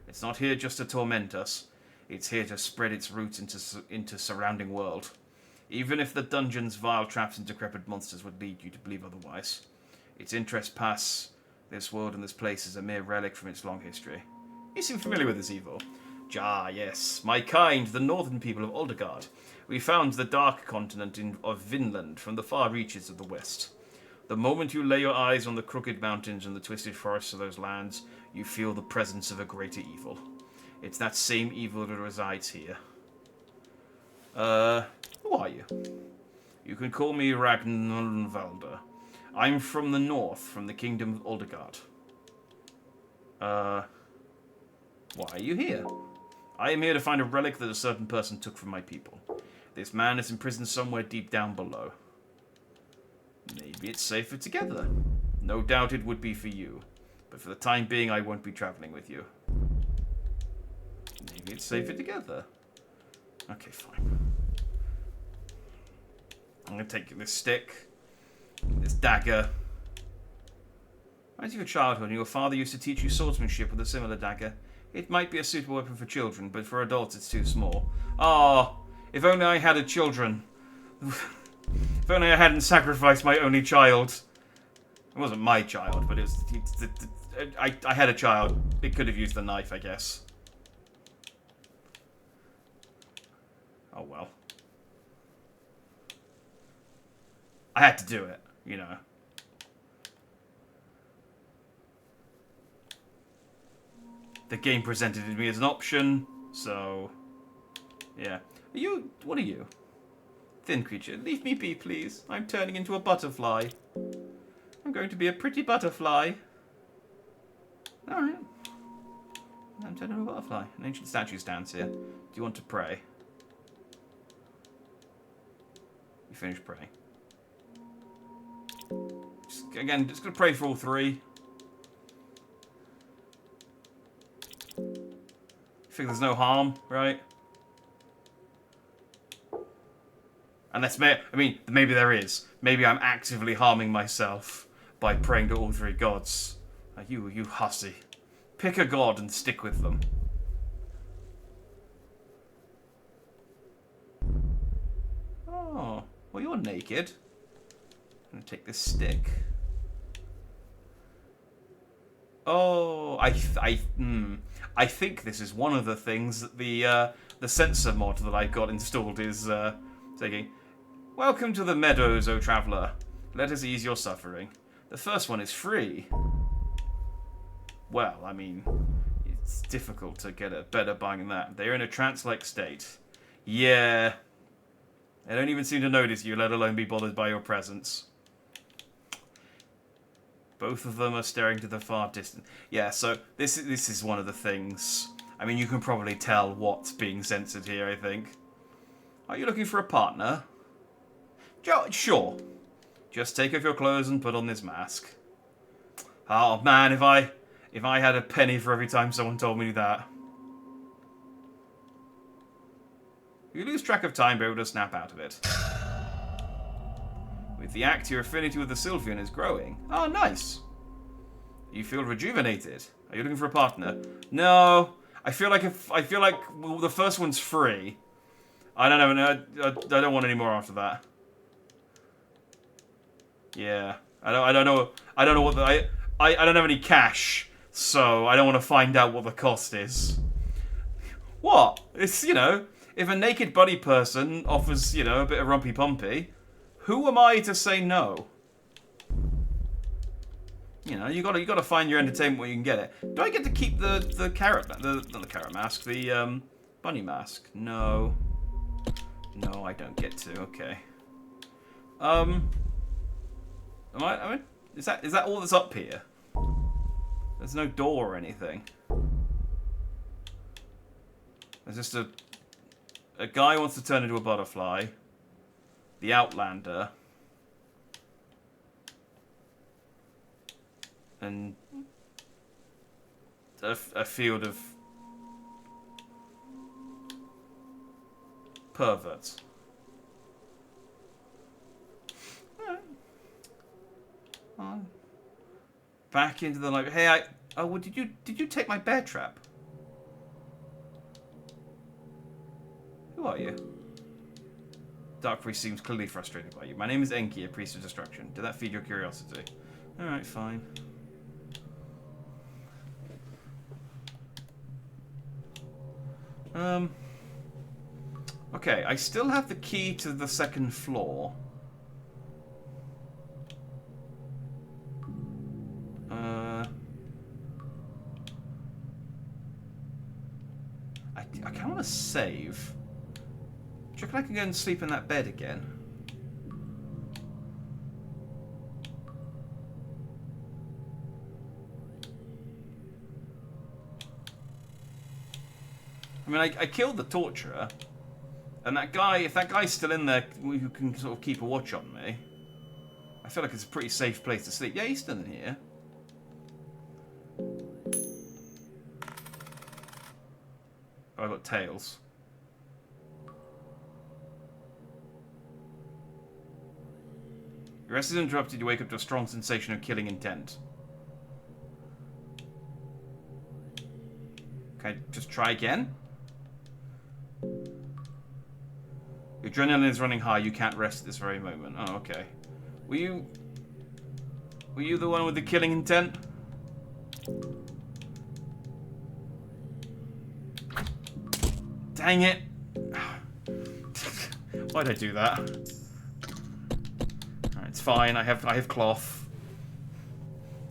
It's not here just to torment us. It's here to spread its roots into surrounding world. Even if the dungeon's vile traps and decrepit monsters would lead you to believe otherwise. Its interest past this world and this place is a mere relic from its long history. You seem familiar with this evil. Ah, yes. My kind, the northern people of Oldegard. We found the dark continent of Vinland from the far reaches of the west. The moment you lay your eyes on the crooked mountains and the twisted forests of those lands, you feel the presence of a greater evil. It's that same evil that resides here. Who are you? You can call me Ragnarvalder. I'm from the north, from the kingdom of Oldegard. Why are you here? I am here to find a relic that a certain person took from my people. This man is imprisoned somewhere deep down below. Maybe it's safer together. No doubt it would be for you. But for the time being, I won't be traveling with you. Maybe it's safer together. Okay, fine. I'm going to take this stick, this dagger. As your childhood, your father used to teach you swordsmanship with a similar dagger. It might be a suitable weapon for children, but for adults it's too small. Ah, if only I had a children. If only I hadn't sacrificed my only child. It wasn't my child, but it was... I had a child. It could have used the knife, I guess. Oh well. I had to do it, you know. The game presented it to me as an option, so... Yeah. What are you? Thin creature. Leave me be, please. I'm turning into a butterfly. I'm going to be a pretty butterfly. Alright. I'm turning into a butterfly. An ancient statue stands here. Do you want to pray? You finish praying. Again, just going to pray for all three. Think there's no harm, right? Unless, maybe there is. Maybe I'm actively harming myself by praying to all three gods. You hussy. Pick a god and stick with them. Oh, well, you're naked. I'm gonna take this stick. Oh, I think this is one of the things that the sensor mod that I got installed is taking. Welcome to the meadows, O traveller. Let us ease your suffering. The first one is free. Well, I mean, it's difficult to get a better buying than that. They're in a trance-like state. Yeah. They don't even seem to notice you, let alone be bothered by your presence. Both of them are staring to the far distance. Yeah, so this is one of the things. I mean, you can probably tell what's being censored here, I think. Are you looking for a partner? Sure. Just take off your clothes and put on this mask. Oh, man, if I had a penny for every time someone told me that. You lose track of time, but able to snap out of it. With the act, your affinity with the Sylvian is growing. Oh, nice. You feel rejuvenated. Are you looking for a partner? No. I feel like well, the first one's free. I don't know. No, I don't want any more after that. Yeah. I don't know. I don't know what I don't have any cash, so I don't want to find out what the cost is. What? It's, you know, if a naked buddy person offers, you know, a bit of rumpy pumpy, who am I to say no? You know, you gotta find your entertainment where you can get it. Do I get to keep the carrot, not the carrot mask, the bunny mask? No, no, I don't get to. Okay. Is that all that's up here? There's no door or anything. There's just a guy wants to turn into a butterfly. The Outlander. And a field of perverts. Back into the library. Hey, well, did you take my bear trap? Who are you? Dark Priest seems clearly frustrated by you. My name is Enki, a priest of destruction. Did that feed your curiosity? Alright, fine. Okay, I still have the key to the second floor. I kind of want to save. Do you reckon I can go and sleep in that bed again? I mean, I killed the torturer. And that guy, if that guy's still in there who can sort of keep a watch on me, I feel like it's a pretty safe place to sleep. Yeah, he's still in here. Oh, I got tails. Your rest is interrupted, you wake up to a strong sensation of killing intent. Okay, just try again. Your adrenaline is running high, you can't rest at this very moment. Oh, okay. Were you the one with the killing intent? Dang it! Why'd I do that? Alright, it's fine. I have cloth.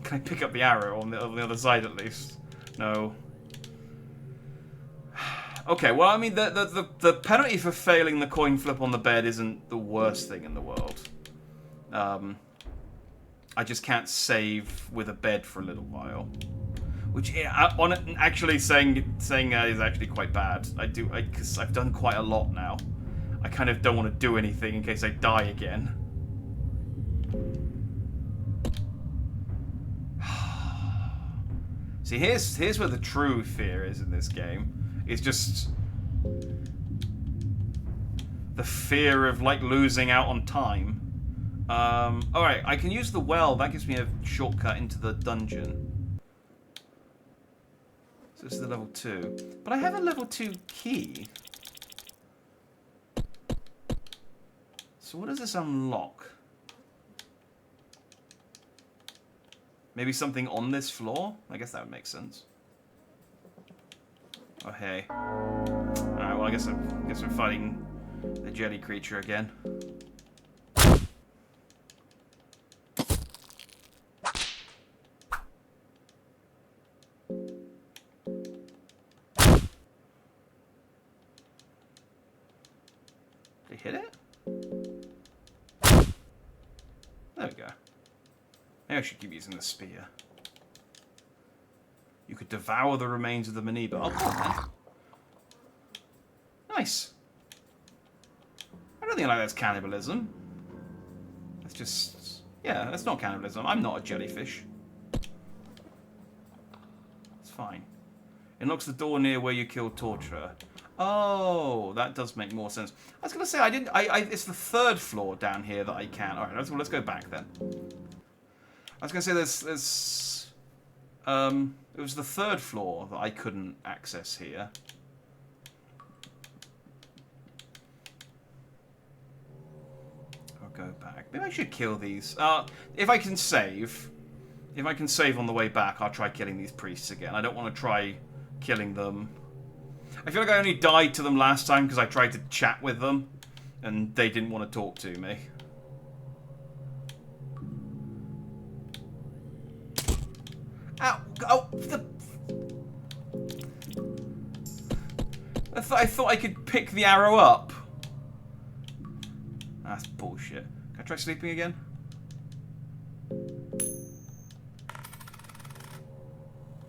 Can I pick up the arrow on the other side at least? No. Okay, well, I mean, the penalty for failing the coin flip on the bed isn't the worst thing in the world. I just can't save with a bed for a little while. Which, actually saying is actually quite bad. Because I've done quite a lot now. I kind of don't want to do anything in case I die again. See, here's where the true fear is in this game. It's just the fear of, like, losing out on time. Alright, I can use the well. That gives me a shortcut into the dungeon. So this is the level 2. But I have a level 2 key. So what does this unlock? Maybe something on this floor? I guess that would make sense. Oh, hey. Alright, well, I guess I'm fighting the jelly creature again. Did he hit it? There we go. Maybe I should keep using the spear. You could devour the remains of the Maniba. Oh, come on, then. Nice. I don't think that's cannibalism. That's just... Yeah, that's not cannibalism. I'm not a jellyfish. It's fine. It unlocks the door near where you killed Torturer. Oh, that does make more sense. I was going to say, it's the 3rd floor down here that I can. Alright, let's go back then. I was going to say there's it was the 3rd floor that I couldn't access here. I'll go back. Maybe I should kill these. If I can save on the way back, I'll try killing these priests again. I don't want to try killing them. I feel like I only died to them last time because I tried to chat with them, and they didn't want to talk to me. Ow! Oh! I thought I could pick the arrow up. That's bullshit. Can I try sleeping again?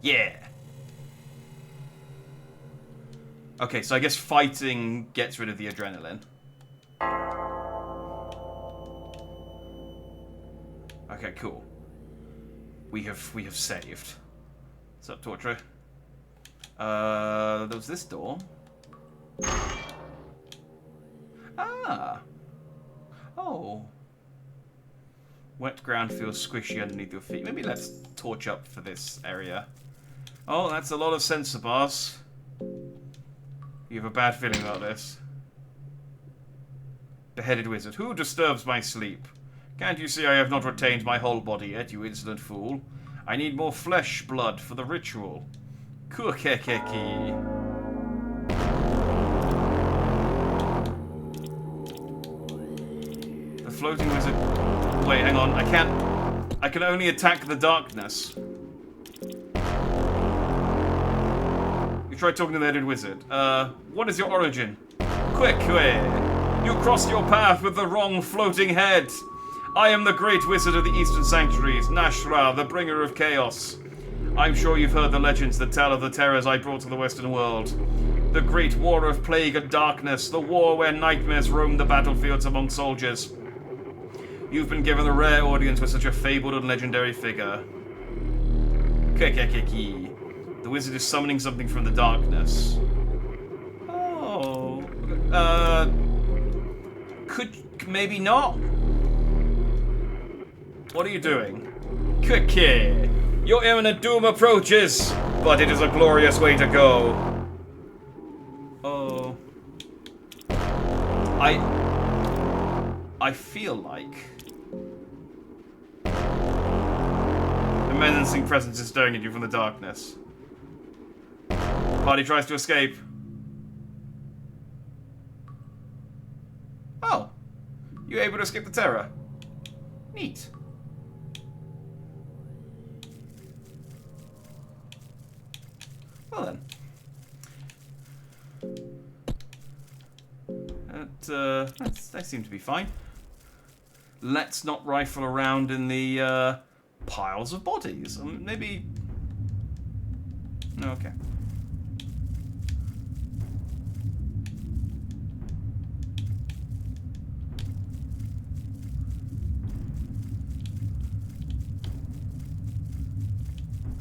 Yeah! Okay, so I guess fighting gets rid of the adrenaline. Okay, cool. We have saved. What's up, Torturer? There was this door. Ah. Oh. Wet ground feels squishy underneath your feet. Maybe let's torch up for this area. Oh, that's a lot of sensor bars. You have a bad feeling about this. Beheaded wizard. Who disturbs my sleep? Can't you see I have not retained my whole body yet, you insolent fool? I need more flesh blood for the ritual. Kukekeki. The floating wizard... Wait, hang on. I can only attack the darkness. You tried talking to the headed wizard. What is your origin? Quick, you crossed your path with the wrong floating head. I am the great wizard of the Eastern Sanctuaries, Nashra, the bringer of chaos. I'm sure you've heard the legends that tell of the terrors I brought to the Western world. The great war of plague and darkness, the war where nightmares roam the battlefields among soldiers. You've been given a rare audience with such a fabled and legendary figure. Kekekeki. The wizard is summoning something from the darkness. Oh. Could... maybe not? What are you doing? Quick here! Your imminent doom approaches, but it is a glorious way to go. Oh. I feel like a menacing presence is staring at you from the darkness. Party tries to escape. Oh. You able to escape the terror? Neat. Well then. They seem to be fine. Let's not rifle around in the piles of bodies. Maybe... No, okay.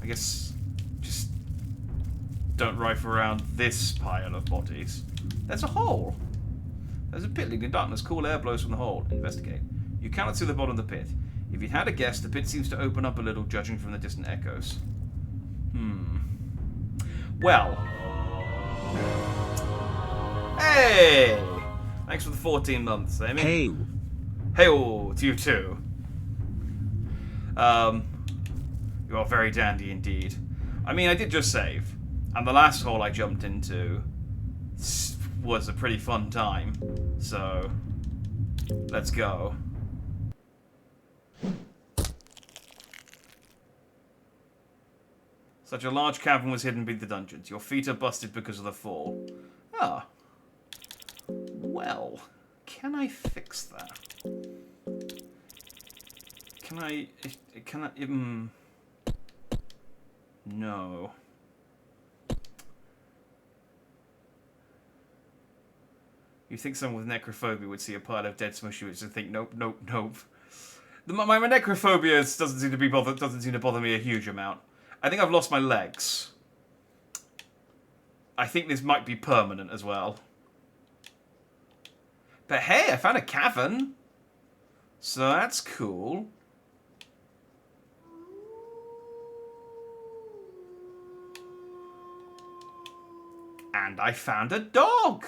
I guess just don't rifle around this pile of bodies. There's a hole. There's a pit leading in darkness. Cool air blows from the hole. Investigate. You cannot see the bottom of the pit. If you'd had a guess, the pit seems to open up a little, judging from the distant echoes. Well. Hey! Thanks for the 14 months, Amy. Hey. Hey-oh, to you too. You are very dandy indeed. I mean, I did just save. And the last hole I jumped into was a pretty fun time. So, let's go. Such a large cavern was hidden beneath the dungeons. Your feet are busted because of the fall. Ah. Well, can I fix that? Can I... No. You think someone with necrophobia would see a pile of dead smushy witches and think, nope, nope, nope. My necrophobia doesn't seem to bother me a huge amount. I think I've lost my legs. I think this might be permanent as well. But hey, I found a cavern. So that's cool. And I found a dog.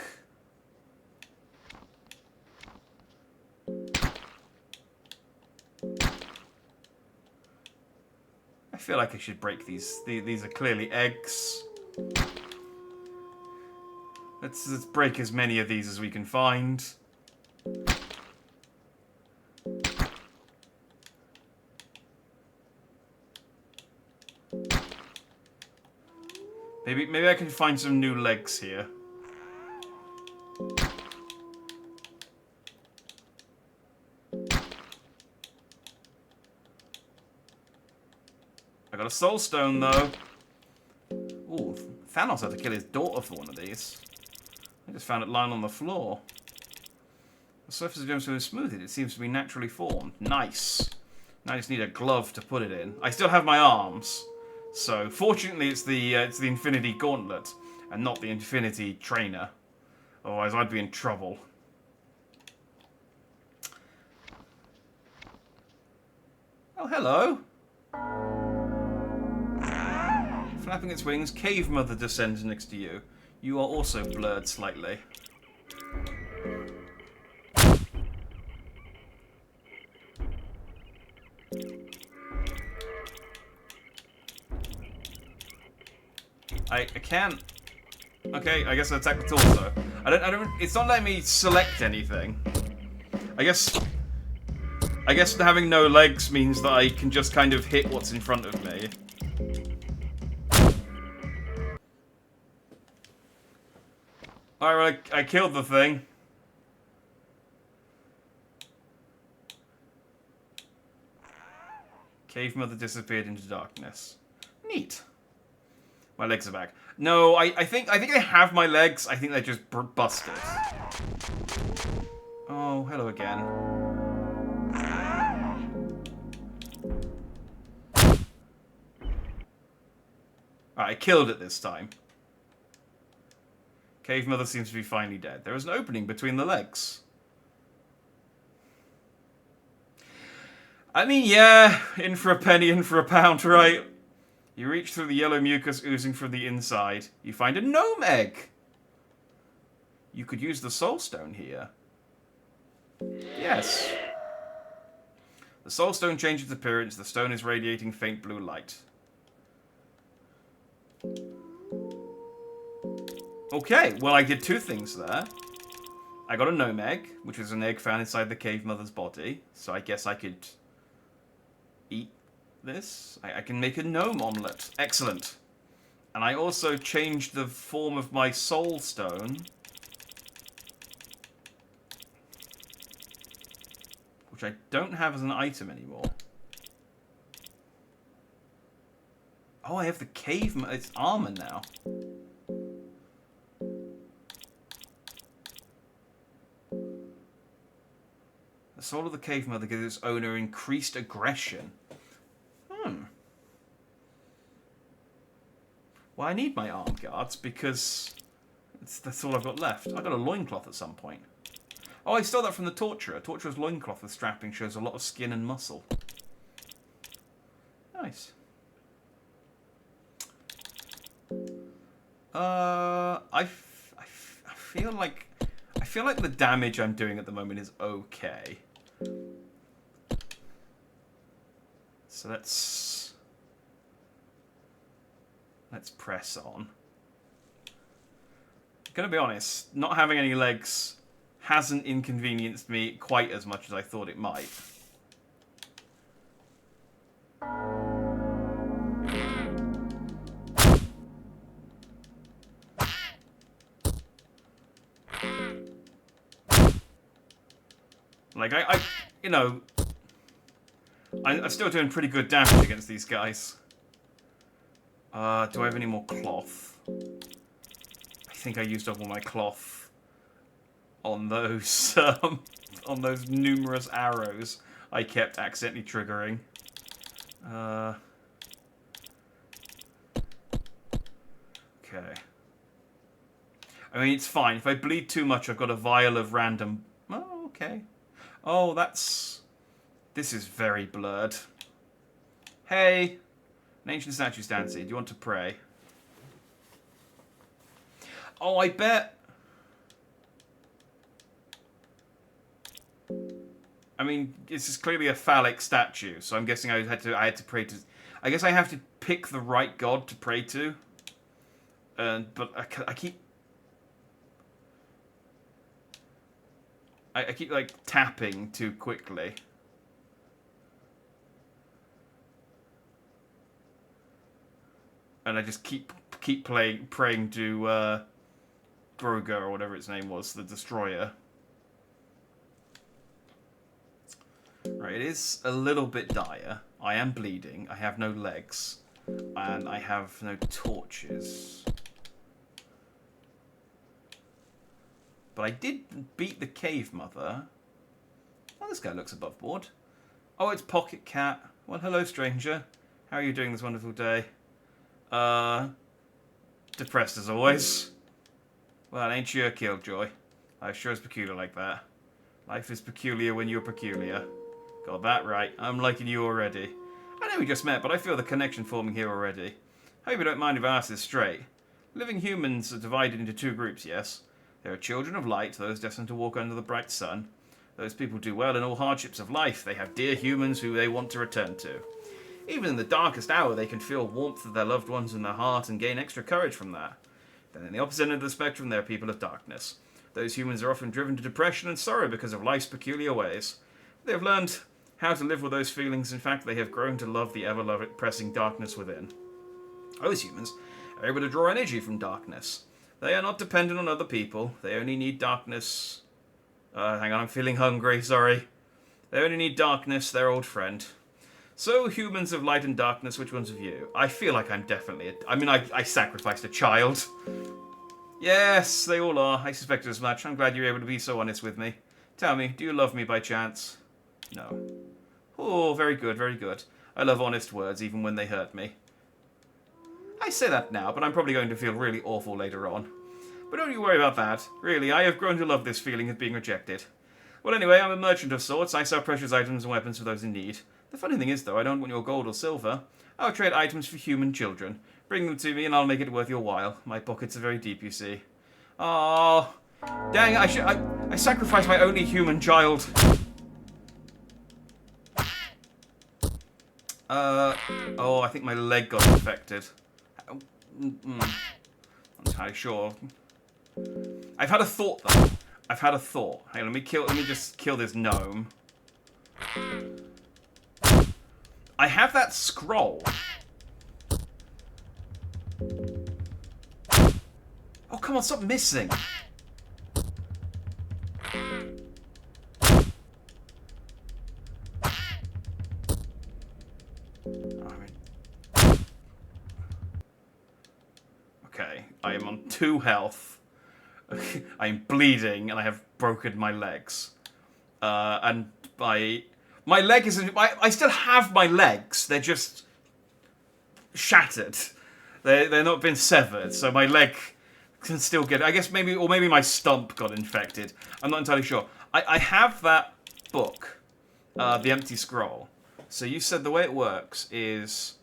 I feel like I should break these. These are clearly eggs. Let's break as many of these as we can find. Maybe I can find some new legs here. I got a soul stone though. Ooh, Thanos had to kill his daughter for one of these. I just found it lying on the floor. The surface of the gemstone is smoothed. It seems to be naturally formed. Nice. Now I just need a glove to put it in. I still have my arms. So, fortunately, it's the Infinity Gauntlet, and not the Infinity Trainer. Otherwise, I'd be in trouble. Oh, hello. Flapping its wings, Cave Mother descends next to you. You are also blurred slightly. I can't. Okay, I guess I'll attack the torso. I don't. It's not letting me select anything. I guess having no legs means that I can just kind of hit what's in front of me. Alright, I killed the thing. Cave Mother disappeared into darkness. Neat. My legs are back. No, I think I have my legs. I think they're just busted. Oh, hello again. Alright, I killed it this time. Cave Mother seems to be finally dead. There is an opening between the legs. I mean, yeah, in for a penny, in for a pound, right? You reach through the yellow mucus oozing from the inside. You find a gnome egg. You could use the soul stone here. Yes. The soul stone changes appearance. The stone is radiating faint blue light. Okay, well, I did two things there. I got a gnome egg, which was an egg found inside the cave mother's body. So I guess I could eat this. I can make a gnome omelette. Excellent. And I also changed the form of my soul stone, which I don't have as an item anymore. Oh, I have the cave... It's armor now. The soul of the cave mother gives its owner increased aggression. Well, I need my arm guards because that's all I've got left. I got a loincloth at some point. Oh, I stole that from the Torturer. Torturer's loincloth with strapping shows a lot of skin and muscle. Nice. I feel like the damage I'm doing at the moment is okay. So let's press on. Gonna be honest, not having any legs hasn't inconvenienced me quite as much as I thought it might. Like, you know, I'm still doing pretty good damage against these guys. Do I have any more cloth? I think I used up all my cloth on those numerous arrows I kept accidentally triggering. Okay. I mean, it's fine. If I bleed too much, I've got a vial of random... Oh, okay. Oh, this is very blurred. Hey! An ancient statue stands here. Do you want to pray? Oh, I bet... I mean, this is clearly a phallic statue, so I'm guessing I had to pray to... I guess I have to pick the right god to pray to. But I keep... I keep, like, tapping too quickly. And I just keep praying to, Broga, or whatever its name was, the Destroyer. Right, it is a little bit dire. I am bleeding, I have no legs, and I have no torches. But I did beat the cave mother. Oh, this guy looks above board. Oh, it's Pocket Cat. Well, hello, stranger. How are you doing this wonderful day? Depressed as always. Well, ain't you a killjoy? Life sure is peculiar like that. Life is peculiar when you're peculiar. Got that right. I'm liking you already. I know we just met, but I feel the connection forming here already. Hope you don't mind if I ask this straight. Living humans are divided into two groups, yes? There are children of light, those destined to walk under the bright sun. Those people do well in all hardships of life. They have dear humans who they want to return to. Even in the darkest hour, they can feel warmth of their loved ones in their heart and gain extra courage from that. Then in the opposite end of the spectrum, there are people of darkness. Those humans are often driven to depression and sorrow because of life's peculiar ways. They have learned how to live with those feelings. In fact, they have grown to love the ever-pressing darkness within. Those humans are able to draw energy from darkness. They are not dependent on other people. They only need darkness. Hang on, I'm feeling hungry, sorry. They only need darkness, their old friend. So, humans of light and darkness, which ones of you? I feel like I'm definitely I sacrificed a child. Yes, they all are. I suspected as much. I'm glad you're able to be so honest with me. Tell me, do you love me by chance? No. Oh, very good, very good. I love honest words, even when they hurt me. I say that now, but I'm probably going to feel really awful later on. But don't you worry about that. Really, I have grown to love this feeling of being rejected. Well, anyway, I'm a merchant of sorts. I sell precious items and weapons for those in need. The funny thing is, though, I don't want your gold or silver. I'll trade items for human children. Bring them to me and I'll make it worth your while. My pockets are very deep, you see. Oh, dang, I sacrificed my only human child. Oh, I think my leg got infected. Not entirely sure. I've had a thought, though. I've had a thought. Hey, let me just kill this gnome. I have that scroll. Oh, come on, stop missing. Okay, I am on 2 health. I am bleeding, and I have broken my legs. And my leg isn't. I still have my legs. They're just shattered. They're not been severed, so my leg can still get. I guess maybe my stump got infected. I'm not entirely sure. I have that book, the Empty Scroll. So you said the way it works is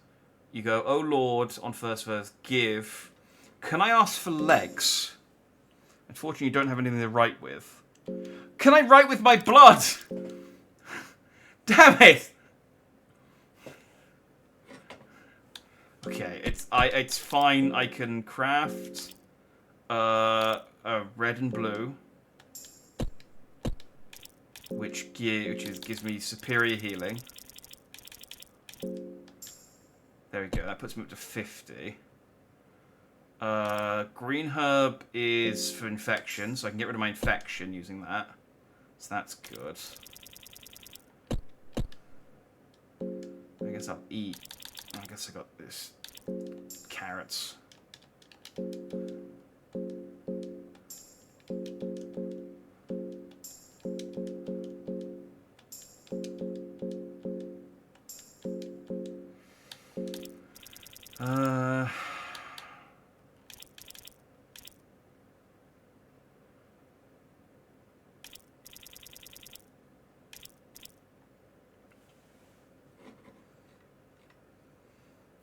you go, "Oh Lord," on first verse, give. Can I ask for legs? Unfortunately, you don't have anything to write with. Can I write with my blood? Damn it! Okay, it's fine. I can craft a red and blue, which gives me superior healing. There we go. That puts me up to 50. Green herb is for infection, so I can get rid of my infection using that. So that's good. I guess I'll eat. I guess I got this. Carrots.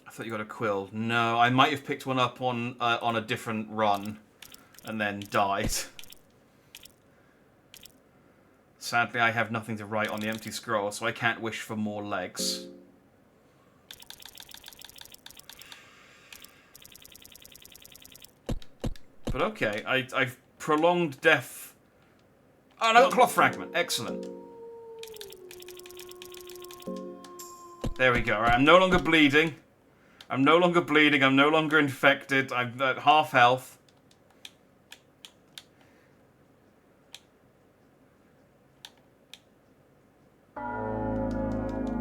I thought you got a quill. No, I might have picked one up on a different run and then died. Sadly, I have nothing to write on the empty scroll, so I can't wish for more legs. But okay, I've prolonged death. Oh, and I got a cloth fragment. Excellent. There we go. Right, I'm no longer bleeding. I'm no longer bleeding. I'm no longer infected. I'm at half health.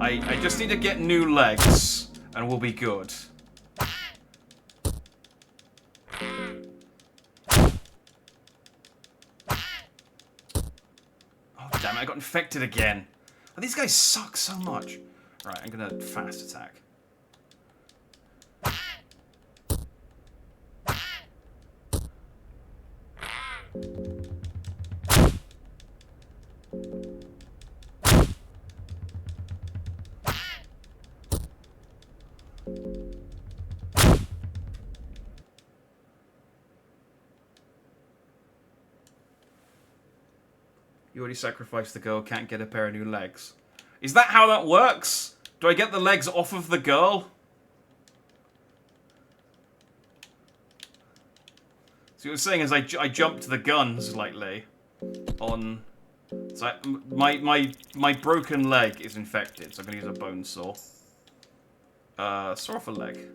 I just need to get new legs, and we'll be good. Oh, damn it. I got infected again. Oh, these guys suck so much. Right, I'm going to fast attack. You already sacrificed the girl, can't get a pair of new legs. Is that how that works? Do I get the legs off of the girl? So what you're saying is I jumped the gun slightly on... So my broken leg is infected, so I'm going to use a bone saw. Saw off a leg.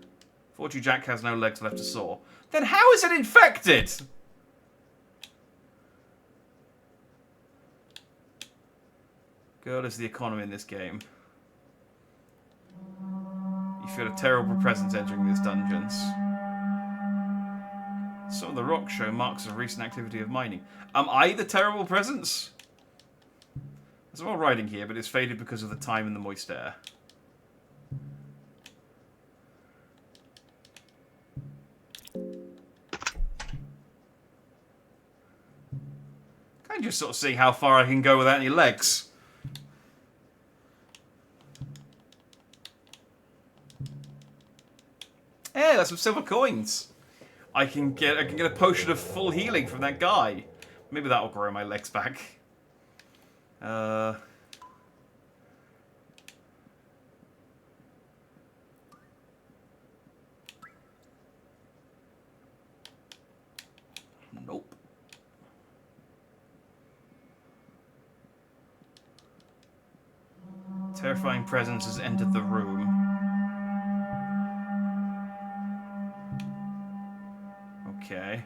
Fortunately, Jack has no legs left to saw. Then how is it infected? Girl is the economy in this game. You feel a terrible presence entering these dungeons. Some of the rocks show marks of recent activity of mining. Am I the terrible presence? There's more writing here, but it's faded because of the time and the moist air. I'm just sort of seeing how far I can go without any legs. Hey, that's some silver coins. I can get a potion of full healing from that guy. Maybe that'll grow my legs back. Nope. Terrifying presence has entered the room. Okay.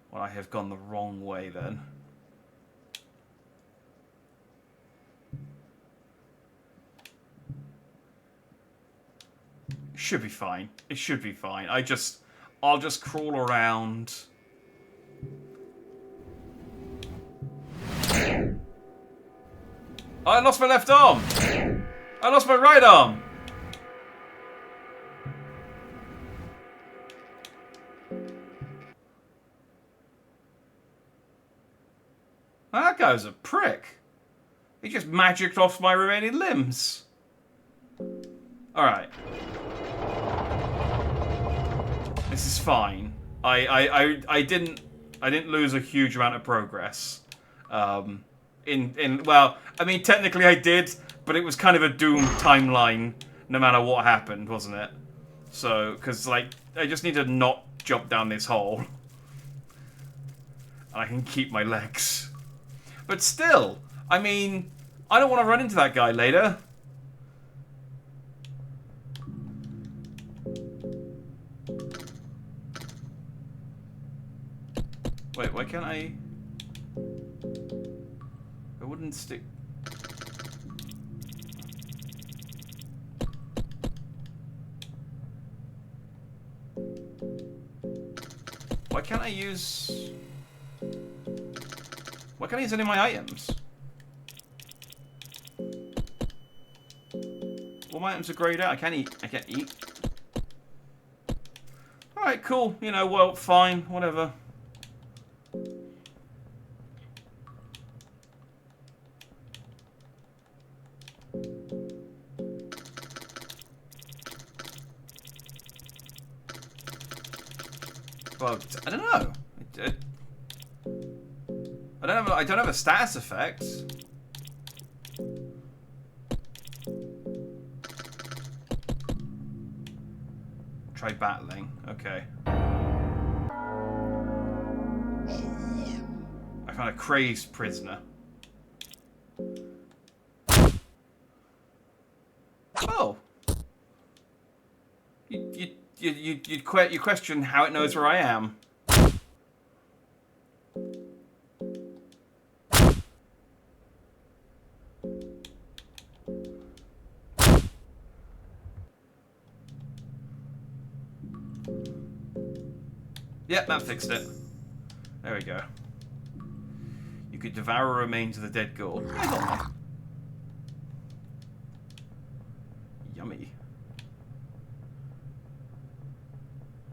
Well, I have gone the wrong way then. Should be fine. It should be fine. I'll just crawl around. Oh, I lost my left arm. I lost my right arm. That guy was a prick. He just magicked off my remaining limbs. Alright. This is fine. I didn't lose a huge amount of progress. Well, I mean technically I did, but it was kind of a doomed timeline no matter what happened, wasn't it? So, because like I just need to not jump down this hole. And I can keep my legs. But still, I mean, I don't want to run into that guy later. Wait, why can't I... I wouldn't stick... Why can't I use... Why can't I use any of my items? All my items are grayed out. I can't eat. I can't eat. Alright, cool. You know, well, fine. Whatever. Well, I don't know. I don't have a status effect. Try battling. Okay. I found a crazed prisoner. Oh. You question how it knows where I am. Yep, that fixed it. There we go. You could devour remains of the dead ghoul. I got that. Yummy.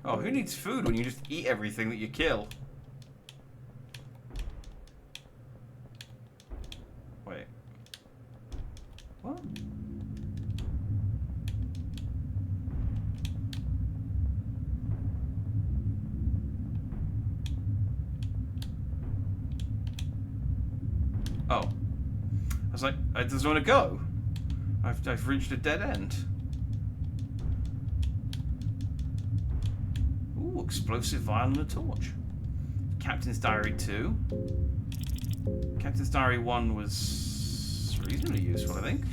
Oh, who needs food when you just eat everything that you kill? Wait. What? Oh. I was like, I just want to go. I've reached a dead end. Ooh, explosive vial and a torch. Captain's Diary 2. Captain's Diary 1 was reasonably useful, I think.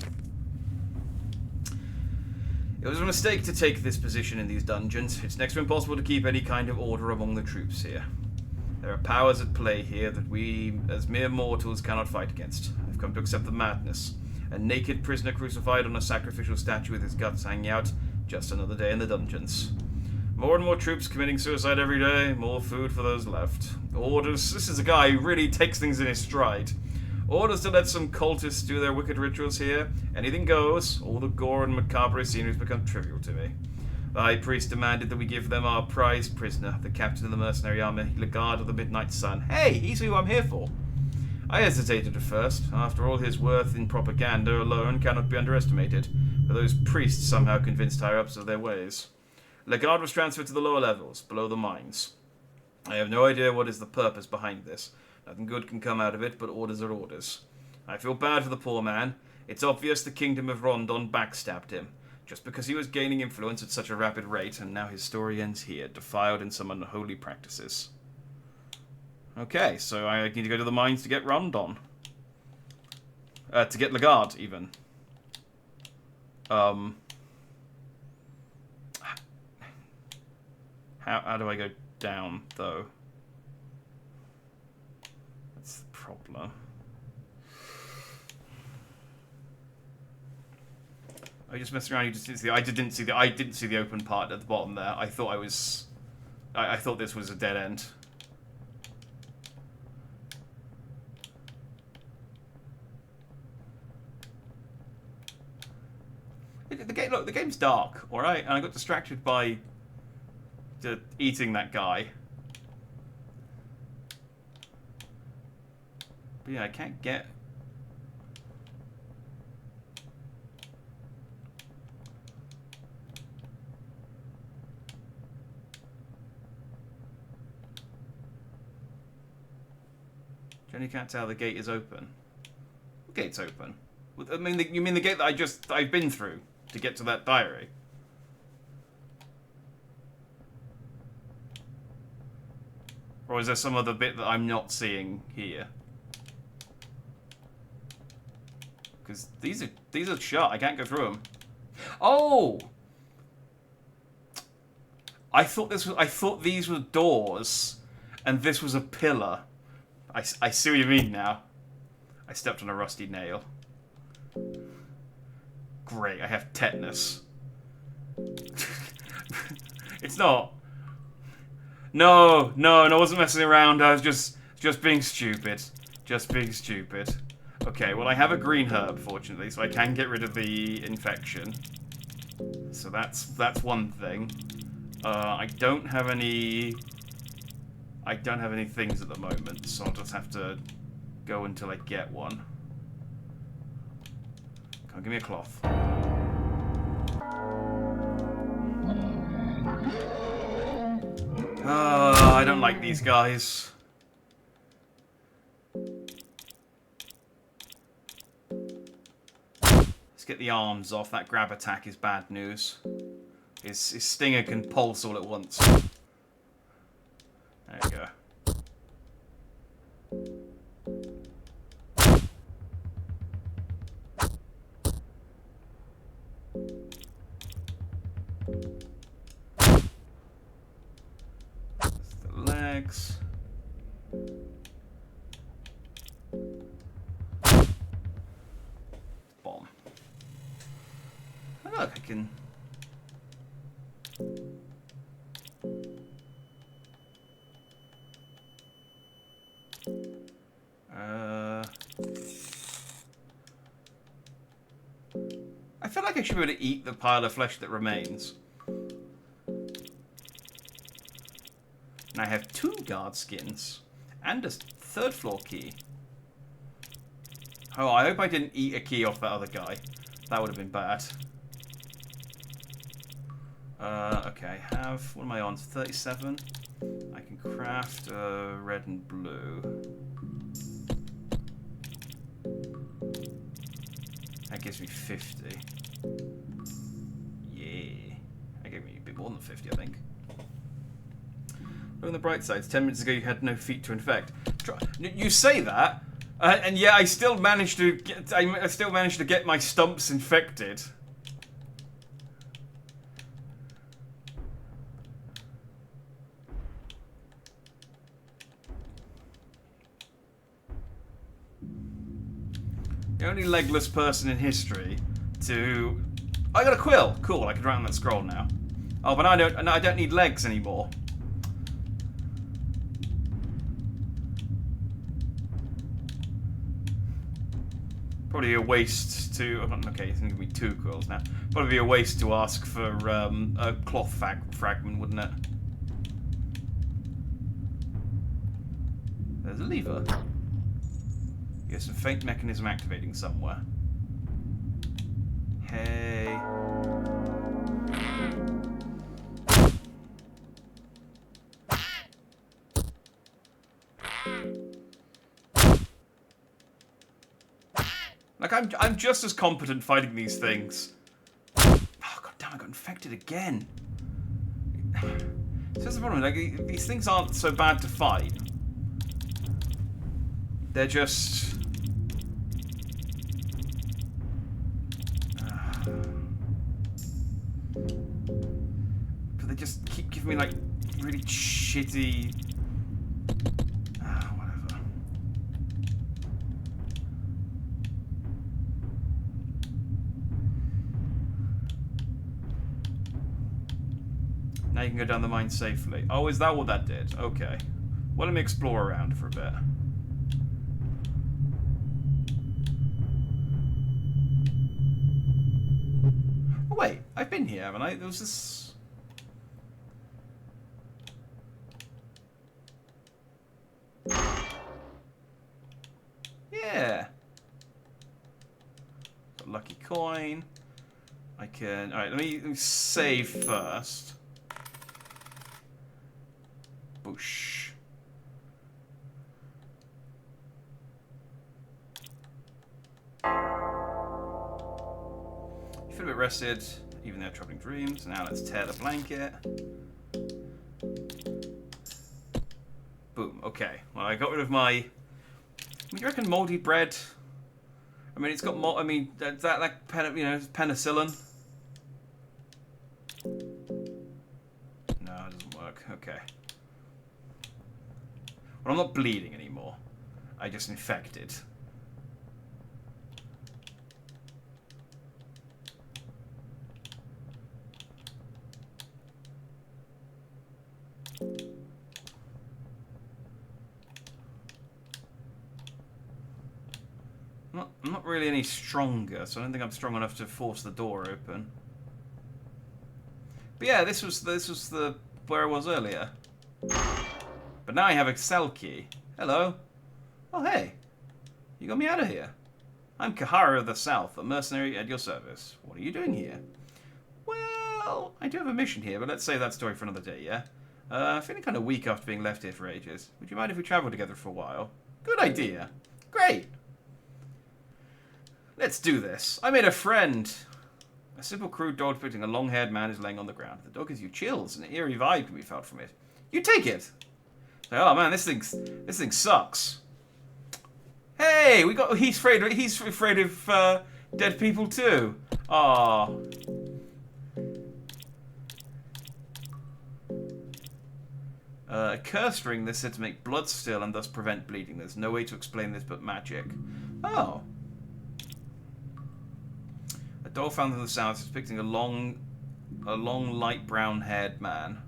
It was a mistake to take this position in these dungeons. It's next to impossible to keep any kind of order among the troops here. There are powers at play here that we, as mere mortals, cannot fight against. I've come to accept the madness. A naked prisoner crucified on a sacrificial statue with his guts hanging out. Just another day in the dungeons. More and more troops committing suicide every day. More food for those left. Orders. This is a guy who really takes things in his stride. Orders to let some cultists do their wicked rituals here. Anything goes. All the gore and macabre scenery has become trivial to me. The high priest demanded that we give them our prized prisoner, the captain of the mercenary army, Legard of the Midnight Sun. Hey, he's who I'm here for. I hesitated at first. After all, his worth in propaganda alone cannot be underestimated. but those priests somehow convinced higher-ups of their ways. Legard was transferred to the lower levels, below the mines. I have no idea what is the purpose behind this. Nothing good can come out of it, but orders are orders. I feel bad for the poor man. It's obvious the Kingdom of Rondon backstabbed him, just because he was gaining influence at such a rapid rate, and now his story ends here, defiled in some unholy practices. Okay, so I need to go to the mines to get Rondon. To get Legard, even. How do I go down, though? That's the problem. I just messed around. You just didn't see. I didn't see the open part at the bottom there. I thought I thought this was a dead end. Look, the game's dark, all right, and I got distracted by eating that guy. But yeah, I can't get. Jenny can't tell the gate is open. The gate's open. I mean, you mean the gate that I've been through to get to that diary? Or is there some other bit that I'm not seeing here? Because these are shut. I can't go through them. Oh, I thought these were doors, and this was a pillar. I see what you mean now. I stepped on a rusty nail. Great, I have tetanus. It's not. No, I wasn't messing around. I was just being stupid. Just being stupid. Okay, well I have a green herb, fortunately, so I can get rid of the infection. So that's one thing. I don't have any things at the moment, so I'll just have to go until I get one. Come on, give me a cloth. I don't like these guys. Let's get the arms off. That grab attack is bad news. His stinger can pulse all at once. There you go. That's the legs. Bomb. Oh, look, I can... I feel like I should be able to eat the pile of flesh that remains. And I have 2 guard skins and a 3rd floor key. Oh, I hope I didn't eat a key off that other guy. That would have been bad. Okay, what am I on? 37. I can craft red and blue. That gives me 50. Yeah. That gave me a bit more than 50, I think. Look on the bright side. 10 minutes ago you had no feet to infect. You say that, and yet I still managed to get my stumps infected. The only legless person in history to... I got a quill! Cool, I can write on that scroll now. Oh, but I don't need legs anymore. Probably a waste to... Okay, it's going to be 2 quills now. Probably be a waste to ask for a cloth fragment, wouldn't it? There's a lever. There's some faint mechanism activating somewhere. Hey. Like, I'm just as competent fighting these things. Oh, god damn, I got infected again. So that's the problem. Like, these things aren't so bad to fight. They're just... But they just keep giving me, like, really shitty... whatever. Now you can go down the mine safely. Oh, is that what that did? Okay. Well, let me explore around for a bit. Oh, wait. I've been here, haven't I? There was this... Yeah. Got lucky coin. I can... Alright, let me save first. Boosh. You feel a bit rested, even though troubling dreams. Now let's tear the blanket. Boom. Okay. Well, I got rid of my... Do you reckon moldy bread? I mean, it's got I mean, that like you know, penicillin. No, it doesn't work. Okay. Well, I'm not bleeding anymore. I just infected. I'm not really any stronger, so I don't think I'm strong enough to force the door open. But yeah, this was the where I was earlier. But now I have a cell key. Hello. Oh hey, you got me out of here. I'm Kahara of the South, a mercenary at your service. What are you doing here? Well, I do have a mission here, but let's save that story for another day. Yeah. Feeling kind of weak after being left here for ages. Would you mind if we travel together for a while? Good idea. Great. Let's do this. I made a friend. A simple, crude dog depicting a long-haired man is laying on the ground. The dog gives you chills, and an eerie vibe can be felt from it. You take it. Like, oh man, this thing sucks. Hey, he's afraid of dead people too. Ah. A cursed ring that's said to make blood still and thus prevent bleeding. There's no way to explain this but magic. Oh. A doll found in the south is depicting a long light brown-haired man.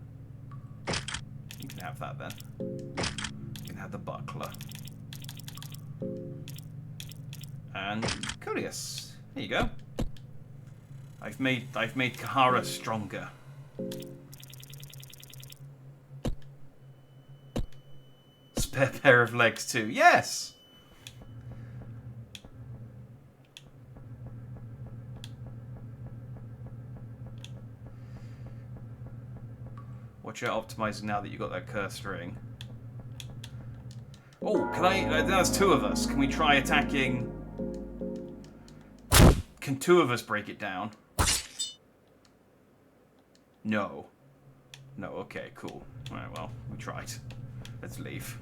You can have that then. You can have the buckler. And Curious. There you go. I've made Kahara stronger. Spare pair of legs too. Yes. Watch out optimizing now that you got that cursed ring. Oh, can I... There's two of us. Can we try attacking... Can two of us break it down? No. No, okay, cool. Alright, well, we tried. Let's leave.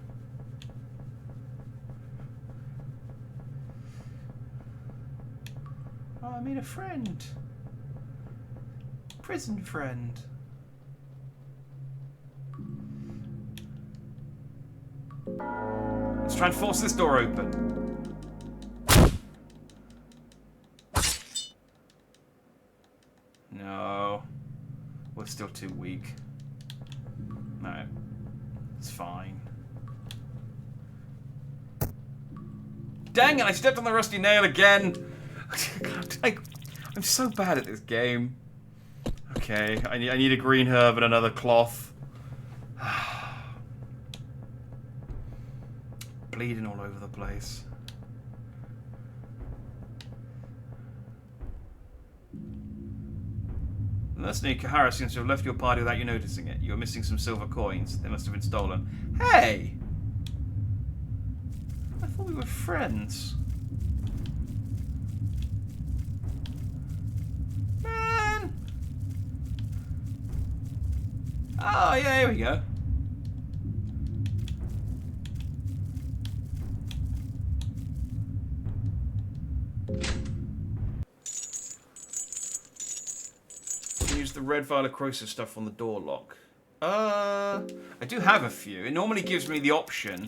Oh, I made a friend. Prison friend. Let's try and force this door open. No. We're still too weak. No. It's fine. Dang it, I stepped on the rusty nail again! I'm so bad at this game. Okay, I need a green herb and another cloth. Bleeding all over the place. The mercenary Kahara seems to have left your party without you noticing it. You're missing some silver coins. They must have been stolen. Hey! I thought we were friends. Oh, yeah, here we go. Use the red vial of corrosive stuff on the door lock. I do have a few. It normally gives me the option.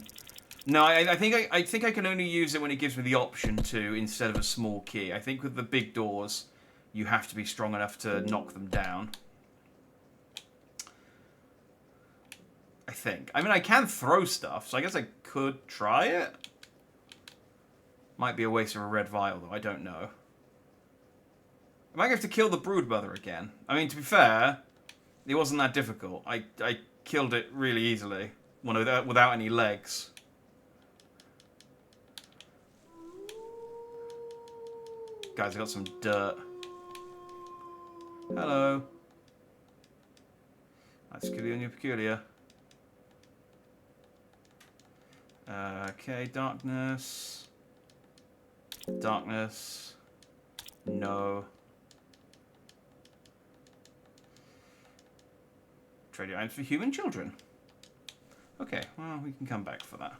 No, I think I can only use it when it gives me the option to instead of a small key. I think with the big doors, you have to be strong enough to knock them down. I think. I mean, I can throw stuff, so I guess I could try it. Might be a waste of a red vial, though. I don't know. I might have to kill the brood mother again. I mean, to be fair, it wasn't that difficult. I killed it really easily without any legs. Guys, I got some dirt. Hello. That's Peculiar Peculiar. Okay, darkness. Darkness. No. Trade items for human children. Okay, well, we can come back for that.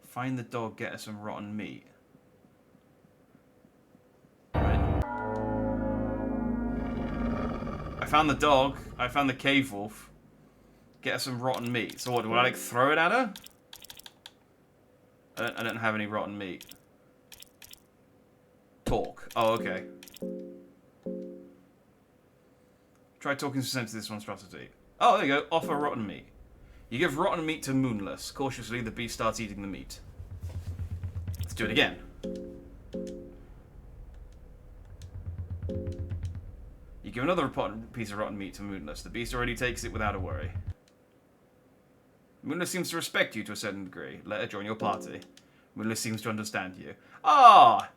Find the dog, get us some rotten meat. Right. I found the dog. I found the cave wolf. Get us some rotten meat. So what, do I like throw it at her? I don't have any rotten meat. Talk. Oh, okay. Try talking to sense this monstrosity. Oh, there you go. Offer rotten meat. You give rotten meat to Moonless. Cautiously, the beast starts eating the meat. Let's do it again. You give another piece of rotten meat to Moonless. The beast already takes it without a worry. Moonless seems to respect you to a certain degree. Let her join your party. Moonless seems to understand you. Ah!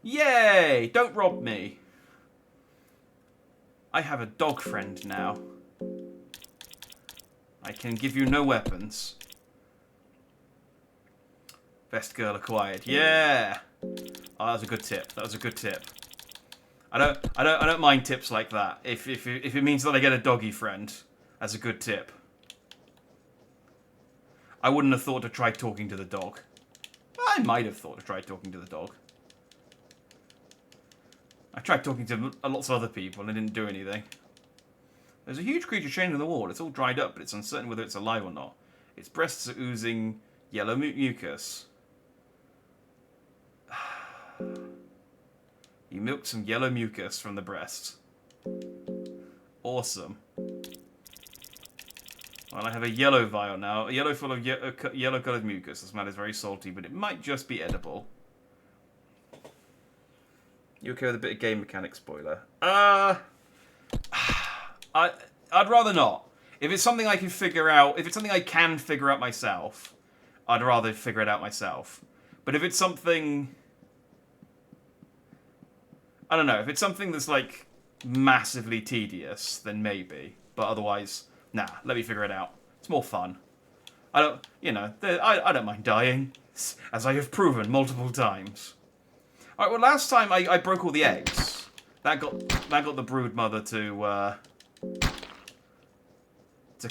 Yay! Don't rob me. I have a dog friend now. I can give you no weapons. Best girl acquired. Yeah! Oh, that was a good tip. That was a good tip. I don't mind tips like that. If it means that I get a doggy friend, that's a good tip. I wouldn't have thought to try talking to the dog. I might have thought to try talking to the dog. I tried talking to lots of other people and it didn't do anything. There's a huge creature chained in the wall. It's all dried up, but it's uncertain whether it's alive or not. Its breasts are oozing yellow mucus. You milked some yellow mucus from the breast. Awesome. Well, I have a yellow vial now. A yellow full of yellow-coloured mucus. The smell is very salty, but it might just be edible. You okay with a bit of game mechanic spoiler? I'd rather not. If it's something I can figure out, if it's something I can figure out myself, I'd rather figure it out myself. But if it's something... I don't know. If it's something that's, like, massively tedious, then maybe. But otherwise, nah, let me figure it out. It's more fun. I don't, you know, I don't mind dying, as I have proven multiple times. Alright, well, last time I broke all the eggs. That got the brood mother to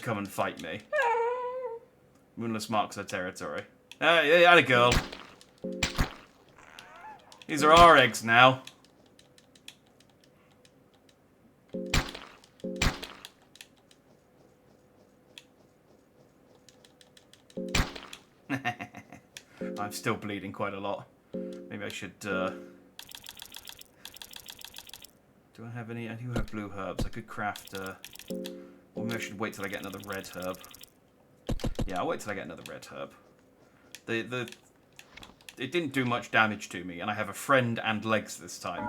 come and fight me. Moonless marks her territory. Yeah, had a girl. These are our eggs now. I'm still bleeding quite a lot. Maybe I should, do I have any? I do have blue herbs. I could craft, or maybe I should wait till I get another red herb. Yeah, I'll wait till I get another red herb. It didn't do much damage to me, and I have a friend and legs this time.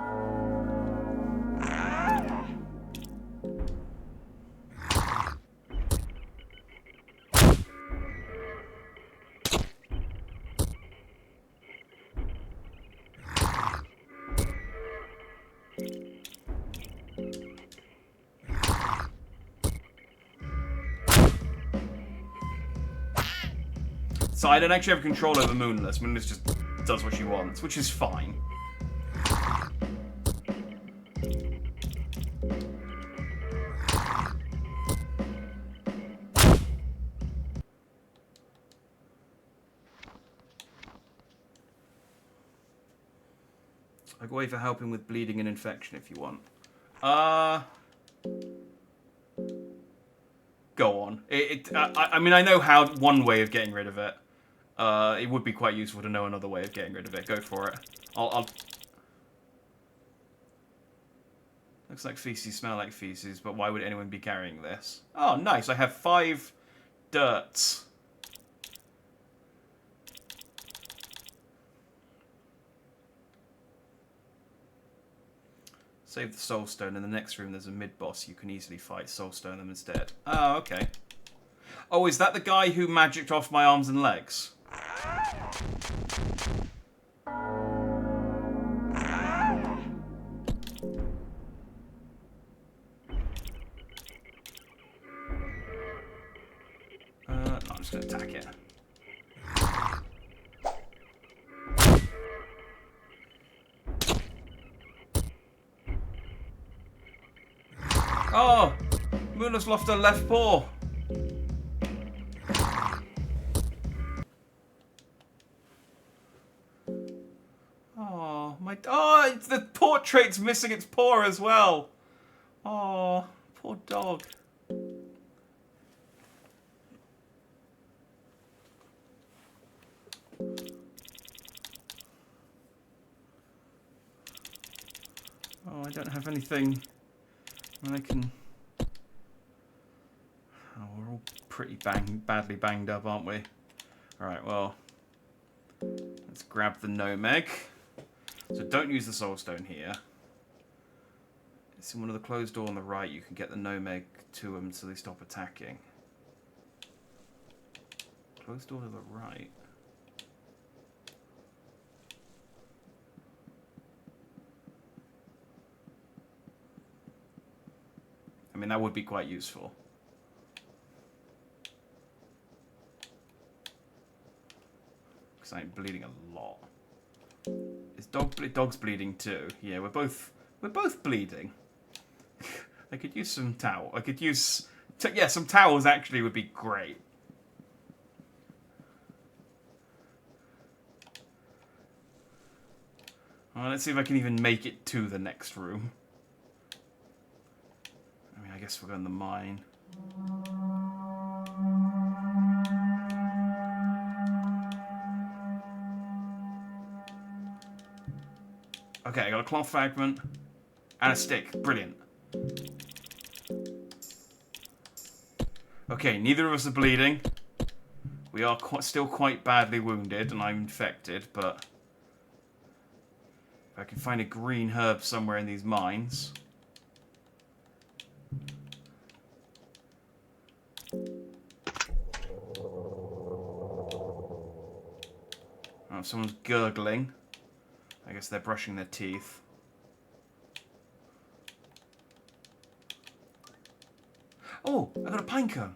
So I don't actually have control over Moonless. Moonless just does what she wants, which is fine. I go away for helping with bleeding and infection if you want. Go on. I mean, I know how one way of getting rid of it. It would be quite useful to know another way of getting rid of it. Go for it. I'll... Looks like feces, smell like feces, but why would anyone be carrying this? Oh, nice. I have 5 dirts. Save the soul stone. In the next room, there's a mid-boss. You can easily fight. Soul stone them instead. Oh, okay. Oh, is that the guy who magicked off my arms and legs? No, I'm just going to attack it. Oh! Moonless lost her left paw. Oh, my... Oh, the portrait's missing its paw as well. Oh, poor dog. Oh, I don't have anything... I can... Oh, we're all pretty badly banged up, aren't we? Alright, well... Let's grab the Nomeg. So don't use the Soul Stone here. It's in one of the closed door on the right. You can get the Nomeg to them so they stop attacking. Closed door to the right. I mean, that would be quite useful. Because I'm bleeding a lot. Is dog's bleeding too? Yeah, we're both bleeding. I could use some towel. I could use yeah, some towels actually would be great. Let's see if I can even make it to the next room. I mean, I guess we'll go in the mine. Okay, I got a cloth fragment and a stick. Brilliant. Okay, neither of us are bleeding. We are still quite badly wounded, and I'm infected, but... If I can find a green herb somewhere in these mines... Oh, someone's gurgling. I guess they're brushing their teeth. Oh, I got a pine cone.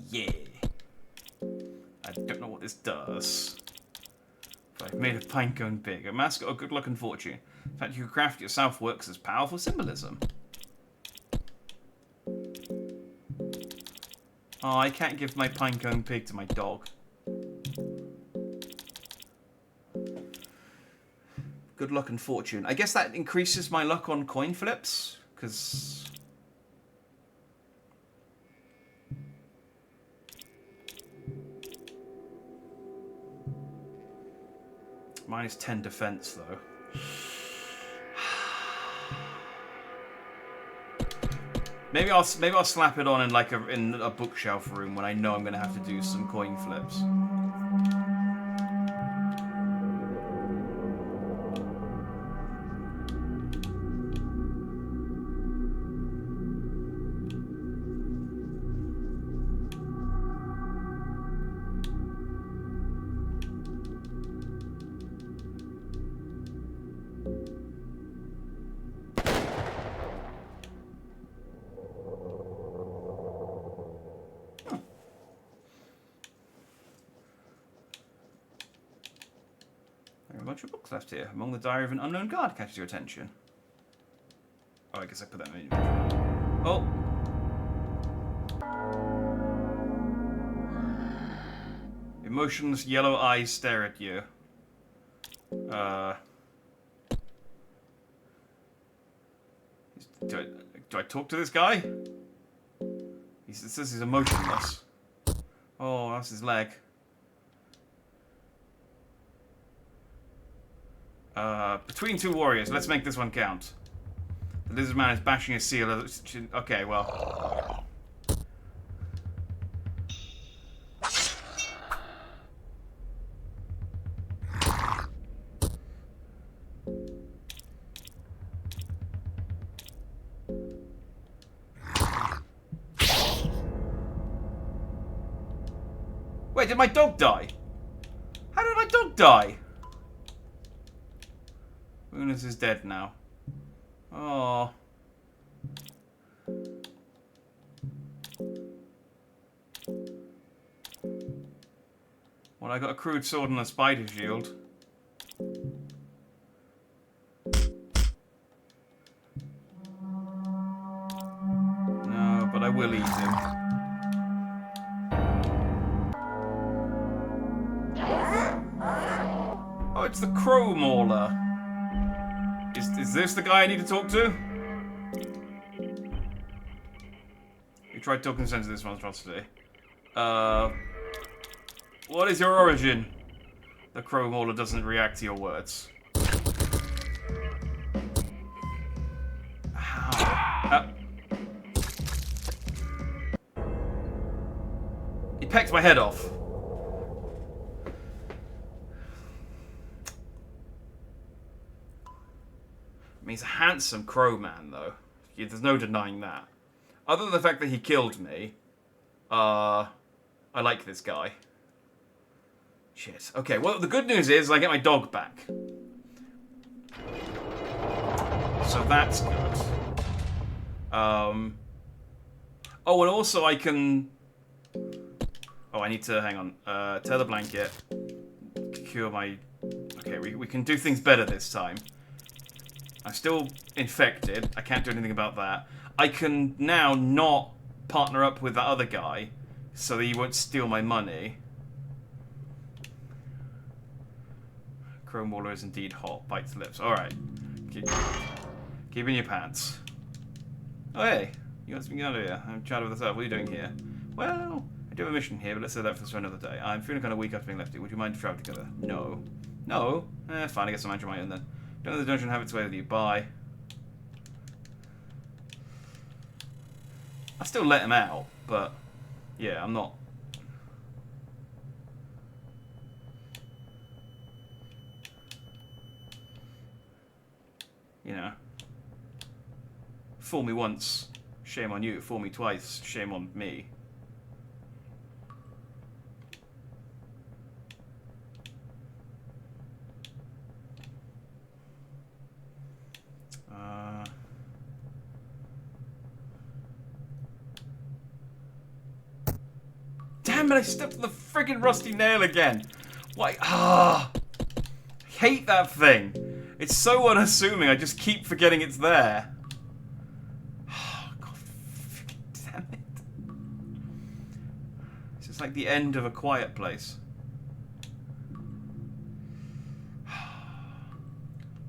Yeah. I don't know what this does. But I've made a pine cone big. A mascot of good luck and fortune. The fact you can craft it yourself works as powerful symbolism. Oh, I can't give my pinecone pig to my dog. Good luck and fortune. I guess that increases my luck on coin flips, because... Mine is 10 defense, though. Maybe I'll slap it on in a bookshelf room when I know I'm going to have to do some coin flips. bunch of books left here. Among the Diary of an Unknown Guard catches your attention. Oh, I guess I put that in my inventory. Oh! Emotionless yellow eyes stare at you. Do I talk to this guy? It says he's emotionless. Oh, that's his leg. Between two warriors, let's make this one count. The lizard man is bashing a seal. Okay, well. Wait, did my dog die? How did my dog die? Unas is dead now. Oh. Well, I got a crude sword and a spider shield. No, but I will eat him. Oh, it's the crow mauler. Is this the guy I need to talk to? You tried talking sense to this monstrosity. What is your origin? The crow mauler doesn't react to your words. How? He pecked my head off. He's a handsome crow man, though. There's no denying that. Other than the fact that he killed me, I like this guy. Shit. Okay, well, the good news is I get my dog back. So that's good. Oh, and also I can... Oh, I need to... Hang on. Tear the blanket. Cure my... Okay, we can do things better this time. I'm still infected. I can't do anything about that. I can now not partner up with that other guy so that he won't steal my money. Crow mauler is indeed hot. Bites lips. Alright. Keep in your pants. Oh, hey. You got something out of here. I'm chatting with this up. What are you doing here? Well, I do have a mission here, but let's say that for another day. I'm feeling kind of weak after being left here. Would you mind if we travel together? No. No? Fine. I guess I'm Andrew then. Don't let the dungeon have its way with you. Bye. I still let him out, but yeah, I'm not. You know. Fool me once, shame on you. Fool me twice, shame on me. Damn it, I stepped on the friggin' rusty nail again. Why? I hate that thing. It's so unassuming, I just keep forgetting it's there. God, damn it. It's just like the end of A Quiet Place.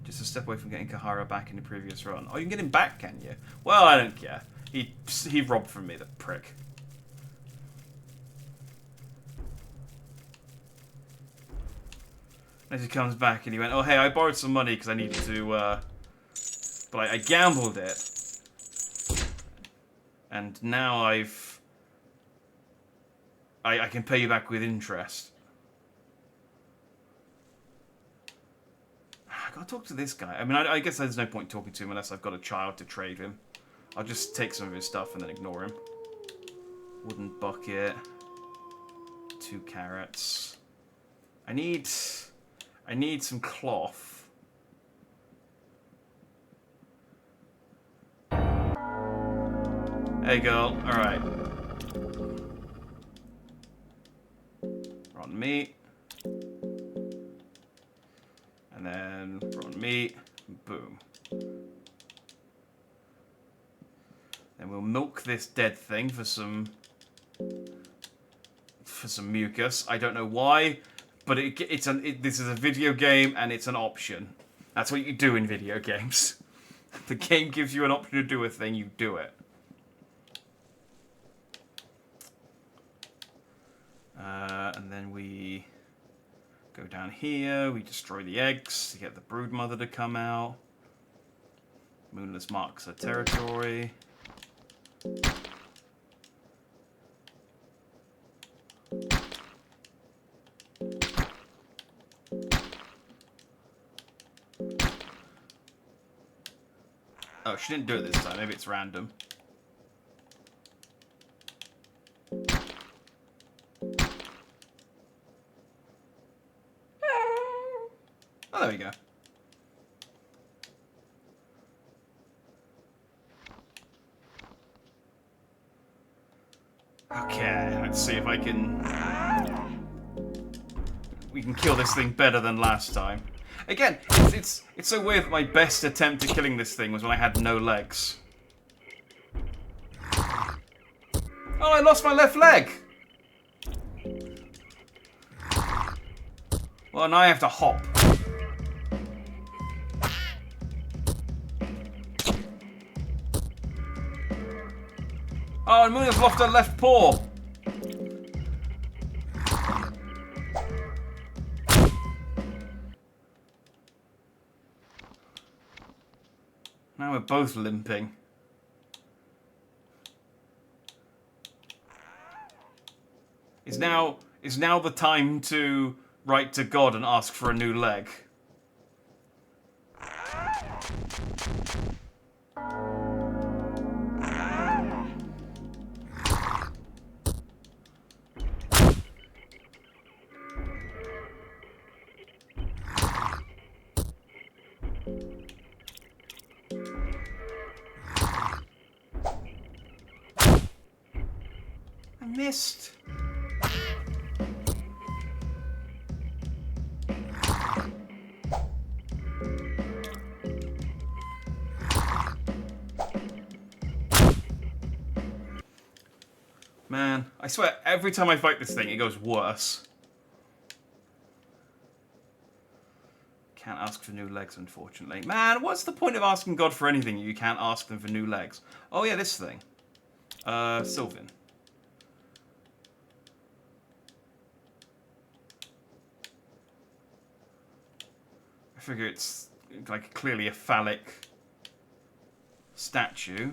Just a step away from getting Kahara back in the previous run. Oh, you can get him back, can you? Well, I don't care. He robbed from me, the prick. As he comes back and he went, oh hey, I borrowed some money because I needed to, but I gambled it. And now I can pay you back with interest. I gotta talk to this guy. I mean, I guess there's no point talking to him unless I've got a child to trade him. I'll just take some of his stuff and then ignore him. Wooden bucket. 2 carrots. I need some cloth. Hey girl, alright. Rotten meat. And eat. Boom. Then we'll milk this dead thing for some mucus. I don't know why, but this is a video game and it's an option. That's what you do in video games. The game gives you an option to do a thing, you do it. And then we go down here, we destroy the eggs to get the brood mother to come out. Moonless marks her territory. Oh, she didn't do it this time. Maybe it's random. Oh, there we go. Okay, let's see if I can... We can kill this thing better than last time. Again, it's so weird that my best attempt at killing this thing was when I had no legs. Oh, I lost my left leg! Well, now I have to hop. Oh, and Moon's lost her left paw. Now we're both limping. Is now the time to write to God and ask for a new leg? I missed. Man, I swear, every time I fight this thing, it goes worse. Can't ask for new legs, unfortunately. Man, what's the point of asking God for anything if you can't ask them for new legs? Oh yeah, this thing. Sylvan. I figure it's like clearly a phallic statue.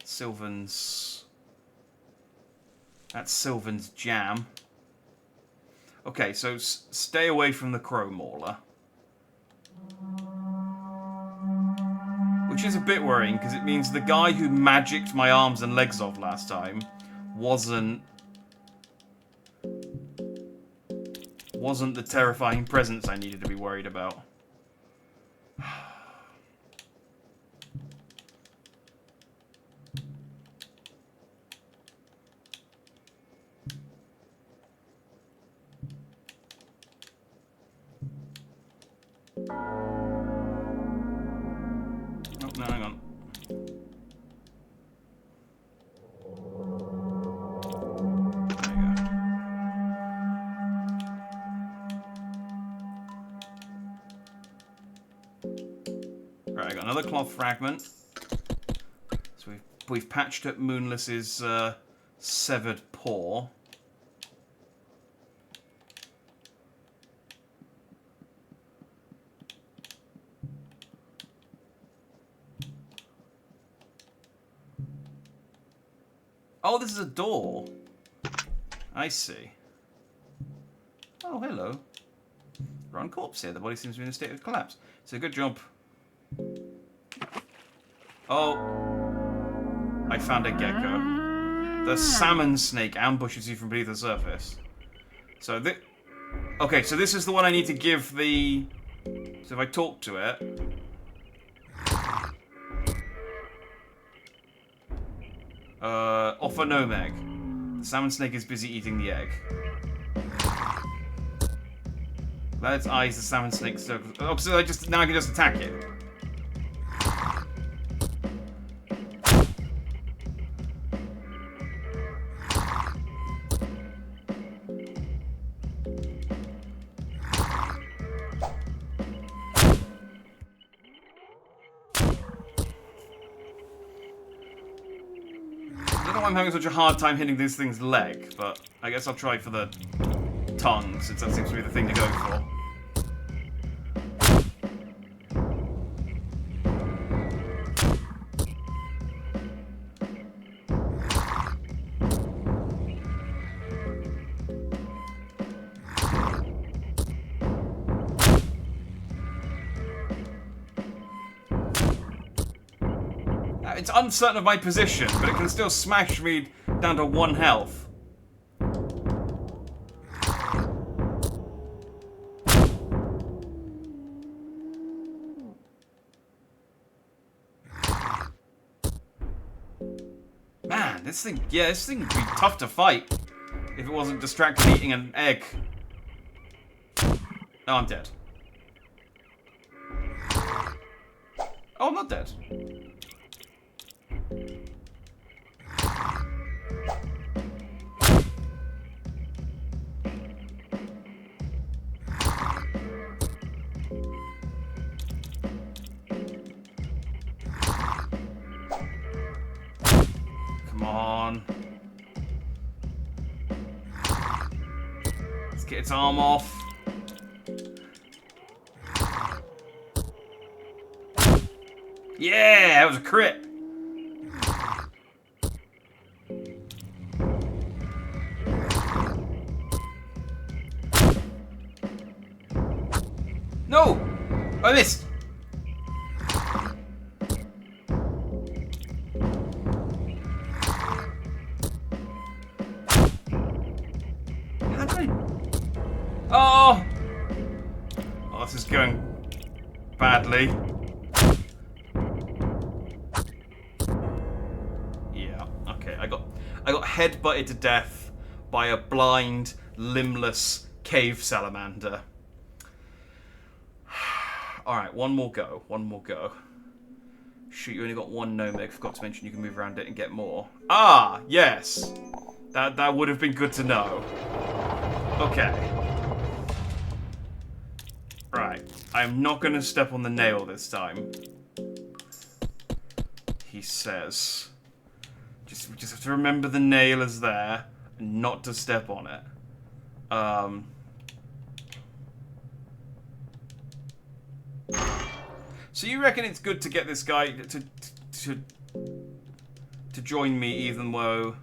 Sylvan's... That's Sylvan's jam. Okay, so stay away from the crow mauler. Which is a bit worrying, because it means the guy who magicked my arms and legs off last time wasn't the terrifying presence I needed to be worried about. Oh, no, hang on. There you go. Right, I got another cloth fragment. So we've patched up Moonless's severed paw. Oh, this is a door. I see. Oh, hello. Run corpse here. The body seems to be in a state of collapse. So good job. Oh. I found a gecko. The salmon snake ambushes you from beneath the surface. So this... Okay, so this is the one I need to give the... So if I talk to it... Offer no egg. The salmon snake is busy eating the egg. Let's eyes the salmon snake circles. Oh, so now I can just attack it. I don't know why I'm having such a hard time hitting this thing's leg, but I guess I'll try for the tongue, since that seems to be the thing to go for. It's uncertain of my position, but it can still smash me down to 1 health. Man, this thing would be tough to fight if it wasn't distracted eating an egg. Oh, I'm dead. Oh, I'm not dead. Come on. Let's get its arm off. Yeah, that was a crit. No! I missed! How did I... Oh! Oh, this is going badly. Yeah, okay. I got headbutted to death by a blind, limbless cave salamander. Alright, one more go. Shoot, you only got 1 nomad. Forgot to mention you can move around it and get more. Ah, yes! That would have been good to know. Okay. Right. I'm not going to step on the nail this time. He says. We just have to remember the nail is there and not to step on it. So you reckon it's good to get this guy to join me, even though...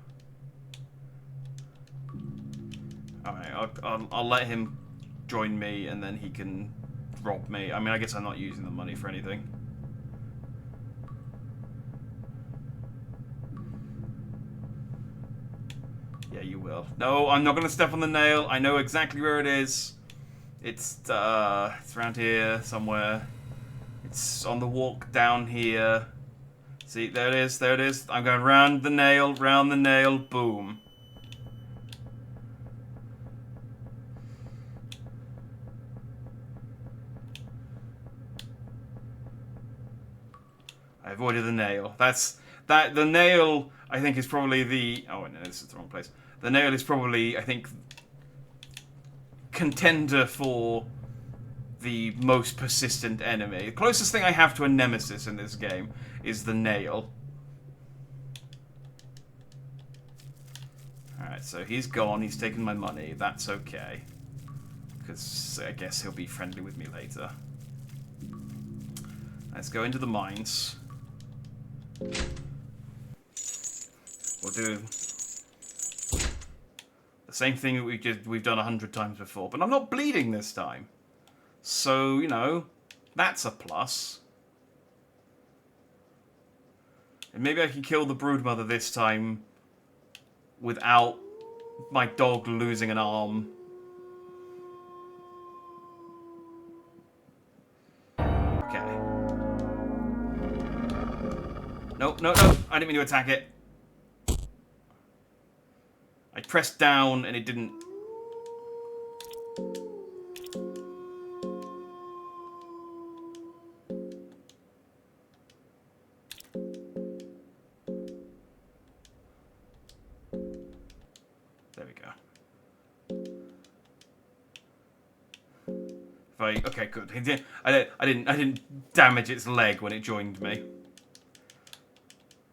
Alright, I'll let him join me, and then he can rob me. I mean, I guess I'm not using the money for anything. Yeah, you will. No, I'm not going to step on the nail. I know exactly where it is. It's around here somewhere. It's on the walk down here. See, there it is, there it is. I'm going round the nail, boom. I avoided the nail. The nail, I think, is probably the... Oh, no, this is the wrong place. The nail is probably, I think, contender for the most persistent enemy. The closest thing I have to a nemesis in this game is the nail. Alright, so he's gone. He's taken my money. That's okay. Because I guess he'll be friendly with me later. Let's go into the mines. We'll do the same thing that we've done 100 times before, but I'm not bleeding this time. So, you know, that's a plus. And maybe I can kill the broodmother this time without my dog losing an arm. Okay. No, no, no. I didn't mean to attack it. I pressed down and it didn't... I... Okay, good. I didn't damage its leg when it joined me.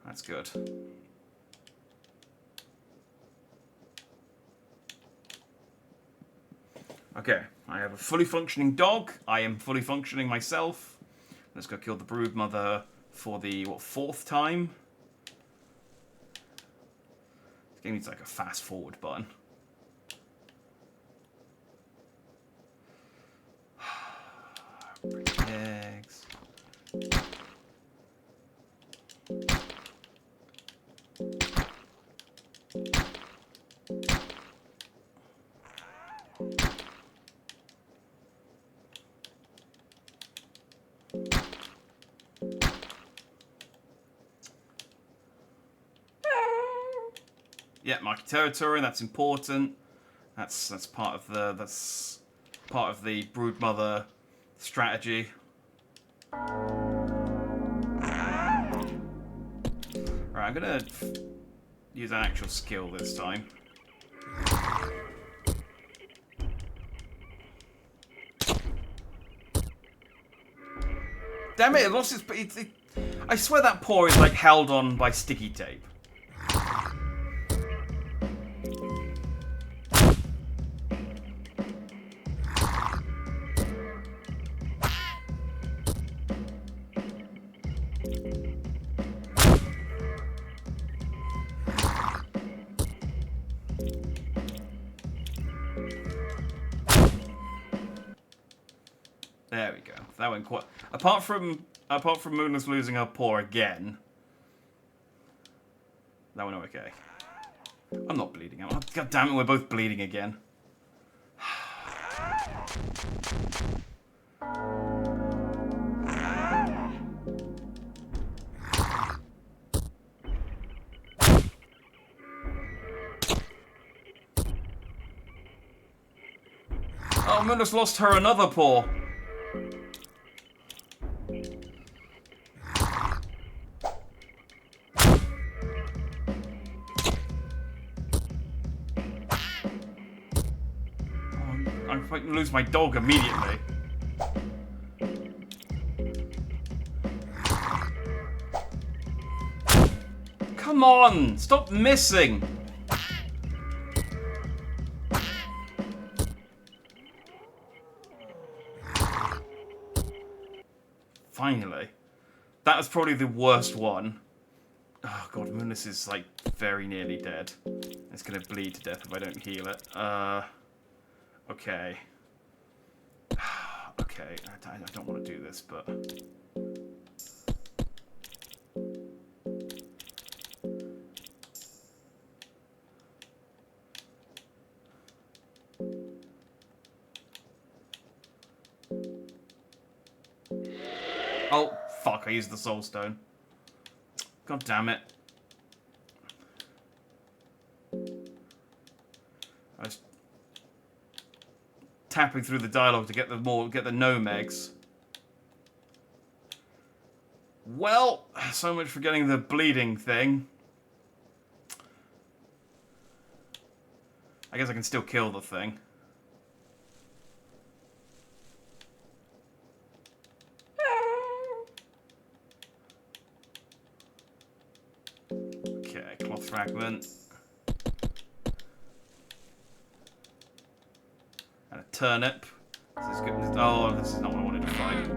That's good. Okay, I have a fully functioning dog. I am fully functioning myself. Let's go kill the broodmother for the, what, 4th time? This game needs like a fast forward button. Eggs. Yeah, mark territory. That's important. That's part of the broodmother strategy. Right, I'm gonna use an actual skill this time. Damn it! It lost its. I swear that paw is like held on by sticky tape. There we go. That went quite. Apart from Moonless losing her paw again, that went okay. I'm not bleeding out. God damn it, we're both bleeding again. Oh, Moonless lost her another paw. I'm going to lose my dog immediately. Come on! Stop missing! Finally. That was probably the worst one. Oh god, Moonless is like very nearly dead. It's gonna bleed to death if I don't heal it. Okay. Okay, I don't want to do this, but... Oh, fuck, I used the soul stone. God damn it. I was tapping through the dialogue to get the gnome eggs. Well, so much for getting the bleeding thing. I guess I can still kill the thing. Okay, cloth fragment. And a turnip. This is good. Oh, this is not what I wanted to fight.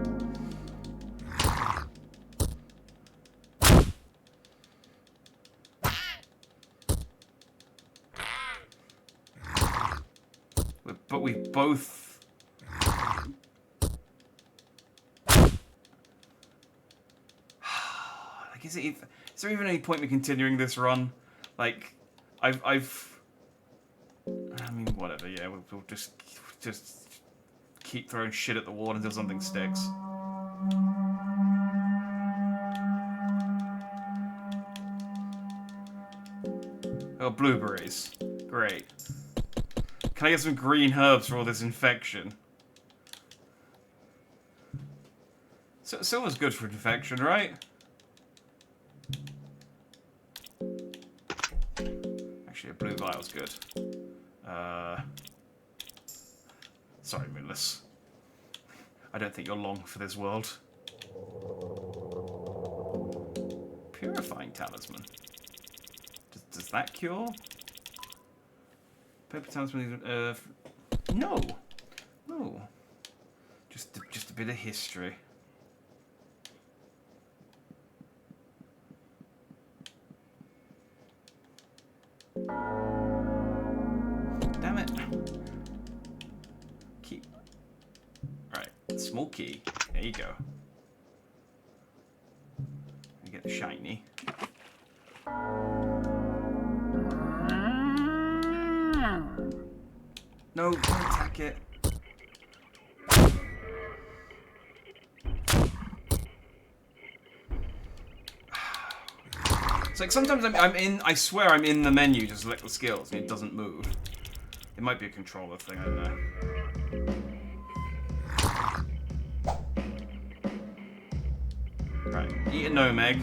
But we both... Like, is there even any point in continuing this run? Like, I mean, whatever, yeah, we'll just keep throwing shit at the wall until something sticks. Oh, blueberries. Great. Can I get some green herbs for all this infection? Silver's good for infection, right? Actually, a blue vial's good. Sorry, Moonless. I don't think you're long for this world. Purifying talisman. Does that cure? Paper talisman. No. No. Just a bit of history. Damn it. Key. Right. Small key. There you go. You get the shiny. No, don't attack it. It's like sometimes I swear I'm in the menu to select the skills and it doesn't move. It might be a controller thing, I don't know. Right, eat a Nomeg.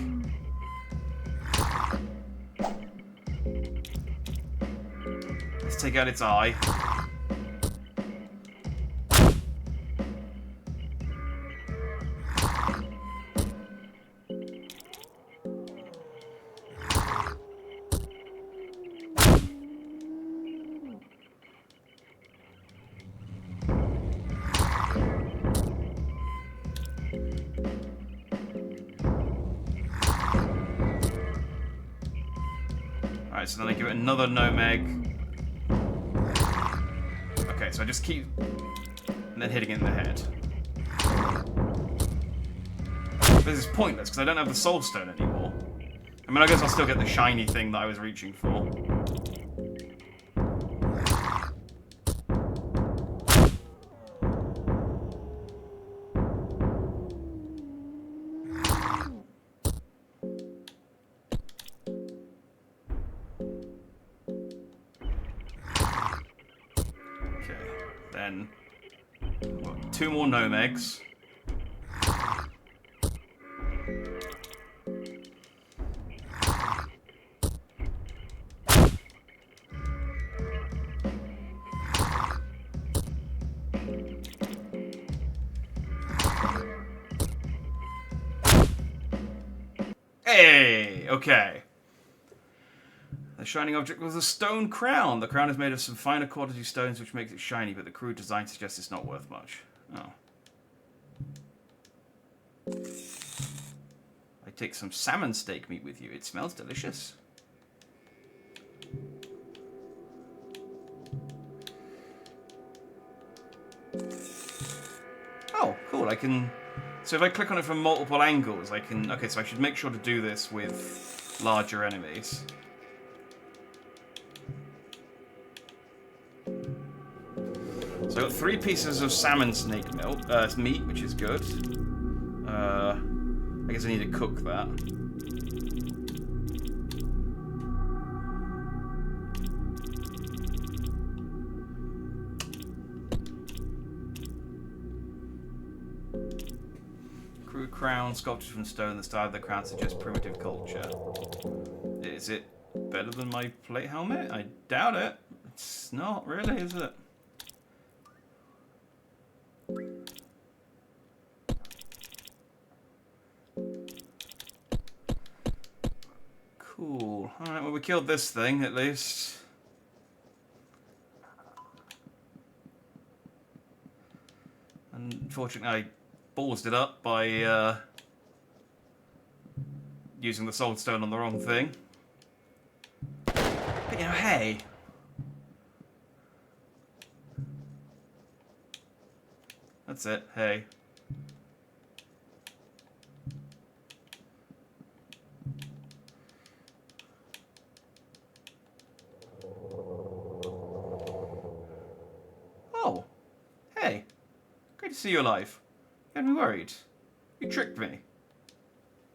Let's take out its eye. Alright, so then I give it another Nomeg. Okay, so I just keep... and then hitting it in the head. This is pointless, because I don't have the Soul Stone anymore. I mean, I guess I'll still get the shiny thing that I was reaching for. Then, what, 2 more Nomegs. Hey, okay. The shining object was a stone crown. The crown is made of some finer quality stones which makes it shiny, but the crude design suggests it's not worth much. Oh. I take some salmon steak meat with you. It smells delicious. Oh, cool. I can... So if I click on it from multiple angles, I can... Okay, so I should make sure to do this with larger enemies. So I got 3 pieces of salmon snake milk, meat, which is good. I guess I need to cook that. Crude crown, sculpted from stone. The style of the crown suggests primitive culture. Is it better than my plate helmet? I doubt it. It's not really, is it? Cool. Alright, well we killed this thing at least. Unfortunately I ballsed it up by using the soul stone on the wrong thing. But you know, hey. That's it, hey. Oh. Hey. Great to see you alive. You had me worried. You tricked me.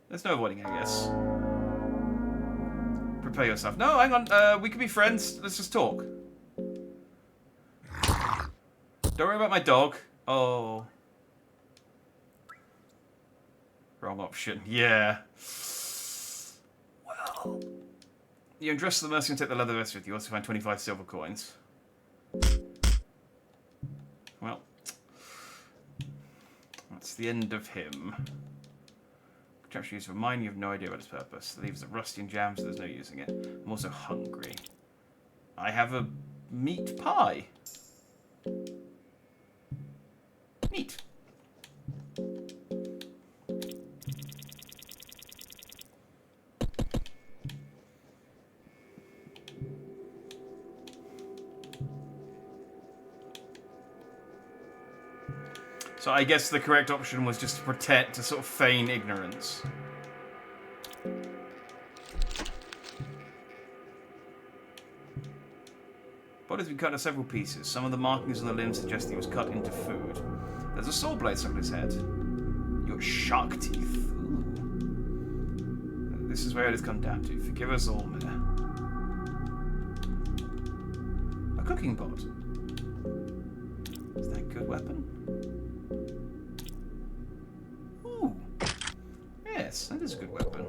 There's no avoiding, I guess. Prepare yourself. No, hang on. We can be friends. Let's just talk. Don't worry about my dog. Oh. Wrong option. Yeah. Well. You undress the mercy and take the leather vest with you. You also find 25 silver coins. Well. It's the end of him. Contraption used for mine, you have no idea what its purpose. It leaves it rusty and jammed, so there's no using it. I'm also hungry. I have a meat pie. Neat. So I guess the correct option was just to pretend, to sort of feign ignorance. Body's been cut into several pieces. Some of the markings on the limbs suggest he was cut into food. There's a saw blade stuck in his head. Your shark teeth. Ooh. This is where it has come down to. Forgive us all, Mare. A cooking pot. Is that a good weapon? Ooh. Yes, that is a good weapon.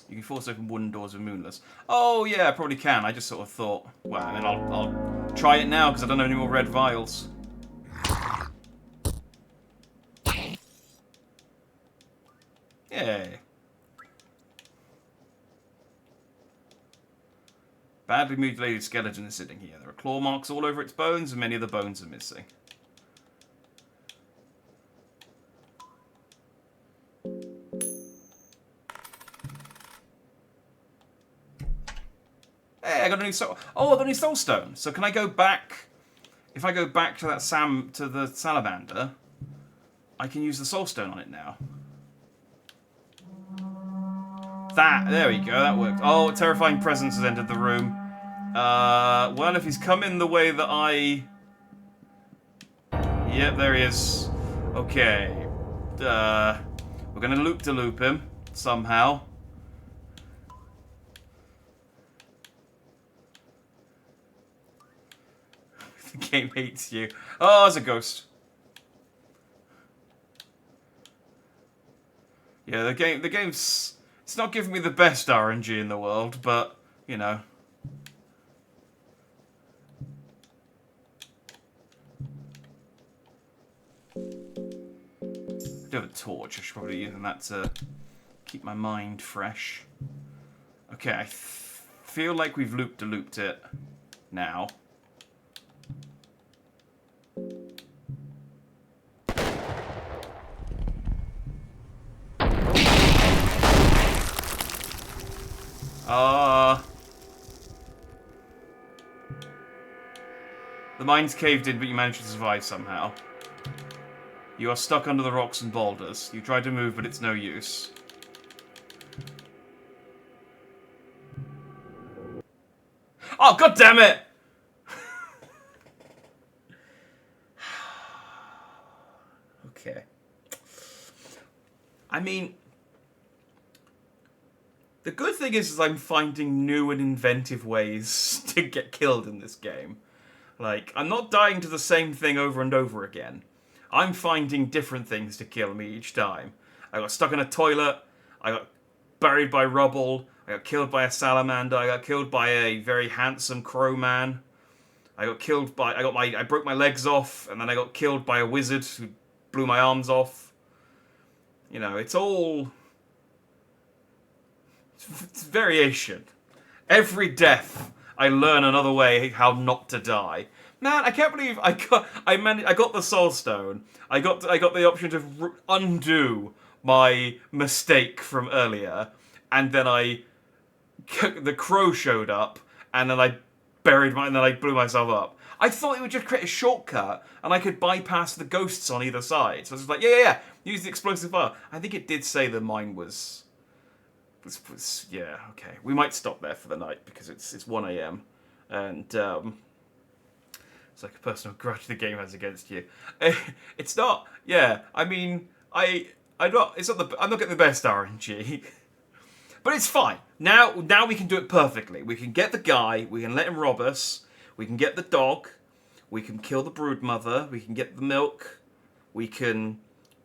You can force open wooden doors with Moonless. Oh, yeah, I probably can. I just sort of thought, well, I mean, I'll try it now because I don't have any more red vials. Yay. Badly mutilated skeleton is sitting here. There are claw marks all over its bones, and many of the bones are missing. Hey, I got a new soul. Oh, I got a new soul stone. So can I go back? If I go back to that to the salamander, I can use the soul stone on it now. There we go. That worked. Oh, a terrifying presence has entered the room. Well, if he's come in the way that I... Yep, there he is. Okay. We're gonna loop-de-loop him somehow. The game hates you. Oh, it's a ghost. Yeah, the game's... It's not giving me the best RNG in the world, but, you know. I do have a torch. I should probably use that to keep my mind fresh. Okay, I feel like we've looped it now. The mine's caved in, but you managed to survive somehow. You are stuck under the rocks and boulders. You tried to move, but it's no use. Oh, god damn it! Okay. I mean... The good thing is I'm finding new and inventive ways to get killed in this game. Like, I'm not dying to the same thing over and over again. I'm finding different things to kill me each time. I got stuck in a toilet. I got buried by rubble. I got killed by a salamander. I got killed by a very handsome crow man. I got killed by... I broke my legs off, and then I got killed by a wizard who blew my arms off. You know, it's all... It's variation. Every death, I learn another way how not to die. Man, I can't believe I got the soul stone. I got the option to undo my mistake from earlier, and then the crow showed up, and then I blew myself up. I thought it would just create a shortcut, and I could bypass the ghosts on either side. So I was like, yeah, use the explosive fire. I think it did say that mine was yeah, okay. We might stop there for the night because it's 1 AM, and it's like a personal grudge the game has against you. It's not. Yeah, I mean, I'm not getting the best RNG, but it's fine. Now we can do it perfectly. We can get the guy. We can let him rob us. We can get the dog. We can kill the brood mother. We can get the milk. We can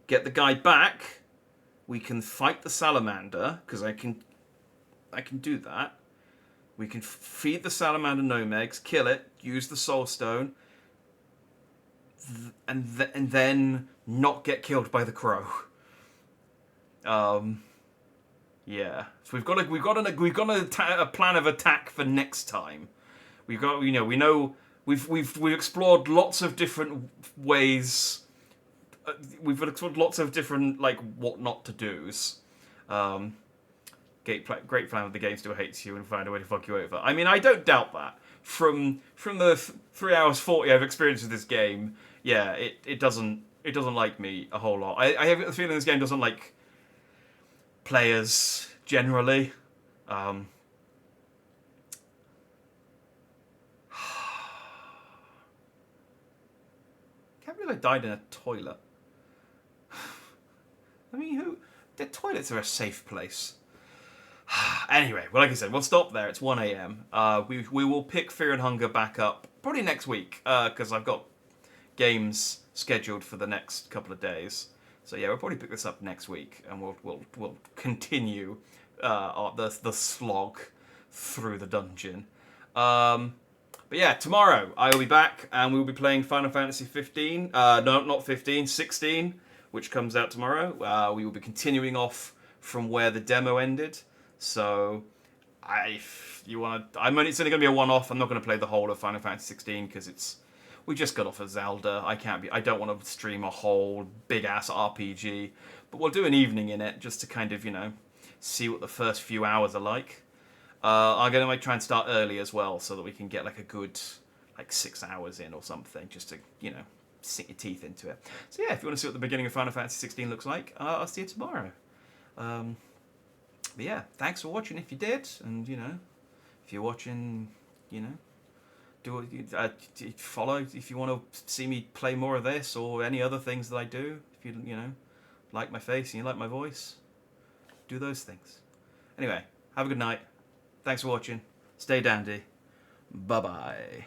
get the guy back. We can fight the salamander, because I can do that. We can feed the salamander gnome eggs, kill it, use the soul stone, and then not get killed by the crow. Yeah. So we've got a plan of attack for next time. We know we've explored lots of different ways. We've explored lots of different like what not to do's. Great plan of the game still hates you and find a way to fuck you over. I mean, I don't doubt that. From the 3 hours 40 I've experienced with this game, yeah, it doesn't like me a whole lot. I have the feeling this game doesn't like players generally. Can't believe I died in a toilet. I mean, the toilets are a safe place. Anyway, well, like I said, we'll stop there. It's 1 a.m. We will pick Fear and Hunger back up probably next week because I've got games scheduled for the next couple of days. So yeah, we'll probably pick this up next week, and we'll continue the slog through the dungeon. But yeah, tomorrow I will be back, and we will be playing Final Fantasy 15. No, not 15, 16, which comes out tomorrow. We will be continuing off from where the demo ended. So, it's only going to be a one-off. I'm not going to play the whole of Final Fantasy 16 because we just got off of Zelda. I don't want to stream a whole big-ass RPG. But we'll do an evening in it just to kind of, see what the first few hours are like. I'm going to try and start early as well so that we can get like a good 6 hours in or something just to, sink your teeth into it. So yeah, if you want to see what the beginning of Final Fantasy 16 looks like, I'll see you tomorrow. But yeah, thanks for watching if you did, and if you're watching, do follow if you want to see me play more of this or any other things that I do. If you like my face and you like my voice, do those things. Anyway, have a good night. Thanks for watching. Stay dandy. Bye bye.